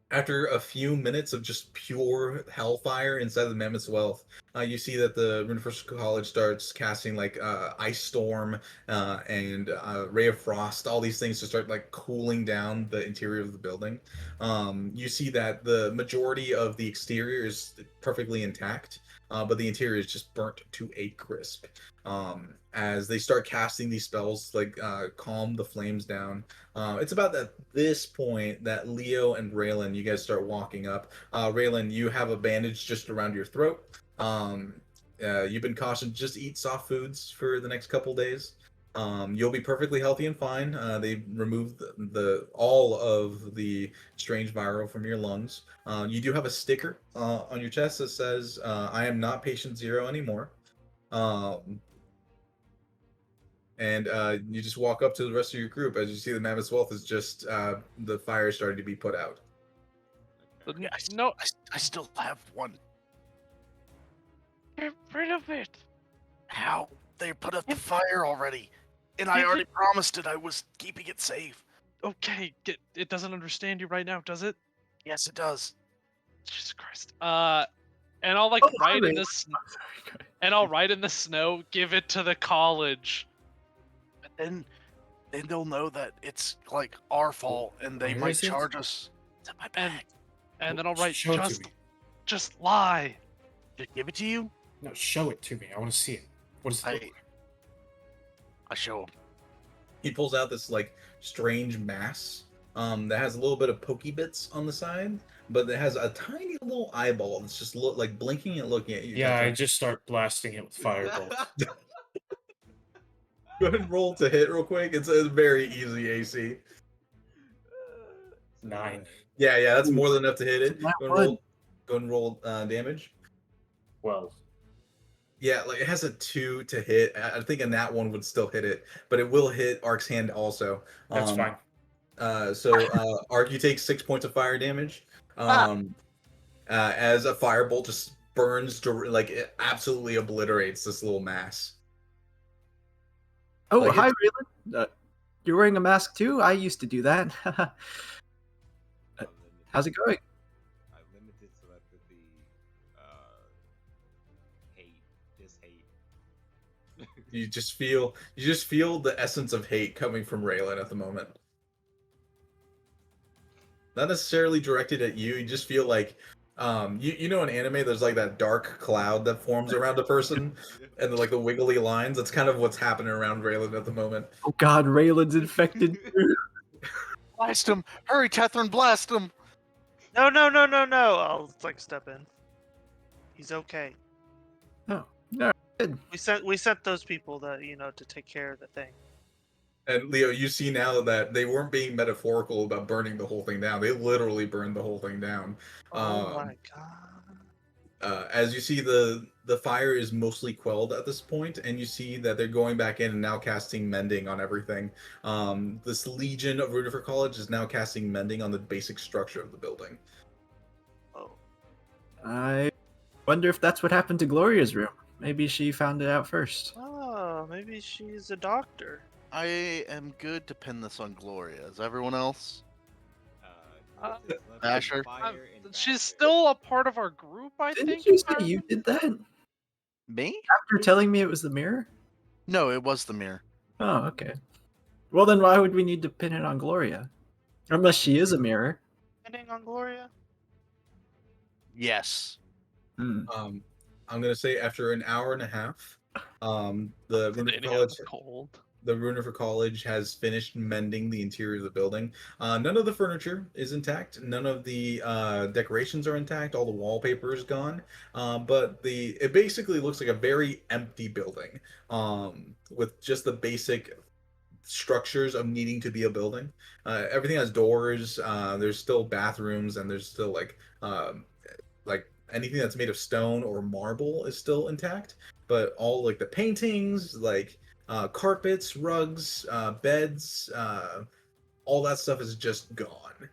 After a few minutes of just pure hellfire inside the Mammoth's Wealth, you see that the Runeford College starts casting like Ice Storm and Ray of Frost, all these things to start like cooling down the interior of the building. You see that the majority of the exterior is perfectly intact, but the interior is just burnt to a crisp. As they start casting these spells, like calm the flames down. It's about at this point that Leo and Raylan, you guys start walking up. Raylan, you have a bandage just around your throat. You've been cautioned just to eat soft foods for the next couple days. You'll be perfectly healthy and fine. They removed all of the strange viral from your lungs. You do have a sticker on your chest that says, "I am not patient zero anymore." and you just walk up to the rest of your group as you see the Mammoth's Wealth is just the fire starting to be put out. But Yeah, no, I still have one. get rid of it. How? They put out the Give- fire already, and I give already it- promised it I was keeping it safe. Okay, it doesn't understand you right now, does it? Yes, it does. Jesus Christ. And I'll like Oh, write in Harry. this, Oh, sorry, go ahead. and I'll write in the snow. Give it to the college. But then they'll know that it's like our fault, and they Where might is it? charge us. It's in my bag. And then I'll write Show it to me. just lie. Just give it to you. No, show it to me. I want to see it. What does it look like? I show him. He pulls out this like strange mass that has a little bit of pokey bits on the side, but it has a tiny little eyeball that's just like blinking and looking at you. Yeah, I Tether. just start blasting it with firebolts. Go ahead and roll to hit real quick. It's a very easy AC. 9. Yeah, that's more than enough to hit it. Not Go and roll damage. 12. Yeah, like it has a 2 to hit. I think in that one would still hit it, but it will hit Ark's hand also. That's fine. So Ark, you take 6 points of fire damage. As a firebolt just burns, like it absolutely obliterates this little mass. Oh, Like, hi, Raylan. You're wearing a mask too? I used to do that. How's it going? I limited telepathy. Hate. Just hate. You just feel the essence of hate coming from Raylan at the moment. Not necessarily directed at you. You just feel like you know in anime there's like that dark cloud that forms around a person and like the wiggly lines. That's kind of what's happening around Raylan at the moment. Oh God, Raylan's infected too. Blast him! Hurry, Tethrin, blast him! No, no, no, no, no. I'll like step in. He's okay. Oh, no, good. We sent those people that to take care of the thing. And Leo, you see now that they weren't being metaphorical about burning the whole thing down. They literally burned the whole thing down. Oh my god. As you see, the fire is mostly quelled at this point, and you see that they're going back in and now casting mending on everything. This Legion of Rudifer College is now casting mending on the basic structure of the building. Oh. I wonder if that's what happened to Gloria's room. Maybe she found it out first. Oh, maybe she's a doctor. I am good to pin this on Gloria. Is everyone else? Telepathy, Asher? fire, and She's Basher. still a part of our group, I Didn't think. you if I say you remember. did that? Me? After telling me it was the mirror? No, it was the mirror. Oh, okay. Well, then why would we need to pin it on Gloria? Unless she is a mirror. Pinning on Gloria? Yes. Hmm. I'm gonna say after an hour and a half, the Rudifer Anyhow, College it's cold. the Rudifer College has finished mending the interior of the building. None of the furniture is intact. None of the decorations are intact. All the wallpaper is gone. But it basically looks like a very empty building with just the basic structures of needing to be a building. Everything has doors. There's still bathrooms, and there's still like anything that's made of stone or marble is still intact. But all like the paintings, like carpets, rugs, beds, all that stuff is just gone.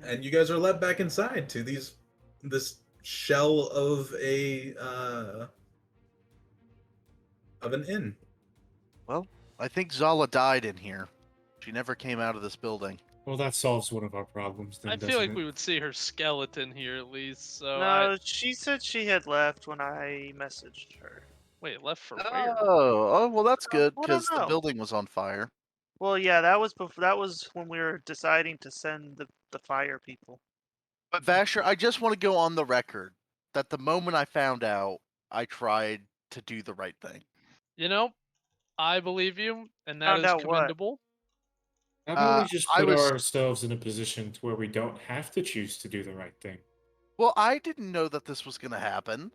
And you guys are led back inside to this shell of an inn. Well, I think Zala died in here. She never came out of this building. Well, that solves one of our problems then, I feel doesn't like it? we would see her skeleton here at least. So No, she said she had left when I messaged her. wait, left for where? Oh, well, that's good I don't because the know. building was on fire. Well, yeah, that was before. That was when we were deciding to send the fire people. But Vasher, I just want to go on the record that the moment I found out, I tried to do the right thing. You know, I believe you, and that Found is out what? commendable. How about Uh, we just I put was- ourselves in a position to where we don't have to choose to do the right thing? Well, I didn't know that this was going to happen.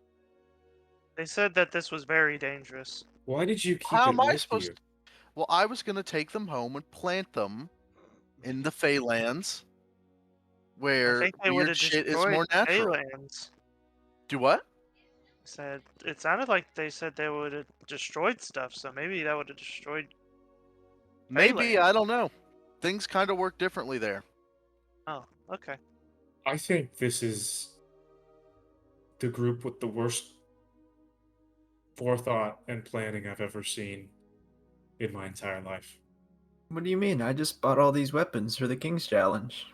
They said that this was very dangerous. Why did you keep How it am I with supposed you? to? Well, I was going to take them home and plant them in the Feylands, I where think they would weird have shit is destroyed more natural. Feylands. Do what? said it sounded like they said they would have destroyed stuff, so maybe that would have destroyed. Maybe, Pele. I don't know. Things kind of work differently there. Oh, okay. I think this is the group with the worst forethought and planning I've ever seen in my entire life. What do you mean? I just bought all these weapons for the King's Challenge.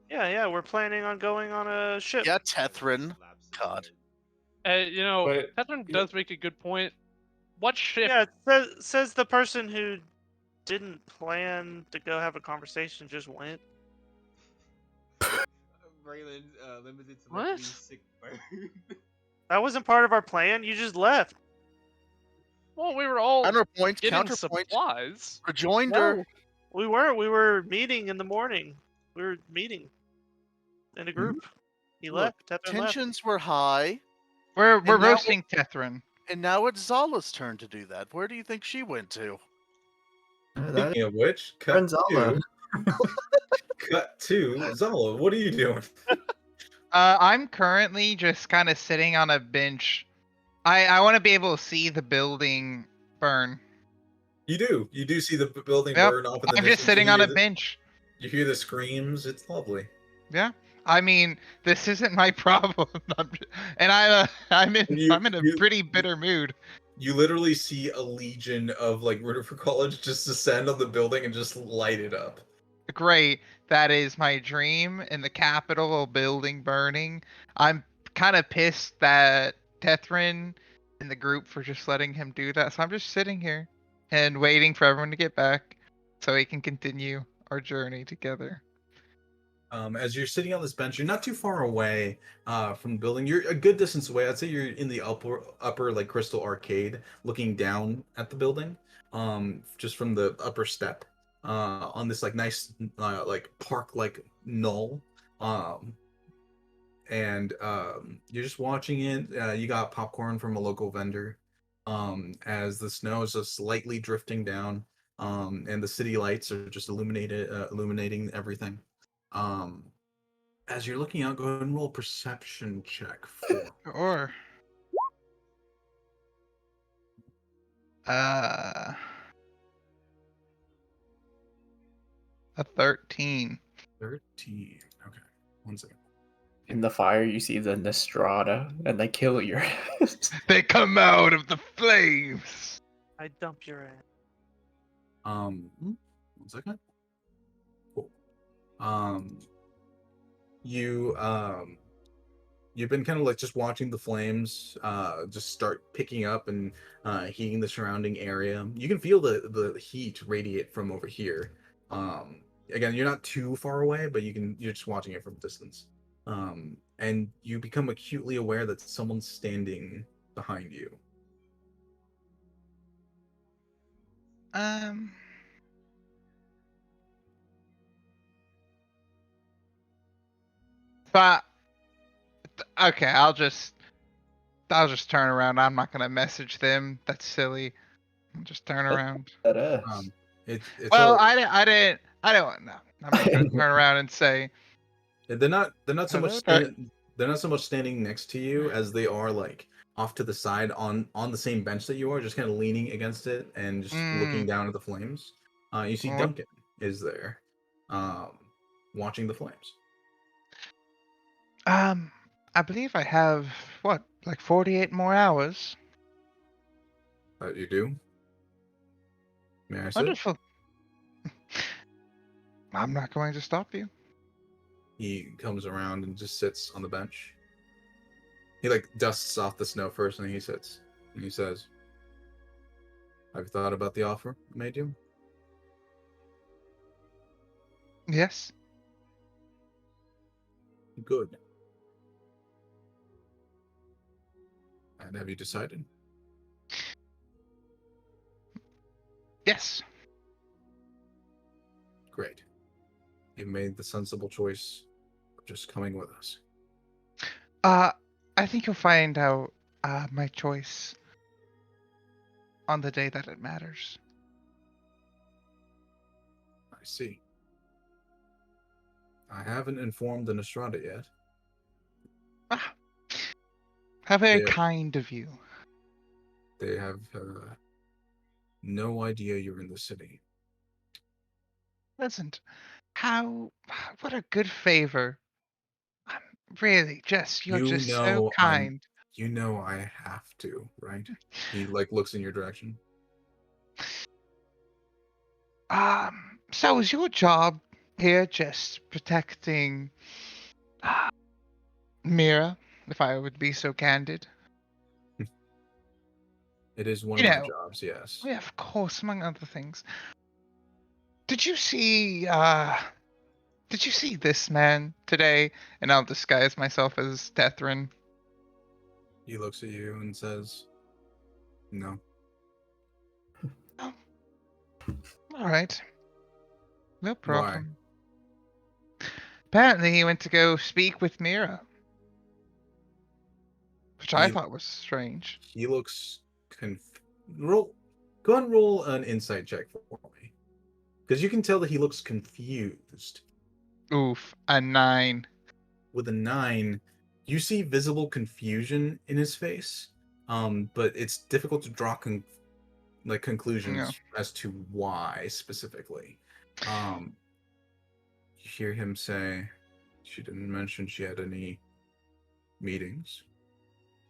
Yeah, we're planning on going on a ship. Yeah, Tethrin. Lapses God. there. You know, But- Catherine does make a good point. What ship? Yeah, it says the person who didn't plan to go have a conversation just went. Braylon, limited to What? luckily sick bird. That wasn't part of our plan. You just left. Well, we were all Counterpoint, getting counterpoint. supplies. Rejoinder. No, we weren't. We were meeting in the morning. We were meeting in a group. He Look, left. Tevin left. tensions were high, We're now- roasting Tethrin. and now it's Zala's turn to do that. Where do you think she went to? That Speaking of which, friend Zala. cut to Zala. What are you doing? I'm currently just kind of sitting on a bench. I want to be able to see the building burn. You do. You do see the building Yep, burn off in the I'm just distance. sitting You on hear a the- bench. You hear the screams. It's lovely. Yeah. I mean, this isn't my problem. And I'm in a pretty bitter mood. You literally see a legion of like Rutherford College just descend on the building and just light it up. Great. That is my dream in the Capitol building burning. I'm kind of pissed that Tethrin and the group for just letting him do that. So I'm just sitting here and waiting for everyone to get back so we can continue our journey together. As you're sitting on this bench, you're not too far away from the building. You're a good distance away. I'd say you're in the upper like Crystal Arcade, looking down at the building. Just from the upper step, on this like nice like park like knoll. And you're just watching it. You got popcorn from a local vendor. As the snow is just slightly drifting down. And the city lights are just illuminating everything. As you're looking out, go ahead and roll a perception check for. Or a 13. 13. Okay, 1 second. In the fire, you see the Nostrada, and they kill your ass. They come out of the flames. I dump your ass. 1 second. Cool. You've been kind of like just watching the flames just start picking up and heating the surrounding area. You can feel the heat radiate from over here. Again, you're not too far away, but you're just watching it from a distance. And you become acutely aware that someone's standing behind you. But okay, I'll just turn around. I'm not gonna message them. That's silly. I'll just turn around. That ass. It's Well, all- I don't know. I'm not gonna turn around and say, They're not so much Hello, they're not so much standing next to you as they are like off to the side on the same bench that you are, just kind of leaning against it and just looking down at the flames. You see Well- Duncan is there, watching the flames. I believe I have what, like 48 more hours. You do? May I sit? Wonderful. I'm not going to stop you. He comes around and just sits on the bench. He like dusts off the snow first, and then he sits and he says, "Have you thought about the offer I made you?" Yes. Good. And have you decided? Yes. Great. You've made the sensible choice of just coming with us. I think you'll find out my choice on the day that it matters. I see. I haven't informed the Nostrada yet. How very Yeah. kind of you. They have no idea you're in the city. Listen, what a good favor. I'm really you're You just so know kind. I have to, right? He like looks in your direction. So is your job here just protecting Mira, if I would be so candid? It is one You of my know, jobs, yes. yeah, of course, among other things. Did you see this man today? And I'll disguise myself as Tethrin. He looks at you and says, "No." Oh, all right. No Why? problem. Apparently he went to go speak with Mira. Which I He thought was strange. he looks roll. Go ahead and roll an insight check for me, because you can tell that he looks confused. Oof, a 9. With a 9, you see visible confusion in his face, but it's difficult to draw conclusions as to why specifically. You hear him say, "She didn't mention she had any meetings."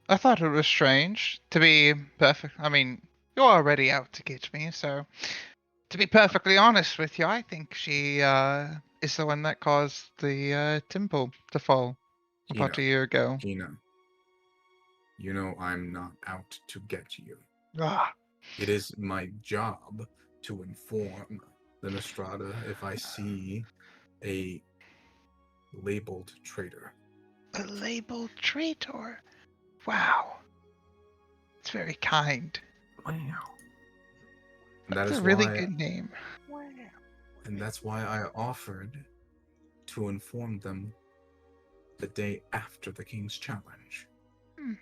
I thought it was strange. To be perfect, I mean, you're already out to get me, so to be perfectly honest with you, I think she is the one that caused the temple to fall about Gina, a year ago. Gina, you know I'm not out to get you. Ah, It is my job to inform the Nostrada if I see a labeled traitor. a labeled traitor. Wow, it's very kind. Wow. And That's that a is really why good name. and that's why I offered to inform them the day after the King's Challenge. Hmm.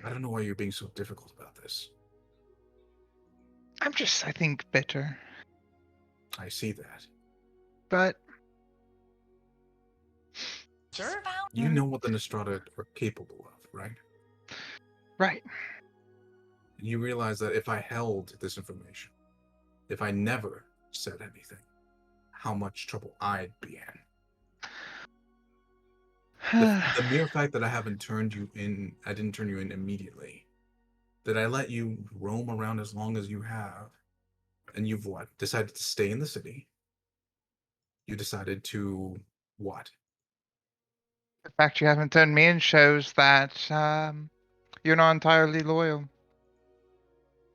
I don't know why you're being so difficult about this. I'm just, I think, bitter. I see that. But You know what the Nostrada are capable of, right? right. And you realize that if I held this information, if I never said anything, how much trouble I'd be in. The mere fact that I didn't turn you in immediately, that I let you roam around as long as you have, and you've decided to stay in the city. You decided to what? The fact you haven't turned me in shows that you're not entirely loyal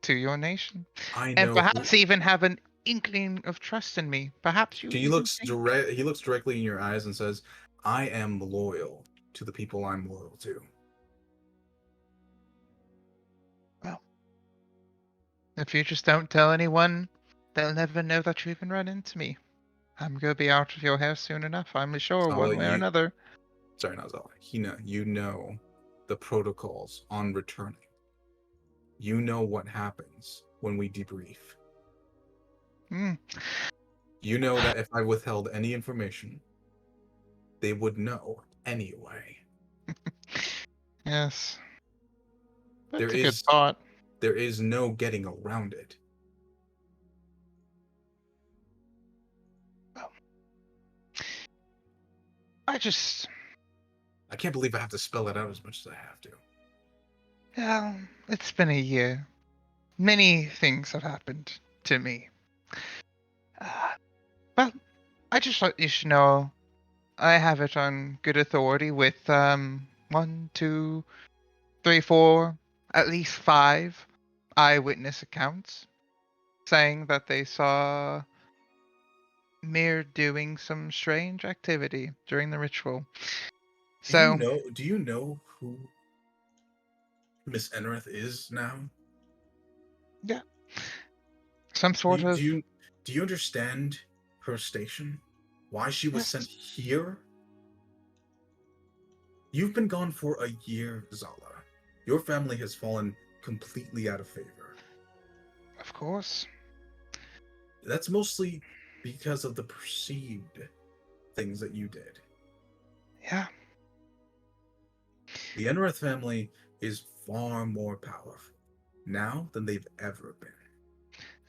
to your nation. I And know who. perhaps even have an inkling of trust in me. Perhaps you He even looks think. He looks directly in your eyes and says, "I am loyal to the people I'm loyal to." Well, if you just don't tell anyone, they'll never know that you even run into me. I'm gonna be out of your house soon enough, I'm sure, So one way or another. sorry, Nazala. You know the protocols on returning. You know what happens when we debrief. Hmm. You know that if I withheld any information, they would know anyway. Yes. That's There a good is thought. there is no getting around it. I just, I can't believe I have to spell it out as much as I have to. yeah, it's been a year. Many things have happened to me. Well, I just thought you should know I have it on good authority with 1, 2, 3, 4, at least 5 eyewitness accounts saying that they saw Mir doing some strange activity during the ritual. So, Do you know who Miss Enrith is now? yeah, some sort of, Do you understand her station? Why she was sent yes, here? You've been gone for a year, Zala. Your family has fallen completely out of favor. of course. That's mostly because of the perceived things that you did. Yeah. The Enrith family is far more powerful now than they've ever been.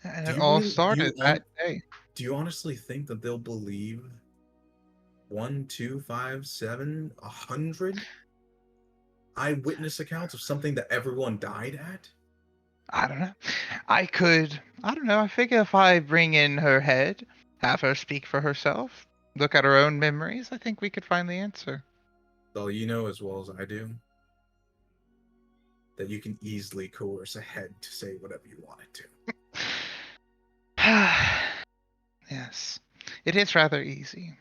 And Do it you all really, started that day. do you honestly think that they'll believe 1, 2, 5, 7, 100 eyewitness accounts of something that everyone died at? I don't know. I don't know. I figure if I bring in her head, have her speak for herself, look at her own memories, I think we could find the answer. Well, you know as well as I do that you can easily coerce a head to say whatever you want it to. Yes. It is rather easy.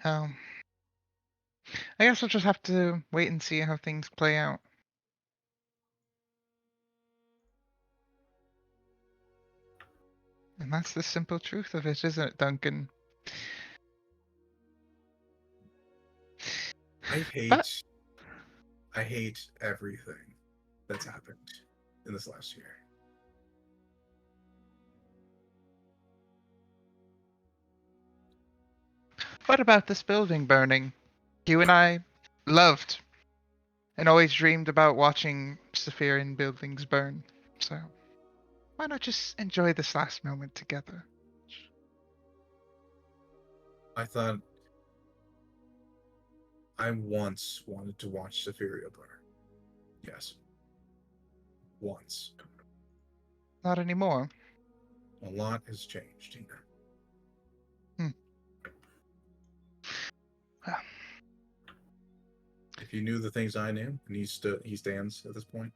Um, I guess we'll just have to wait and see how things play out. And that's the simple truth of it, isn't it, Duncan? I But hate everything that's happened in this last year. what about this building burning? You and I loved and always dreamed about watching Saphirian buildings burn. So why not just enjoy this last moment together? I thought I once wanted to watch Saphiria burn. Yes. Once. Not anymore. A lot has changed, Tina. Well, If you knew the things I knew, and he stands at this point,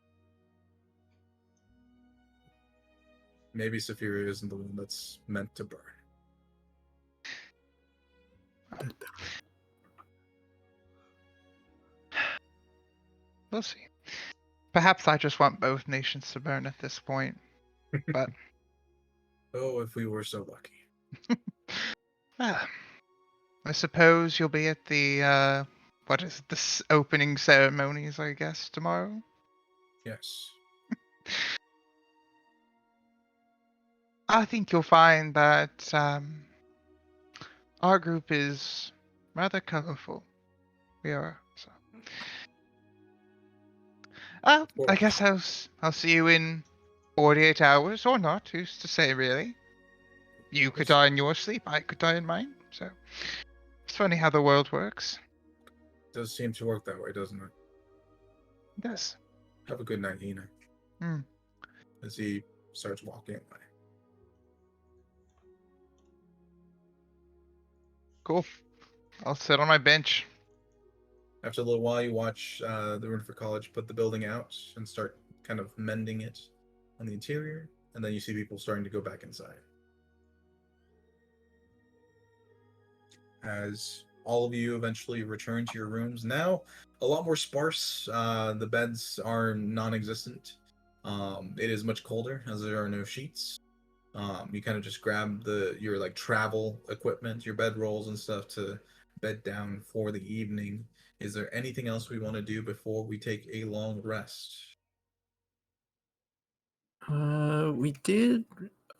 maybe Saphiria isn't the one that's meant to burn. we'll see. Perhaps I just want both nations to burn at this point. But Oh, if we were so lucky. ah, I suppose you'll be at the what is it, this opening ceremonies, I guess, tomorrow. Yes. I think you'll find that our group is rather colorful. We are. So. I guess I'll see you in 48 hours or not. Who's to say, really? You could die in your sleep. I could die in mine. So it's funny how the world works. Does seem to work that way, doesn't it? It does. Have a good night, Ina. Hmm. As he starts walking away. Cool. I'll sit on my bench. After a little while, you watch the Moran'Tur College put the building out and start kind of mending it on the interior, and then you see people starting to go back inside. As all of you eventually return to your rooms, now a lot more sparse. The beds are non-existent. It is much colder as there are no sheets. You kind of just grab your like travel equipment, your bed rolls and stuff to bed down for the evening. Is there anything else we want to do before we take a long rest? We did.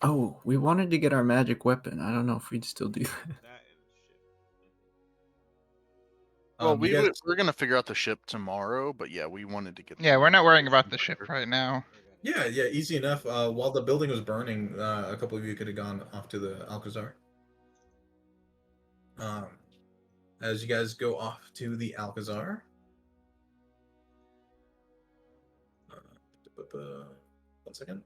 Oh, we wanted to get our magic weapon. I don't know if we'd still do that. That and shit. Well, You guys, we're gonna figure out the ship tomorrow, but yeah, we wanted to get. Yeah, we're not worrying about the better. ship right now. yeah, easy enough. While the building was burning, a couple of you could have gone off to the Alcazar. As you guys go off to the Alcazar. One second.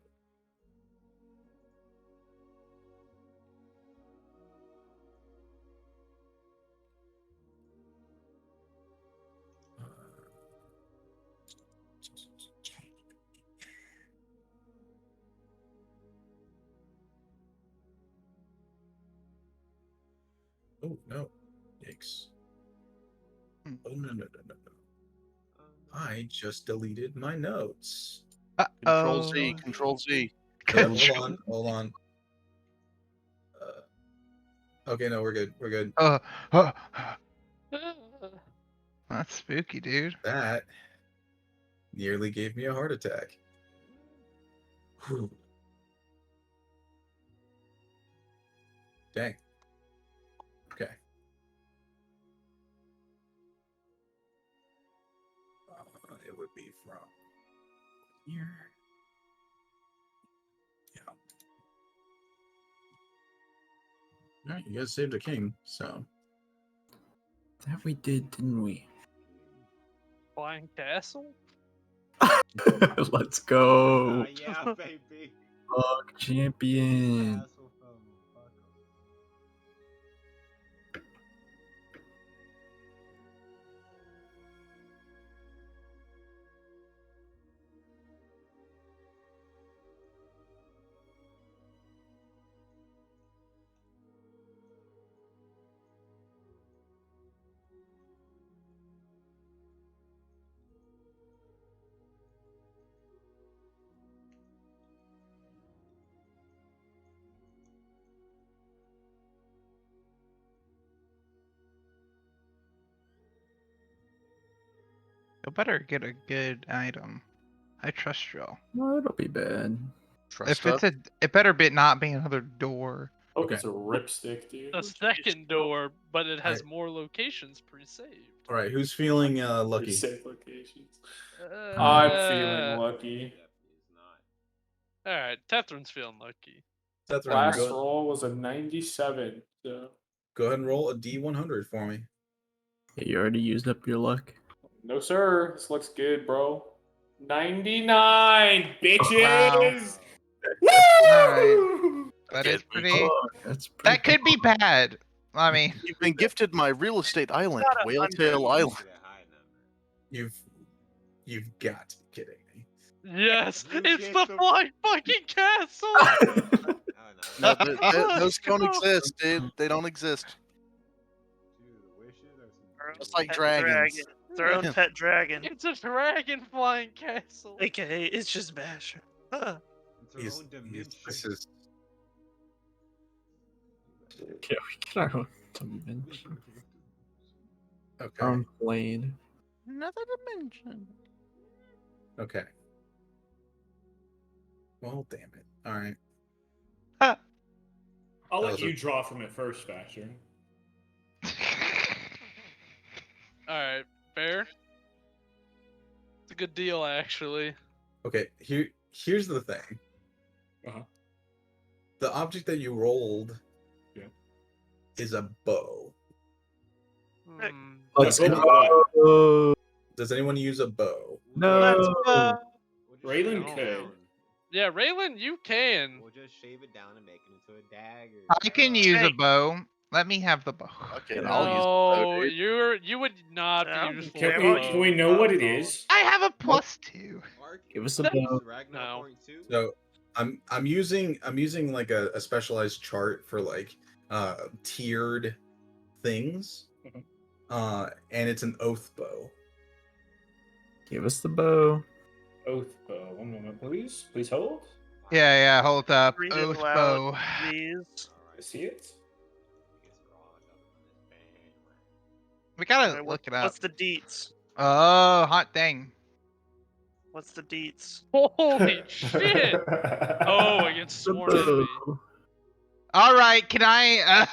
Oh no! Yikes! Hmm. Oh no! I just deleted my notes. Control Z, Control Z. Hold on. Okay, no, we're good. We're good. That's spooky, dude. That nearly gave me a heart attack. Whew. Dang. Okay. It would be from here. Yeah. All right, you guys saved a king, so That we did, didn't we? Flying castle? Let's go. Yeah, baby. Fuck champion. Castle from Bucko. You better get a good item. I trust y'all. No, it'll be bad. Trust If it's it better be not be another door. Oh, Okay. it's a ripstick, dude. A second door, but it has Alright. more locations pre-saved. all right, who's feeling Pretty lucky? safe locations. Uh, I'm feeling lucky. Definitely is not. All right, Tethrin's feeling lucky. Sethron, Last go, roll was a 97. So go ahead and roll a D100 for me. Hey, you already used up your luck. no, sir. This looks good, bro. 99, bitches. Alright. That is Get me. pretty. Oh, that's pretty That could be bad. I mean, You've been gifted my real estate island, Not 100. Whaletail Island. Get a high number. You've got to be kidding me. Yes, You it's get the the- flying fucking castle. Oh, No, no. those don't exist, dude. They don't exist. Dude, the wishes are some Our own Just like pet dragons. dragon. It's our own pet dragon. It's a dragon flying castle. AKA, it's just Basher. Huh. It's our He's- own he's- dimension. this is Yeah, we get our own dimension. okay. Blade. Another dimension. Okay. Well, damn it. All right. I'll That let was you a- draw from it first, Basher. All right, fair. It's a good deal, actually. Okay. Here's the thing. Uh-huh. The object that you rolled Yeah. is a bow. Hmm. Let's Go go. Does anyone use a bow? No. Let's go. We'll just Raylan shave it could. down. Yeah, Raylan, you can. We'll just shave it down and make it into a dagger. I can use a Hey. bow. Let me have the bow. Okay, then I'll use the bow, No, dude. you would not Yeah, be useful. okay, with well, a Can we bow. know what it is? I have a +2. Arc, Give us a is bow. Ragnar No. point two? So I'm using like a specialized chart for like tiered things. Mhm. And it's an oath bow. Give us the bow. Oath bow. 1 moment, please. Please hold. Yeah, hold up. Read it Oath aloud, bow. please. I see it. We gotta Alright, look it up. What's the deets? Oh, hot dang. What's the deets? Holy shit! Oh, against The sworn enemy. bow. All right, can I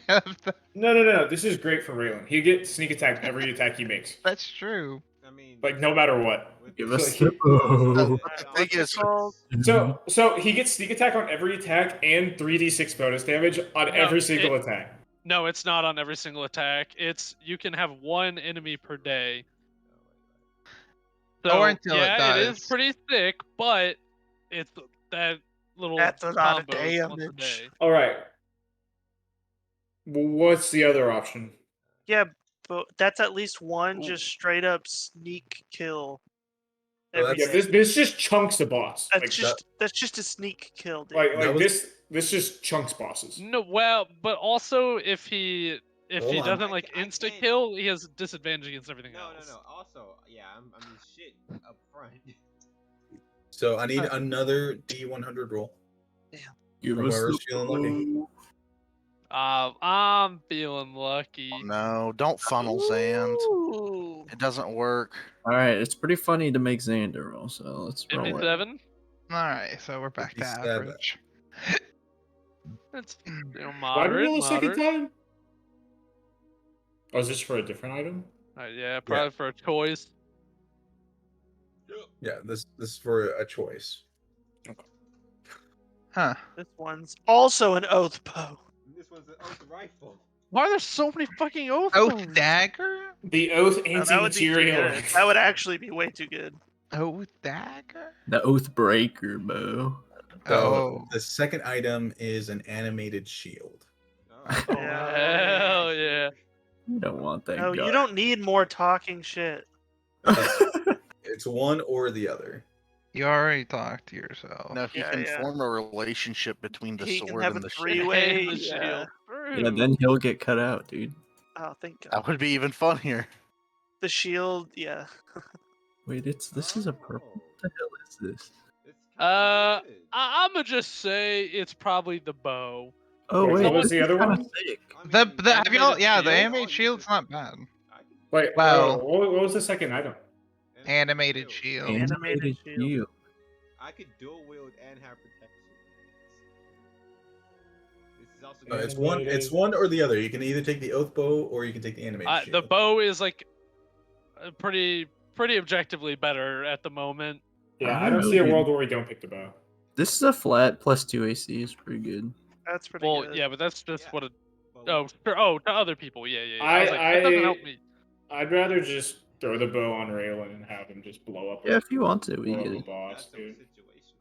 have the? No. This is great for Raylan. He gets sneak attack every attack he makes. That's true. I mean, Like, no matter what. with Give this- us the bow. The thing is, Called So he gets sneak attack on every attack and 3d6 bonus damage on every single attack. No, it's not on every single attack. It's you can have one enemy per day. So Or until it yeah, it is does. pretty thick, but it's that little That's a lot of combo is once a damage. day. All right. Well, what's the other option? Yeah, but that's at least one Ooh. just straight up sneak kill. Oh, every that's- Yeah, day. this just chunks the boss. That's just a sneak kill, dude. That was- This just chunks bosses. No, well, but also if he Hold on. doesn't like I insta can't- kill, he has disadvantage against everything No. else. Also, yeah, I mean, shit up front. So I need another D100 roll. Give From us whoever's the feeling lucky. bow. I'm feeling lucky. no, don't funnel Zand. Ooh. It doesn't work. All right, it's pretty funny to make Xander roll, so let's roll it. 57. All right, so we're back to 57. average. It's Why do we moderate. roll a second Moderate. time? Oh, is this for a different item? Yeah, probably for a choice. Yeah, this is for a choice. Huh. This one's also an oath bow. This one's an oath rifle. Why are there so many fucking oath Oath bows? dagger? The Oath Now, that would be too anti-material. good. That would actually be way too good. Oath dagger? The Oath Breaker bow. Oh. The second item is an animated shield. Oh, Hell yeah. You don't want that No, guy. you don't need more talking shit. It's one or the other. You already talked to yourself. No, he Yeah, can yeah. form a relationship between the He can sword have and a the shield. three-way. And the Yeah. shield. Yeah, then he'll get cut out, dude. Oh, thank God. That would be even funnier. The shield, yeah. Wait, this is a purple. What the hell is this? It's kinda good. I'm gonna just say it's probably the bow. Oh Wait, wait, what was this the is other kinda one? sick. I The mean, have y'all? Yeah, the shield? animated shield's not bad. I could- Wait, Well- what was the second item? Animated shield. Animated shield. I could dual wield and have protection. This is also No, good. it's one or the other. You can either take the oath bow or you can take the animated shield. The bow is like pretty objectively better at the moment. Yeah, I I don't don't see a know, world where we don't pick the bow. This is a flat +2 AC. Is pretty good. That's pretty Well, good. yeah, but that's just Yeah. what it. Well, Oh, sure. Oh, to other people. Yeah. I was like, that doesn't help me. I'd rather just throw the bow on Raylan and have him just blow up. Yeah, if you want to, we blow up get a it. boss, that's so dude. situational.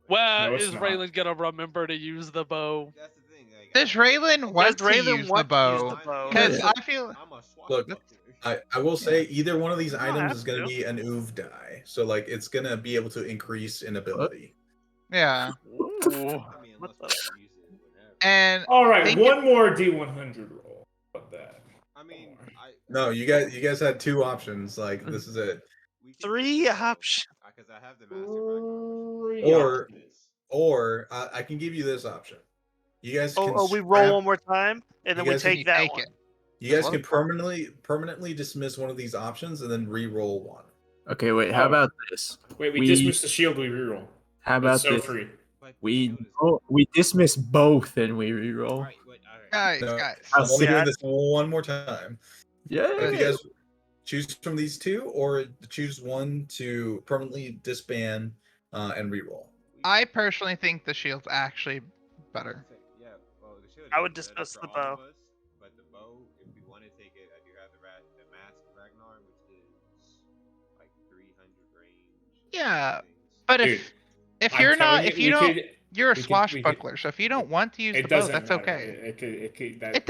Well, No, it's is not. Raylan gonna remember to use the bow? That's the thing. Like, Does Raylan want to Raylan use want the to use bow? the bow? Because Yeah. I feel I'm a Look, swashbuckler. I will say either one of these You don't items have is going to. to be an oof die, so like it's going to be able to increase in ability. yeah. Ooh. I mean, What unless the- we use it whenever. And All right, Think one more D100 roll. About that. I mean, No, you guys had two options. Like this is it. we can Three use the bow, options. Because I have the master Ragnar. Or This. or I can give you this option. You guys can Oh, we roll scrap- one more time, and then You we guys can take that take one. it. You guys Well, can permanently dismiss one of these options and then re-roll one. Okay, wait. How Oh. about this? Wait, we dismiss the shield, we reroll. How It's about so this? free. But the We shield is- we dismiss both and we reroll. Alright, wait, alright. Guys, No, guys. I'm only Yeah. doing this one more time. Yeah. If you guys choose from these two, or choose one to permanently disband and re-roll. I personally think the shield's actually better. Yeah, well, the shield I is would better dismiss for the all of bow. us, but the bow, if we want to take it, I do have the mask Ragnar, which is like 300 range. Yeah, things. But Dude, if I'm you're telling not, if we you don't, could- you're a we could- swashbuckler. So if you don't want to use the it bow, doesn't that's matter. okay. That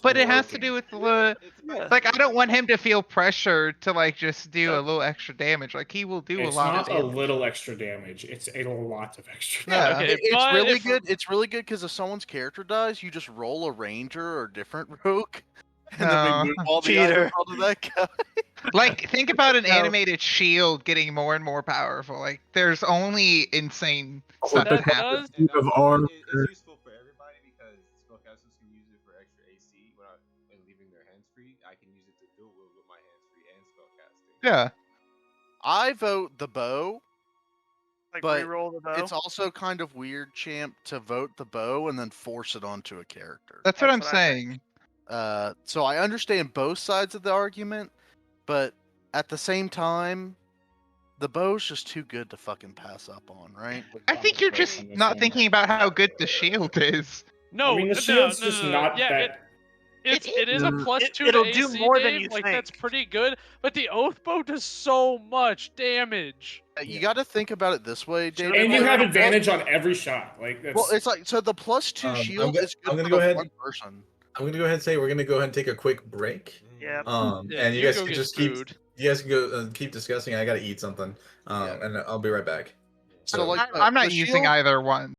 But it thing's has to broken. do with the. It's Yeah. Like I don't want him to feel pressure to like just do So- a little extra damage. Like he will do It's a lot not of a damage. little extra damage. It's a lot of extra Yeah. damage. Okay, It's but really if- good. It's really good because if someone's character dies, you just roll a ranger or different rogue, and then No. we move all the Cheater. items onto that guy. Like think about an No. animated shield getting more and more powerful. Like there's only insane With stuff the that happens. And of also, armor. it's useful for everybody because spellcasters can use it for extra AC when leaving their hands free. I can use it to dual wield with my hands free and spellcasting. Yeah. I vote the bow. Like But reroll the bow. It's also kind of weird, champ, to vote the bow and then force it onto a character. That's what I'm That's what I think. saying. So I understand both sides of the argument, but at the same time, the bow's just too good to fucking pass up on, right? I think you're just not thinking about how good the shield is. No, I mean, the no, shield's no, just no, no. not Yeah, that. it is a plus It- 2 it'll to do AC, more than Dave. you Like think. that's pretty good. But the oath bow does so much damage. You got to think about it this way, David. And you like, have the advantage on every shot. Like that's. Well, it's like so the +2 I'm shield go- is good I'm gonna for go the ahead- one person. I'm gonna go ahead and say we're gonna go ahead and take a quick break. Yeah. Yeah, And you you guys go can get just food. you guys can go keep discussing. I gotta eat something. Yeah. And I'll be right back. So like I'm not the using shield- either one.